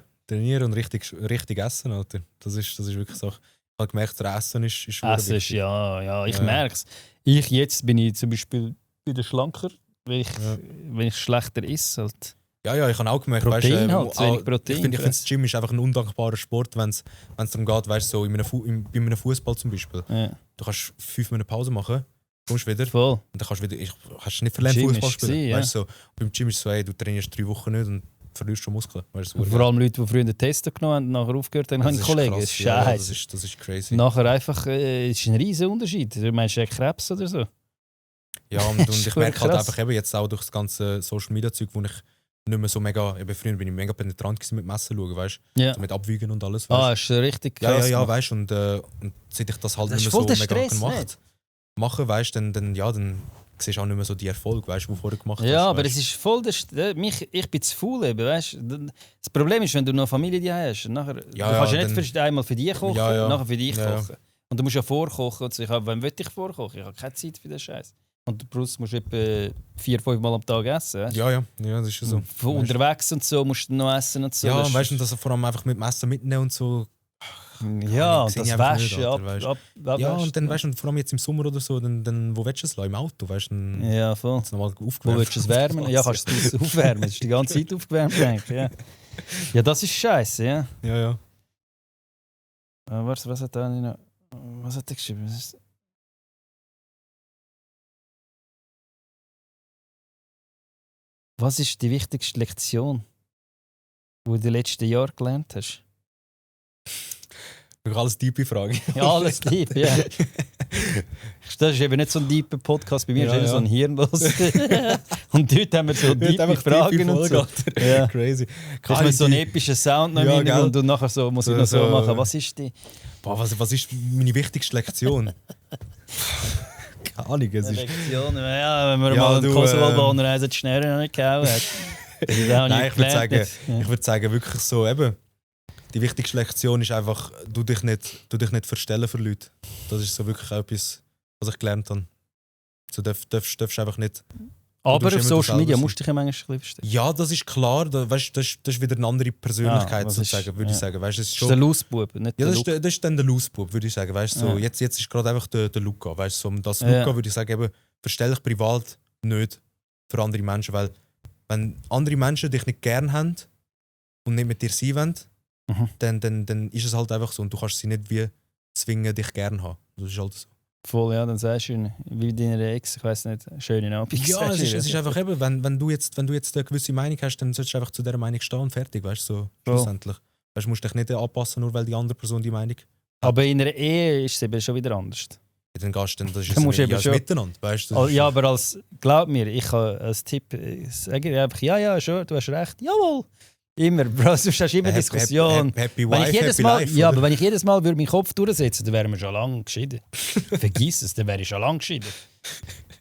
und richtig essen, Alter. Das ist wirklich so. Ich habe gemerkt, das Essen ist Essen ist, ja, ich merke es. Jetzt bin ich zum Beispiel wieder schlanker, wenn ich schlechter esse. Halt. Ja, ich habe auch gemerkt, Protein weißt, wenig Protein. Ich finde, das Gym ist einfach ein undankbarer Sport, wenn es darum geht, weißt, so bei einem Fußball zum Beispiel. Ja. Du kannst 5 Minuten Pause machen, kommst wieder. Voll. Und dann hast du nicht verlernt Gym Fußball ist spielen. gewesen, ja. Weißt du, so, beim Gym ist es so, ey, du trainierst 3 Wochen nicht und verlierst schon Muskeln. Weißt du, Vor allem Leute, die früher den Test genommen haben und nachher aufgehört haben, haben Kollegen. Das ist scheiße. Das ist crazy. Nachher einfach, ist ein riesen Unterschied. Du meinst ja Krebs oder so? Ja, und ich merke halt einfach eben jetzt auch durch das ganze Social Media Zeug, wo ich nicht mehr so mega, eben früher bin ich mega penetrant gewesen mit Messen schauen, weißt du? Ja. So mit Abwiegen und alles. Weißt? Ist richtig krass. Ja, weißt du, und seit ich das halt Das nicht ist mehr voll so der mega Stress, mache, weißt du, dann siehst du auch nicht mehr so die Erfolge, weißt du, die vorher gemacht hast. Ja, aber weißt? es ist voll ich bin zu faul eben, weißt du? Das Problem ist, wenn du noch Familie die hast, nachher, du kannst ja nicht einmal für dich kochen, nachher für dich kochen. Und du musst ja vorkochen. Und so. Wann will ich vorkochen? Ich habe keine Zeit für den Scheiß. Und du musst etwa 4-5 Mal am Tag essen. Weißt? Ja, das ist ja so. Von unterwegs und so musst du noch essen und so. Ja, weißt du, dass du vor allem einfach mit dem Essen mitnehmen und so. Ja, und das Waschen ja, und dann weißt du, vor allem jetzt im Sommer oder so, dann wo willst du es lassen? Im Auto, weißt du? Ja, voll. Wo willst du es wärmen? Ja, kannst du es aufwärmen. Es ist die ganze Zeit aufgewärmt, denke ich. Ja. Ja, das ist scheiße, ja. Ja. Was hat er noch? Was hat er geschrieben? Was ist die wichtigste Lektion, die du in den letzten Jahren gelernt hast? Alles tiefe Frage. Ja, alles deep, ja. Das ist eben nicht so ein deeper Podcast, bei mir ist eben so ein Hirnlos. Und dort haben wir so tiefe Fragen und so. Ja. Crazy. Da ist so ein epischer Sound noch im Hintergrund und nachher so, muss ich noch so machen. Was ist die? Boah, was ist meine wichtigste Lektion? Keine Ahnung. Lektion, ja, wenn man mal einen Kosovo-Bahner einen Schnurren nicht gehauen hat. Nein, ich würde sagen, wirklich so eben. Die wichtigste Lektion ist einfach, du dich nicht verstellen für Leute. Das ist so wirklich etwas, was ich gelernt habe. Du darfst einfach nicht. Aber auf Social Media musst du dich ja manchmal verstellen. Ja, das ist klar. Das ist wieder eine andere Persönlichkeit, sozusagen, würde ich sagen. Weißt, das ist der Loose-Bub, nicht ja, das ist dann der Loose-Bub, würde ich sagen. Weißt, so, jetzt ist gerade einfach der Luca. Weißt, so, das Luca würde ich sagen, eben, verstell dich privat nicht für andere Menschen. Weil wenn andere Menschen dich nicht gern haben und nicht mit dir sein wollen, dann ist es halt einfach so. Und du kannst sie nicht wie zwingen, dich gern zu haben. Das ist halt so. Voll, ja, dann sehr schön. Wie deiner Ex, ich weiss nicht, schöne Abend. Ja, es ist einfach eben, wenn du jetzt eine gewisse Meinung hast, dann solltest du einfach zu dieser Meinung stehen und fertig, weißt du, so schlussendlich. Weißt, du musst dich nicht anpassen, nur weil die andere Person die Meinung hat. Aber in einer Ehe ist es eben schon wieder anders. Ja, dann gehst du, das ist ein Miteinander, weißt du. Ja, aber glaub mir, ich kann als Tipp sagen einfach, ja, schon, du hast recht, jawohl. Immer, Bro, sonst hast du immer Diskussion. Happy wife, happy life. Ja, aber wenn ich jedes Mal meinen Kopf durchsetzen würde, dann wären wir schon lange geschieden. Vergiss es, dann wäre ich schon lange geschieden.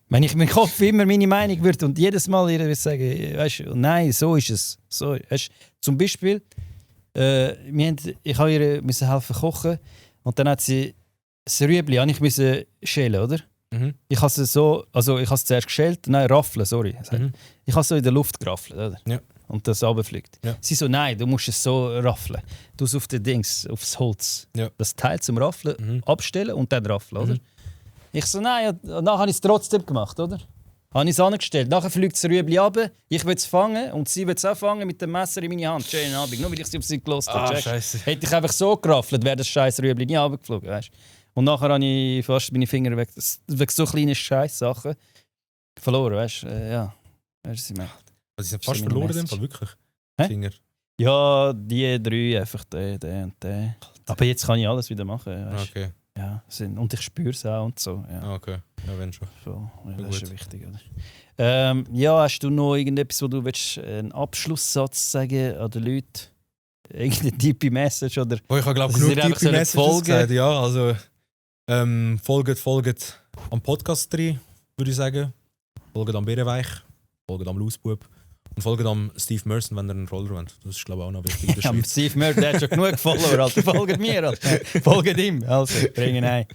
Wenn ich meinen Kopf immer meine Meinung würde und jedes Mal ihr würde sagen, weißt du, nein, so ist es. So, weißt, zum Beispiel, ich habe ihr helfen kochen und dann hat sie das Rüebli schälen, oder? Mhm. Ich habe es zuerst geschält, nein, raffeln, sorry. Ich habe es so in der Luft geraffelt, oder? Ja. Und das runterfliegt. Ja. Sie so, nein, du musst es so raffeln. Du musst auf den Dings, aufs Holz. Ja. Das Teil zum Raffeln abstellen und dann raffeln, oder? Ich so, nein, ja, nachher habe ich es trotzdem gemacht, oder? Habe ich es angestellt. Nachher fliegt das Rüebli runter, ich will es fangen und sie will es auch fangen mit dem Messer in meine Hand. Schönen Abend, nur weil ich sie auf sie gelassen habe. Scheiße. Hätte ich einfach so geraffelt, wäre das scheiß Rüebli nie runtergeflogen, weißt? Und nachher habe ich fast meine Finger wegen so kleinen Scheiß-Sachen verloren, weißt du? Ja, weißt du, Also, sie sind fast verloren, in dem Fall, wirklich. Finger. Ja, die 3, einfach der und der. Aber jetzt kann ich alles wieder machen. Weißt? Okay. Ja, und ich spüre es auch und so. Ja. Okay, ja, wenn schon. So, ja, das ist ja wichtig, oder? Ja, hast du noch irgendetwas, wo du willst, einen Abschlusssatz sagen an den Leuten? Irgendeine tiefe Message? Oder ich habe, glaube ich, genug tiefe Messages gesagt. Ja, also folgt am Podcast 3, würde ich sagen. Folgt am Bärenweich, folgt am Loosebub und folgt am Steve Merson, wenn ihr einen Roller wollt. Das ist, glaube ich, auch noch wichtig in der Schweiz. Steve Merson, der hat schon genug Follower, Alter. Folgt mir, Alter. Folgt ihm. Also, bringen ein.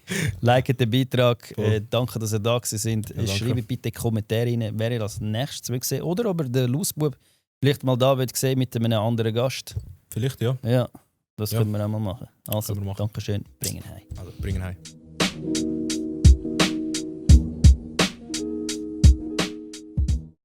Liket den Beitrag. Danke, dass ihr da sind. Ja, schreibt bitte Kommentare rein, wer ihr als nächstes will sehen. Oder ob ihr den Loosebub vielleicht mal da wollt sehen mit einem anderen Gast. Vielleicht, ja. Ja, das können wir auch mal machen. Also, danke schön. Bringen heim. Also, bringen heim.